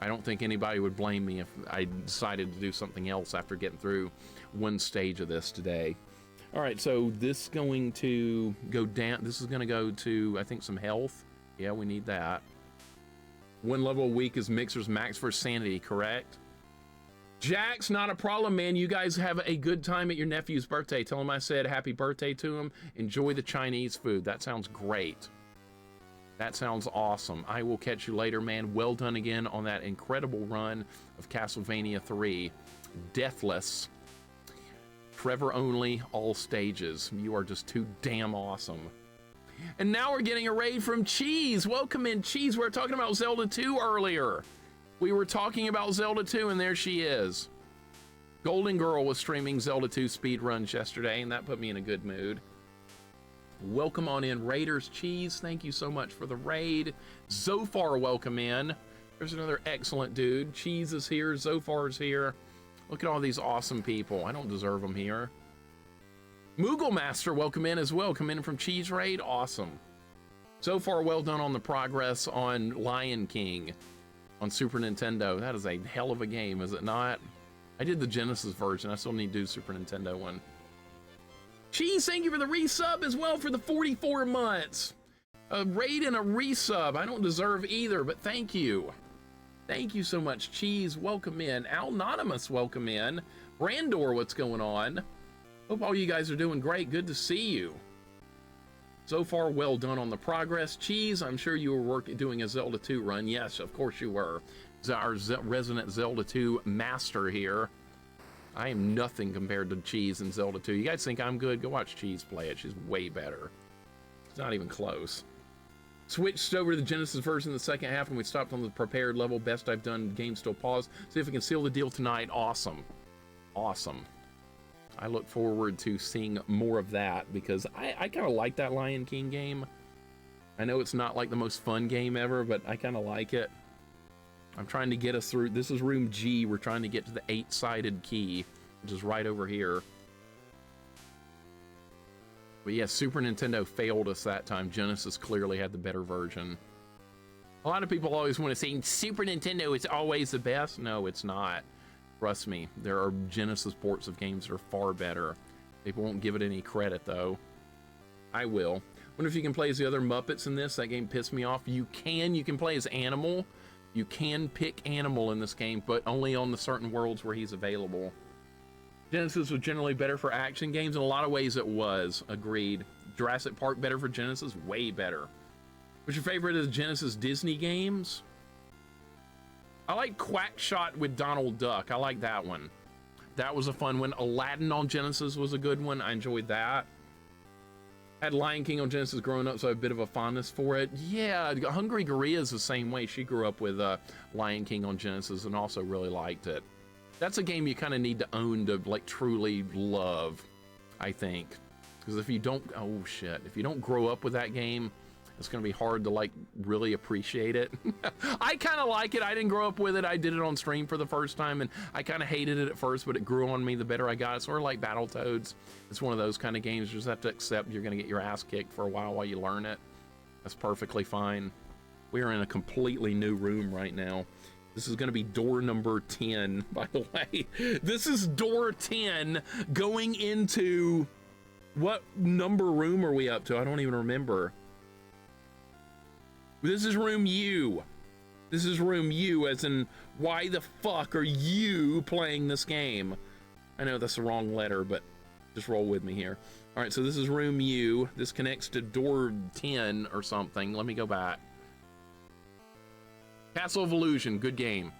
I don't think anybody would blame me if I decided to do something else after getting through one stage of this today. All right, so this is going to go down. This is going to go to, I think, some health. Yeah, we need that. One level a week is Mixer's max for sanity, correct? Jack's not a problem, man. You guys have a good time at your nephew's birthday. Tell him I said happy birthday to him. Enjoy the Chinese food. That sounds great. That sounds awesome. I will catch you later, man. Well done again on that incredible run of Castlevania 3. Deathless. Trevor only, all stages. You are just too damn awesome. And now we're getting a raid from Cheese. Welcome in, Cheese. We were talking about Zelda 2 earlier. We were talking about Zelda 2, and there she is. Golden Girl was streaming Zelda 2 speedruns yesterday, and that put me in a good mood. Welcome on in, Raiders. Cheese, thank you so much for the raid. Zofar, welcome in. There's another excellent dude. Cheese is here, Zofar is here. Look at all these awesome people. I don't deserve them here. Moogle Master, welcome in as well. Come in from Cheese Raid, awesome. So far, well done on the progress on Lion King on Super Nintendo. That is a hell of a game, is it not? I did the Genesis version. I still need to do Super Nintendo one. Cheese, thank you for the resub as well for the 44 months. A raid and a resub. I don't deserve either, but thank you. Thank you so much, Cheese. Welcome in. Alnonymous, welcome in. Brandor, what's going on? Hope all you guys are doing great. Good to see you. So far, well done on the progress. Cheese, I'm sure you were doing a Zelda 2 run. Yes, of course you were. Our resident Zelda 2 master here. I am nothing compared to Cheese in Zelda 2. You guys think I'm good? Go watch Cheese play it. She's way better. It's not even close. Switched over to the Genesis version in the second half, and we stopped on the prepared level. Best I've done. Game still paused. See if we can seal the deal tonight. Awesome. Awesome. I look forward to seeing more of that because I kind of like that Lion King game. I know it's not like the most fun game ever, but I kind of like it. I'm trying to get us through. This is room G. We're trying to get to the 8-sided key, which is right over here. But yeah, Super Nintendo failed us that time. Genesis clearly had the better version. A lot of people always want to say Super Nintendo is always the best. No, it's not. Trust me, there are Genesis ports of games that are far better. People won't give it any credit, though. I will. Wonder if you can play as the other Muppets in this. That game pissed me off. You can play as Animal. You can pick Animal in this game, but only on the certain worlds where he's available. Genesis was generally better for action games. In a lot of ways, it was. Agreed. Jurassic Park better for Genesis? Way better. What's your favorite of the Genesis Disney games? I like Quackshot with Donald Duck. I like that one. That was a fun one. Aladdin on Genesis was a good one. I enjoyed that. Had Lion King on Genesis growing up, so I have a bit of a fondness for it. Yeah, Hungry Gorilla is the same way. She grew up with Lion King on Genesis and also really liked it. That's a game you kind of need to own to like truly love, I think. Because if you don't, oh shit, if you don't grow up with that game, it's going to be hard to like really appreciate it. I kind of like it. I didn't grow up with it. I did it on stream for the first time and I kind of hated it at first, but it grew on me the better I got. It's sort of like Battletoads. It's one of those kind of games you just have to accept you're going to get your ass kicked for a while you learn it. That's perfectly fine. We are in a completely new room right now. This is going to be door number 10, by the way. This is door 10 going into... What number room are we up to? I don't even remember. This is room U. This is room U, as in, why the fuck are you playing this game? I know that's the wrong letter, but just roll with me here. All right, so this is room U. This connects to door 10 or something. Let me go back. Castle of Illusion, good game.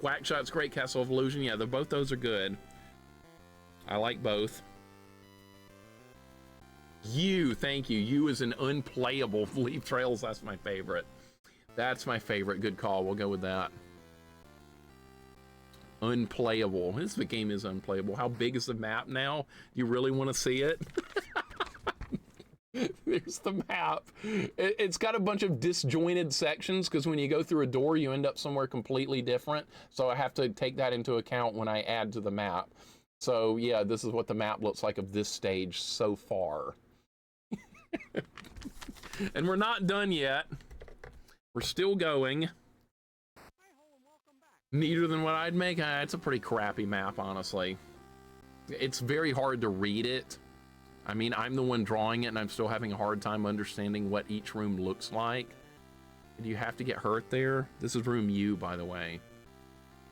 Quackshot's great. Castle of Illusion, yeah, both those are good. I like both. U, thank you. U is an unplayable. Leaf Trails, that's my favorite. That's my favorite. Good call. We'll go with that. Unplayable. This game is unplayable. How big is the map now? Do you really want to see it? There's the map. It's got a bunch of disjointed sections because when you go through a door, you end up somewhere completely different. So I have to take that into account when I add to the map. So yeah, this is what the map looks like of this stage so far. And we're not done yet. We're still going. Neater than what I'd make. It's a pretty crappy map, honestly. It's very hard to read it. I mean, I'm the one drawing it, and I'm still having a hard time understanding what each room looks like. Do you have to get hurt there? This is room U, by the way.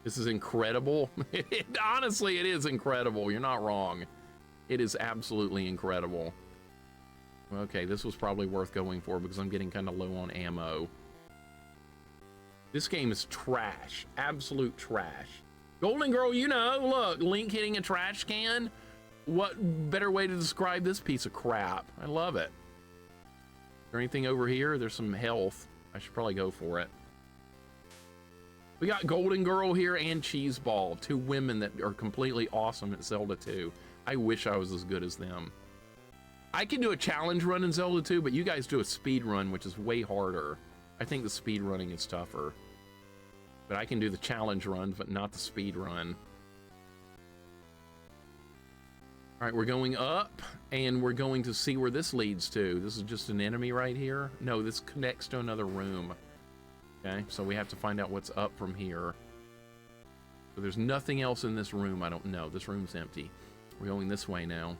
This is incredible. Honestly, it is incredible. You're not wrong. It is absolutely incredible. Okay, this was probably worth going for because I'm getting kind of low on ammo. This game is trash. Absolute trash. Golden Girl, you know, look, Link hitting a trash can. What better way to describe this piece of crap? I love it. Is there anything over here? There's some health. I should probably go for it. We got Golden Girl here and Cheese Ball, two women that are completely awesome at Zelda 2. I wish I was as good as them. I can do a challenge run in Zelda 2, but you guys do a speed run, which is way harder. I think the speed running is tougher. But I can do the challenge runs, but not the speed run. All right, we're going up, and we're going to see where this leads to. This is just an enemy right here. No, this connects to another room. Okay, so we have to find out what's up from here. So there's nothing else in this room. I don't know. This room's empty. We're going this way now.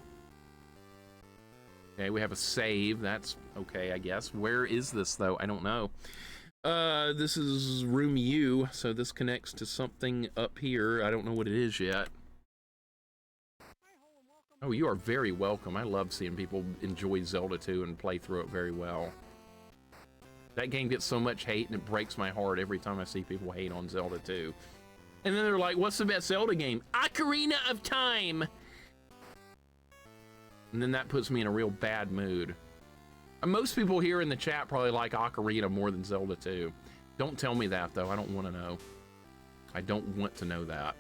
Okay, we have a save. That's okay, I guess. Where is this, though? I don't know. This is room U, so this connects to something up here. I don't know what it is yet. Oh, you are very welcome. I love seeing people enjoy Zelda 2 and play through it very well. That game gets so much hate, and it breaks my heart every time I see people hate on Zelda 2. And then they're like, what's the best Zelda game? Ocarina of Time! And then that puts me in a real bad mood. Most people here in the chat probably like Ocarina more than Zelda 2. Don't tell me that, though. I don't want to know. I don't want to know that.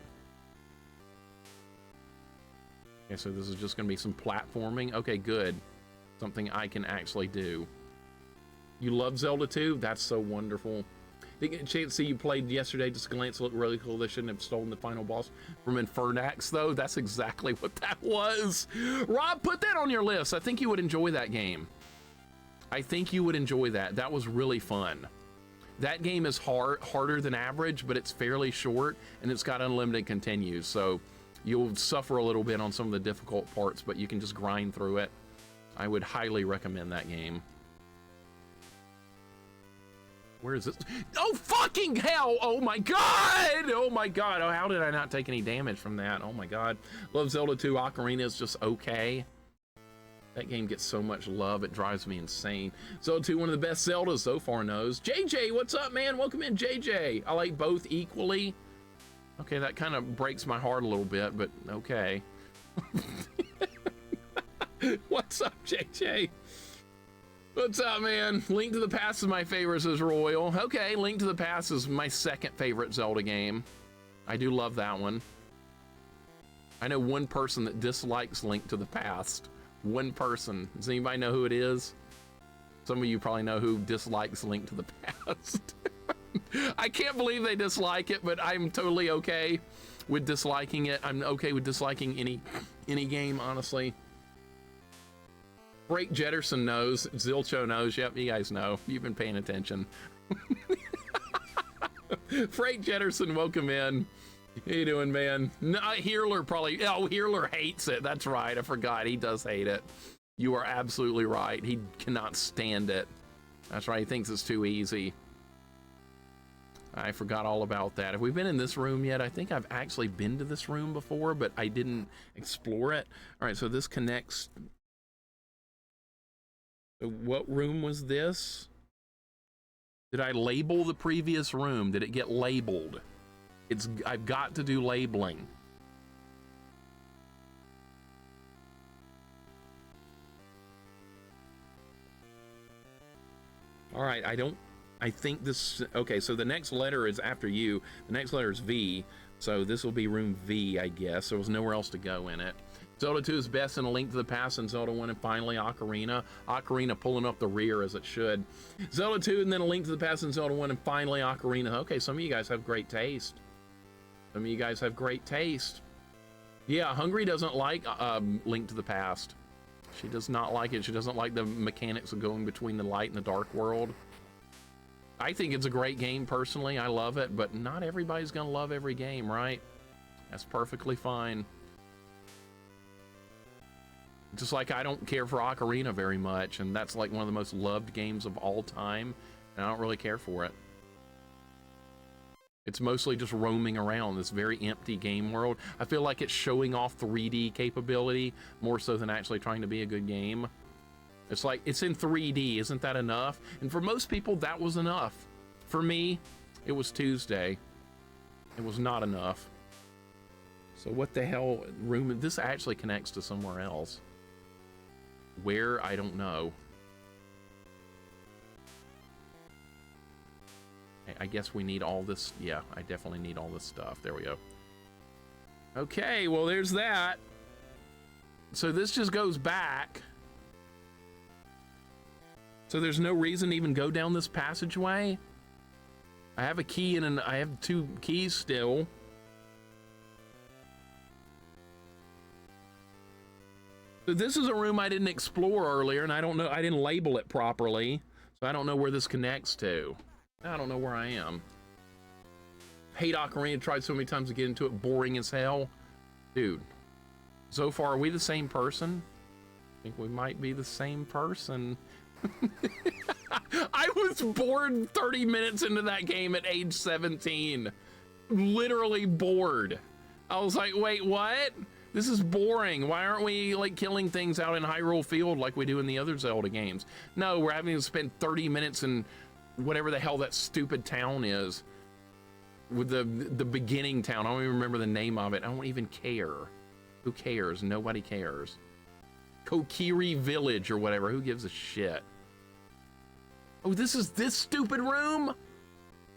Okay, so this is just going to be some platforming. Okay, good. Something I can actually do. You love Zelda 2? That's so wonderful. Didn't get a chance to see you played yesterday. Just a glance, looked really cool. They shouldn't have stolen the final boss from Infernax, though. That's exactly what that was. Rob, put that on your list. I think you would enjoy that game. I think you would enjoy that. That was really fun. That game is harder than average, but it's fairly short, and it's got unlimited continues. So you'll suffer a little bit on some of the difficult parts, but you can just grind through it. I would highly recommend that game. Where is this? Oh, fucking hell! Oh my god! Oh my god! Oh, how did I not take any damage from that? Oh my god. Love Zelda 2. Ocarina is just okay. That game gets so much love, it drives me insane. Zelda 2, one of the best Zeldas so far knows. JJ, what's up, man? Welcome in, JJ. I like both equally. Okay, that kind of breaks my heart a little bit, but okay. What's up, JJ? What's up, man? Link to the Past is my favorite, says Royal. Okay, Link to the Past is my second favorite Zelda game. I do love that one. I know one person that dislikes Link to the Past. One person. Does anybody know who it is? Some of you probably know who dislikes Link to the Past. I can't believe they dislike it, but I'm totally okay with disliking it. I'm okay with disliking any game, honestly. Frank Jetterson knows. Zilcho knows. Yep, you guys know. You've been paying attention. Frank Jetterson, welcome in. How you doing, man? No, Heerler probably... Oh, Heerler hates it. That's right. I forgot. He does hate it. You are absolutely right. He cannot stand it. That's right. He thinks it's too easy. I forgot all about that. Have we been in this room yet? I think I've actually been to this room before, but I didn't explore it. All right, so this connects... What room was this? Did I label the previous room? Did it get labeled? I've got to do labeling. All right, I think this, okay, so the next letter is after U. The next letter is V, so this will be room V, I guess. There was nowhere else to go in it. Zelda 2 is best in A Link to the Past, and Zelda 1, and finally Ocarina. Ocarina pulling up the rear as it should. Zelda 2, and then A Link to the Past, and Zelda 1, and finally Ocarina. Okay, some of you guys have great taste. Some of you guys have great taste. Yeah, Hungry doesn't like Link to the Past. She does not like it. She doesn't like the mechanics of going between the light and the dark world. I think it's a great game personally. I love it, but not everybody's gonna love every game, right? That's perfectly fine. Just like I don't care for Ocarina very much, and that's like one of the most loved games of all time, and I don't really care for it. It's mostly just roaming around this very empty game world. I feel like it's showing off 3D capability more so than actually trying to be a good game. It's like, it's in 3D, isn't that enough? And for most people, that was enough. For me, it was Tuesday. It was not enough. So what the hell, room, this actually connects to somewhere else. Where, I don't know. I guess we need all this. Yeah, I definitely need all this stuff. There we go. Okay, well, there's that. So this just goes back. So there's no reason to even go down this passageway. I have a key and I have 2 keys still. So this is a room I didn't explore earlier, and I don't know, I didn't label it properly. So I don't know where this connects to. I don't know where I am. Hate Ocarina, tried so many times to get into it, boring as hell. Dude, so far, are we the same person? I think we might be the same person. I was bored 30 minutes into that game at age 17. Literally bored. I was like, wait, what? This is boring. Why aren't we like killing things out in Hyrule Field like we do in the other Zelda games? No, we're having to spend 30 minutes in whatever the hell that stupid town is, with the beginning town. I don't even remember the name of it. I don't even care. Who cares? Nobody cares. Kokiri Village or whatever. Who gives a shit? Oh, this is this stupid room?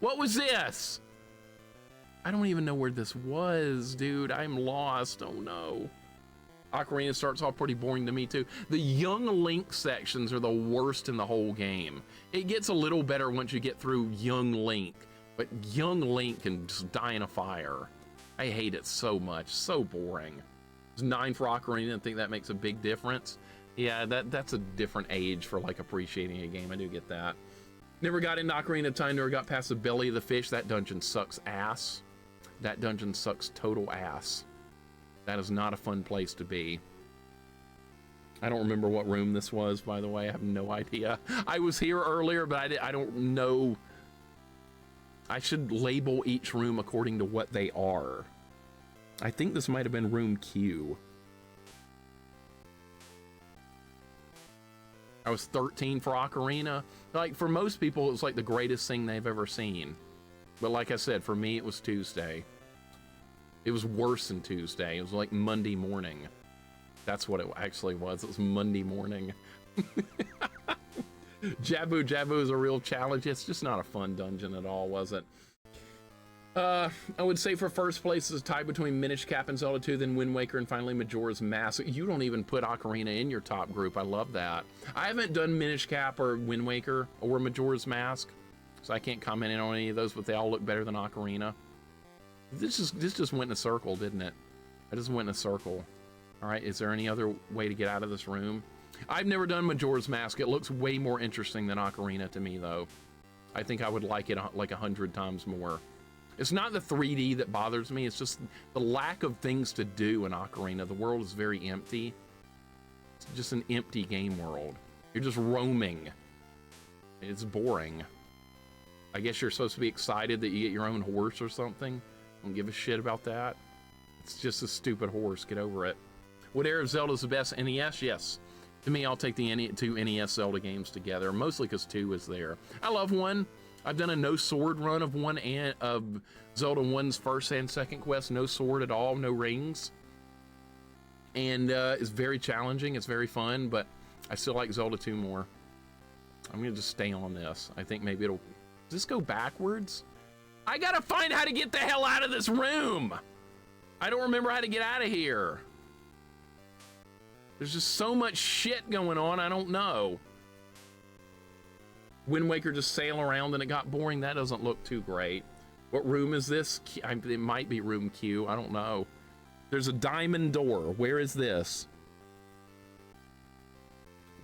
What was this? I don't even know where this was, dude. I'm lost. Oh no. Ocarina starts off pretty boring to me too. The young Link sections are the worst in the whole game. It gets a little better once you get through young Link, but young Link can just die in a fire. I hate it so much, so boring. It's 9 for Ocarina, I think that makes a big difference. Yeah, that's a different age for like appreciating a game, I do get that. Never got into Ocarina of Time, never got past the belly of the fish. That dungeon sucks ass. That dungeon sucks total ass. That is not a fun place to be. I don't remember what room this was, by the way. I have no idea. I was here earlier, but I don't know. I should label each room according to what they are. I think this might have been room Q. I was 13 for Ocarina. Like, for most people, it was like the greatest thing they've ever seen. But like I said, for me, it was Tuesday. It was worse than Tuesday. It was like Monday morning. That's what it actually was. It was Monday morning. Jabu is a real challenge. It's just not a fun dungeon at all, was it? I would say for first place is a tie between Minish Cap and Zelda 2, then Wind Waker, and finally Majora's Mask. You don't even put Ocarina in your top group. I love that. I haven't done Minish Cap or Wind Waker or Majora's Mask, so I can't comment on any of those, but they all look better than Ocarina. This just went in a circle, didn't it? I just went in a circle. All right, is there any other way to get out of this room? I've never done Majora's Mask. It looks way more interesting than Ocarina to me, though. I think I would like it like 100 times more. It's not the 3D that bothers me. It's just the lack of things to do in Ocarina. The world is very empty. It's just an empty game world. You're just roaming. It's boring. I guess you're supposed to be excited that you get your own horse or something. Don't give a shit about that. It's just a stupid horse. Get over it. What era of Zelda is the best? NES? Yes. To me, I'll take the 2 NES Zelda games together, mostly because 2 is there. I love 1. I've done a no sword run of Zelda 1's first and second quest. No sword at all, no rings. And it's very challenging. It's very fun, but I still like Zelda 2 more. I'm gonna just stay on this. I think maybe it'll... Does this go backwards? I gotta find how to get the hell out of this room! I don't remember how to get out of here. There's just so much shit going on, I don't know. Wind Waker just sail around and it got boring. That doesn't look too great. What room is this? It might be room Q. I don't know. There's a diamond door. Where is this?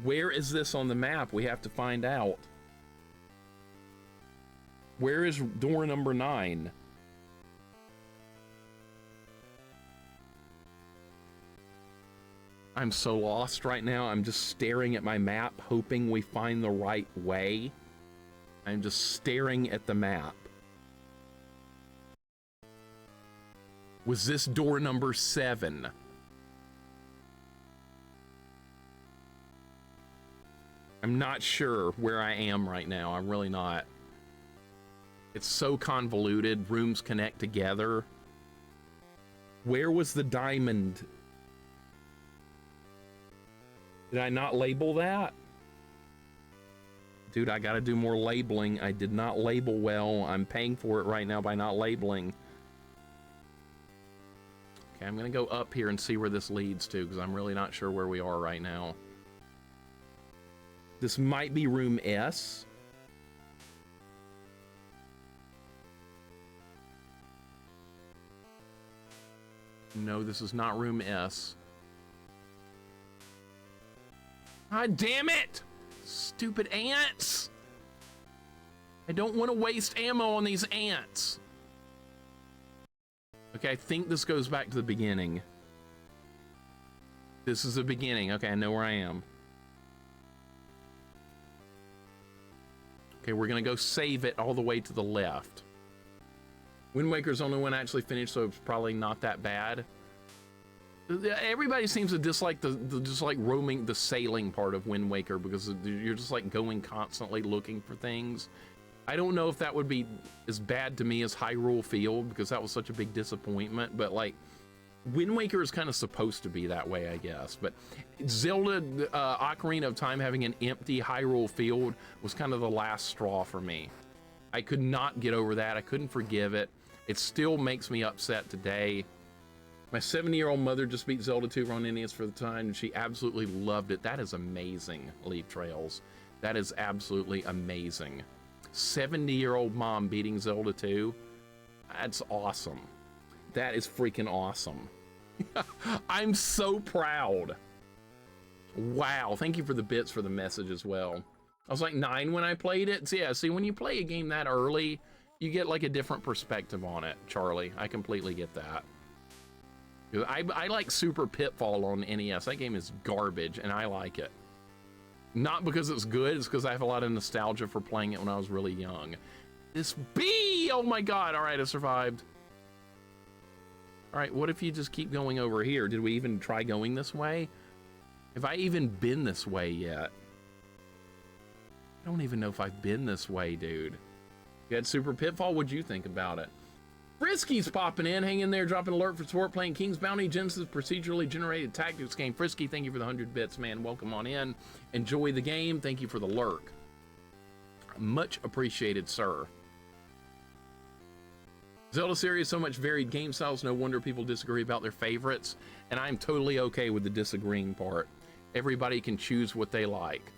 Where is this on the map? We have to find out. Where is door number 9? I'm so lost right now. I'm just staring at my map, hoping we find the right way. I'm just staring at the map. Was this door number 7? I'm not sure where I am right now. I'm really not. It's so convoluted. Rooms connect together. Where was the diamond? Did I not label that? Dude, I gotta do more labeling. I did not label well. I'm paying for it right now by not labeling. Okay, I'm gonna go up here and see where this leads to, because I'm really not sure where we are right now. This might be room S. No, this is not room S. God damn it! Stupid ants! I don't want to waste ammo on these ants. Okay, I think this goes back to the beginning. This is the beginning. Okay, I know where I am. Okay, we're gonna go save it all the way to the left. Wind Waker's the only one actually finished, so it's probably not that bad. Everybody seems to dislike just like roaming the sailing part of Wind Waker, because you're just like going constantly looking for things. I don't know if that would be as bad to me as Hyrule Field, because that was such a big disappointment, but like Wind Waker is kind of supposed to be that way, I guess. But Zelda Ocarina of Time having an empty Hyrule Field was kind of the last straw for me. I could not get over that. I couldn't forgive it. It still makes me upset today. My 70-year-old mother just beat Zelda 2 on NES for the time, and she absolutely loved it. That is amazing, Leaf Trails. That is absolutely amazing. 70-year-old mom beating Zelda 2. That's awesome. That is freaking awesome. I'm so proud. Wow, thank you for the bits for the message as well. I was like 9 when I played it. So yeah, see, when you play a game that early, you get like a different perspective on it, Charlie. I completely get that. I like Super Pitfall on NES. That game is garbage, and I like it. Not because it's good, it's because I have a lot of nostalgia for playing it when I was really young. This bee! Oh my god, alright, I survived. Alright, what if you just keep going over here? Did we even try going this way? Have I even been this way yet? I don't even know if I've been this way, dude. You had Super Pitfall, what'd you think about it? Frisky's popping in, hang in there, dropping alert for support, playing King's Bounty, Genesis procedurally generated tactics game. Frisky, thank you for the 100 bits, man. Welcome on in. Enjoy the game. Thank you for the lurk. Much appreciated, sir. Zelda series, so much varied game styles, no wonder people disagree about their favorites, and I'm totally okay with the disagreeing part. Everybody can choose what they like.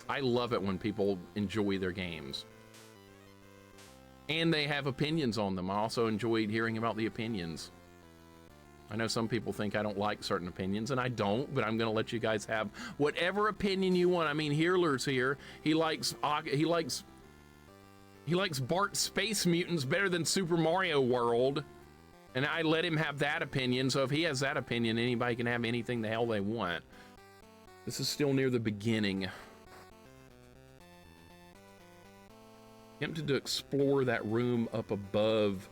I love it when people enjoy their games. And they have opinions on them. I also enjoyed hearing about the opinions. I know some people think I don't like certain opinions, and I don't, but I'm gonna let you guys have whatever opinion you want. I mean, Heerler's here. He likes Bart's Space Mutants better than Super Mario World, and I let him have that opinion. So if he has that opinion, anybody can have anything the hell they want. This is still near the beginning. Tempted to explore that room up above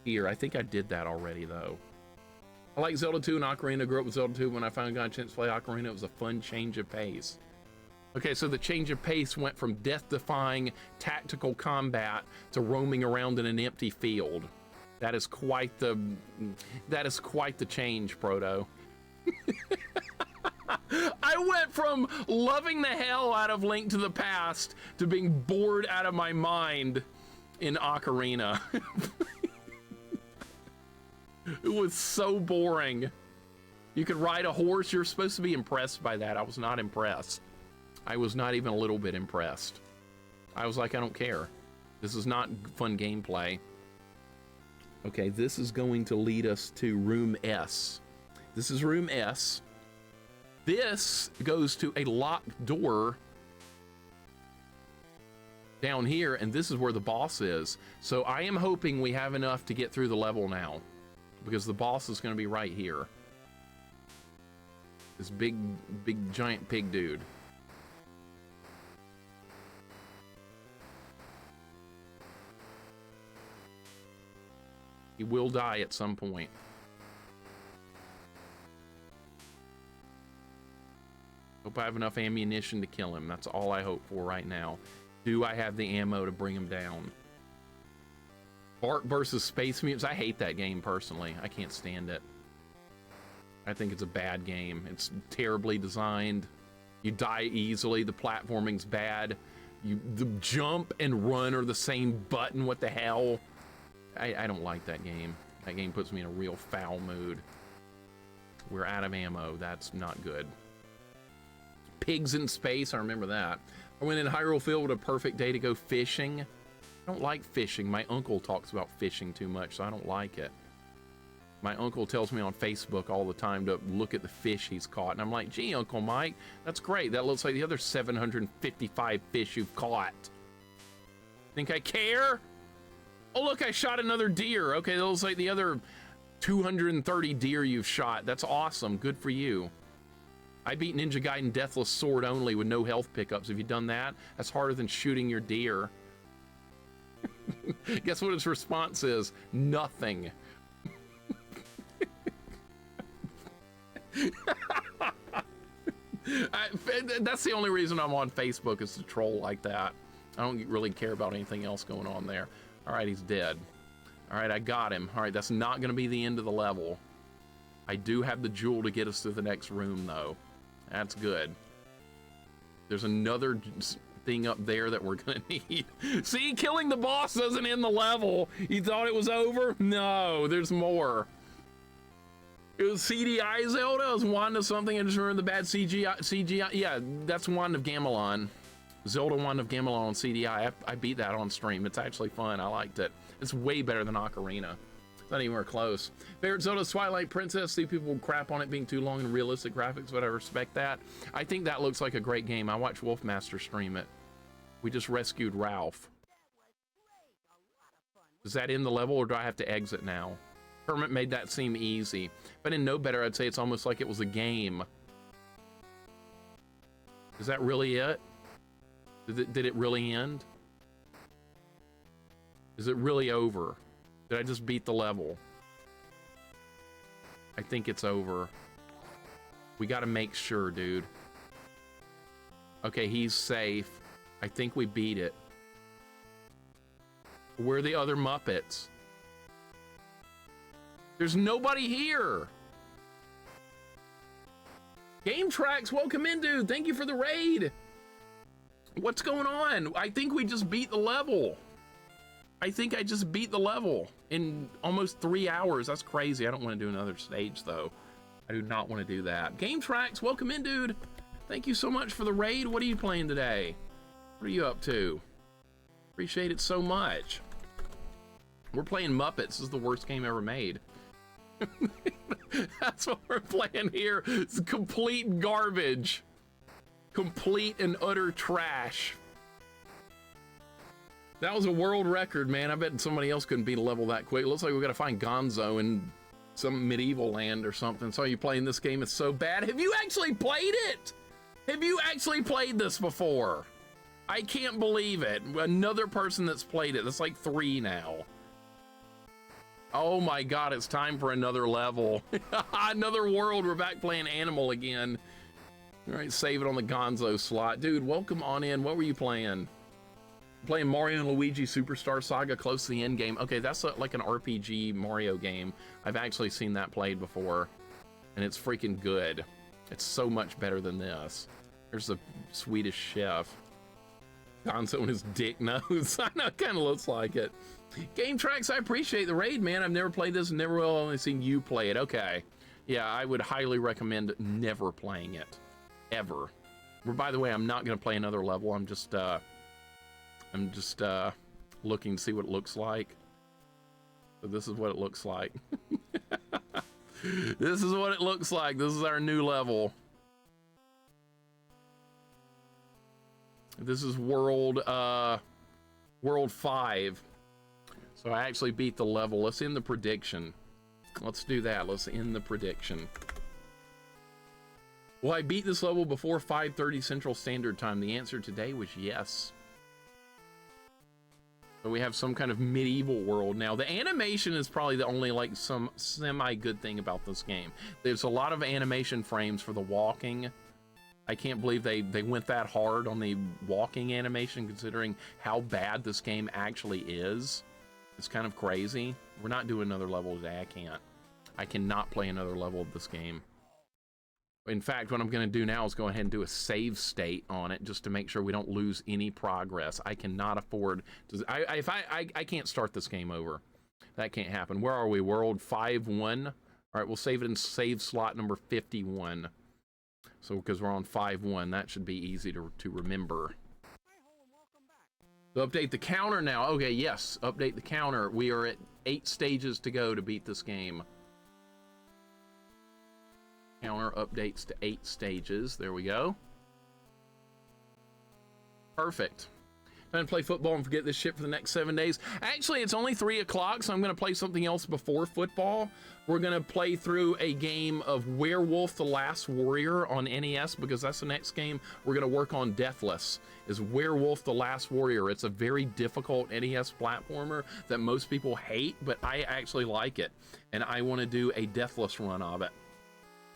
here. I think I did that already, though. I like Zelda 2 and Ocarina. Grew up with Zelda 2. When I finally got a chance to play Ocarina, it was a fun change of pace. Okay, so the change of pace went from death-defying tactical combat to roaming around in an empty field. That is quite the change, Proto. I went from loving the hell out of Link to the Past to being bored out of my mind in Ocarina. It was so boring. You could ride a horse. You're supposed to be impressed by that. I was not impressed. I was not even a little bit impressed. I was like, I don't care. This is not fun gameplay. Okay, this is going to lead us to room S. This is room S. This goes to a locked door down here, and this is where the boss is. So I am hoping we have enough to get through the level now, because the boss is going to be right here. This big giant pig dude. He will die at some point. Hope I have enough ammunition to kill him. That's all I hope for right now. Do I have the ammo to bring him down? Bark versus Space Mutants. I hate that game personally. I can't stand it. I think it's a bad game. It's terribly designed. You die easily. The platforming's bad. The jump and run are the same button. What the hell? I don't like that game. That game puts me in a real foul mood. We're out of ammo. That's not good. Pigs in space. I remember that. I went in Hyrule Field with a perfect day to go fishing. I don't like fishing. My uncle talks about fishing too much, so I don't like it. My uncle tells me on Facebook all the time to look at the fish he's caught. And I'm like, gee, Uncle Mike, that's great. That looks like the other 755 fish you've caught. Think I care? Oh, look, I shot another deer. Okay, that looks like the other 230 deer you've shot. That's awesome. Good for you. I beat Ninja Gaiden Deathless Sword only with no health pickups. Have you done that? That's harder than shooting your deer. Guess what his response is? Nothing. That's the only reason I'm on Facebook, is to troll like that. I don't really care about anything else going on there. All right, he's dead. All right, I got him. All right, that's not going to be the end of the level. I do have the jewel to get us to the next room, though. That's good. There's another thing up there that we're going to need. See, killing the boss doesn't end the level. You thought it was over? No, there's more. It was CDI Zelda. It was Wand of something. I just remember the bad CGI. Yeah, that's Wand of Gamelon. Zelda Wand of Gamelon on CDI. I beat that on stream. It's actually fun. I liked it. It's way better than Ocarina. It's not anywhere close. Favorite Zelda, Twilight Princess. See, people crap on it being too long and realistic graphics, but I respect that. I think that looks like a great game. I watched Wolfmaster stream it. We just rescued Ralph. Is that in the level, or do I have to exit now? Kermit made that seem easy. If I didn't know better, I'd say it's almost like it was a game. Is that really it? Did it really end? Is it really over? Did I just beat the level? I think it's over. We gotta make sure, dude. Okay, he's safe. I think we beat it. Where are the other Muppets? There's nobody here. Game Tracks, welcome in, dude. Thank you for the raid. What's going on? I think we just beat the level. I think I just beat the level in almost 3 hours. That's crazy. I don't want to do another stage, though. I do not want to do that. Game Tracks, welcome in, dude. Thank you so much for the raid. What are you playing today? What are you up to? Appreciate it so much. We're playing Muppets. This is the worst game ever made. That's what we're playing here. It's complete garbage. Complete and utter trash. That was a world record, man. I bet somebody else couldn't beat a level that quick. It looks like we gotta find Gonzo in some medieval land or something. So you playing this game? It's so bad. Have you actually played it? Have you actually played this before? I can't believe it. Another person that's played it. That's like 3 now. Oh my God, it's time for another level. Another world. We're back playing Animal again. All right, save it on the Gonzo slot. Dude, welcome on in. What were you playing? Playing Mario and Luigi Superstar Saga close to the end game. Okay, that's like an RPG Mario game. I've actually seen that played before, and it's freaking good. It's so much better than this. There's the Swedish chef. Gonzo and his dick nose. I know, it kind of looks like it. Game Tracks, I appreciate the raid, man. I've never played this and never will. Only seen you play it. Okay. Yeah, I would highly recommend never playing it. Ever. By the way, I'm not going to play another level. I'm just looking to see what it looks like. So this is what it looks like. This is what it looks like. This is our new level. This is world 5. So I actually beat the level. Let's end the prediction. Let's do that. Let's end the prediction. Will I beat this level before 5:30 Central Standard Time? The answer today was yes. So we have some kind of medieval world now. The animation is probably the only like some semi-good thing about this game. There's a lot of animation frames for the walking. I can't believe they went that hard on the walking animation considering how bad this game actually is. It's kind of crazy. We're not doing another level today. I cannot play another level of this game. In fact, what I'm going to do now is go ahead and do a save state on it just to make sure we don't lose any progress. I cannot afford to. I can't start this game over. That can't happen. Where are we? World 5-1. All right, we'll save it in save slot number 51. So because we're on 5-1, that should be easy to remember. So update the counter now. Okay, yes, update the counter. We are at 8 stages to go to beat this game. Counter updates to 8 stages. There we go. Perfect. Time to play football and forget this shit for the next 7 days. Actually, it's only 3 o'clock, so I'm going to play something else before football. We're going to play through a game of Werewolf the Last Warrior on NES, because that's the next game we're going to work on. Deathless is Werewolf the Last Warrior. It's a very difficult NES platformer that most people hate, but I actually like it, and I want to do a Deathless run of it.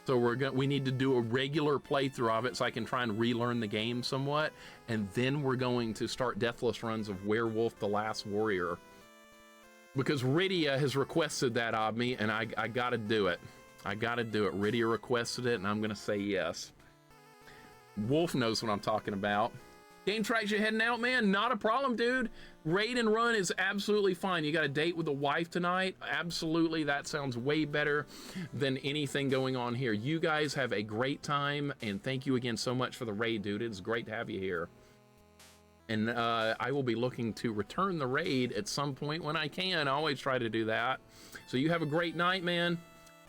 So we need to do a regular playthrough of it so I can try and relearn the game somewhat, and then we're going to start Deathless runs of Werewolf the Last Warrior. Because Rydia has requested that of me, and I gotta do it. I gotta do it. Rydia requested it, and I'm gonna say yes. Wolf knows what I'm talking about. Game tracks, you heading out, man? Not a problem, dude. Raid and run is absolutely fine. You got a date with the wife tonight? Absolutely. That sounds way better than anything going on here. You guys have a great time, and thank you again so much for the raid, dude. It's great to have you here. And I will be looking to return the raid at some point when I can. I always try to do that. So you have a great night, man.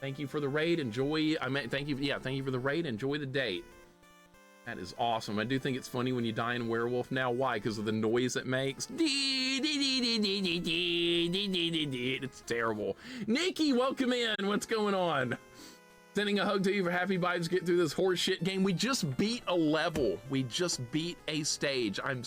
Thank you for the raid. Enjoy. Thank you. Yeah, thank you for the raid. Enjoy the date. That is awesome. I do think it's funny when you die in Werewolf now. Why? Because of the noise it makes. It's terrible. Nikki, welcome in. What's going on? Sending a hug to you for happy vibes. Get through this horse shit game. We just beat a level. We just beat a stage. I'm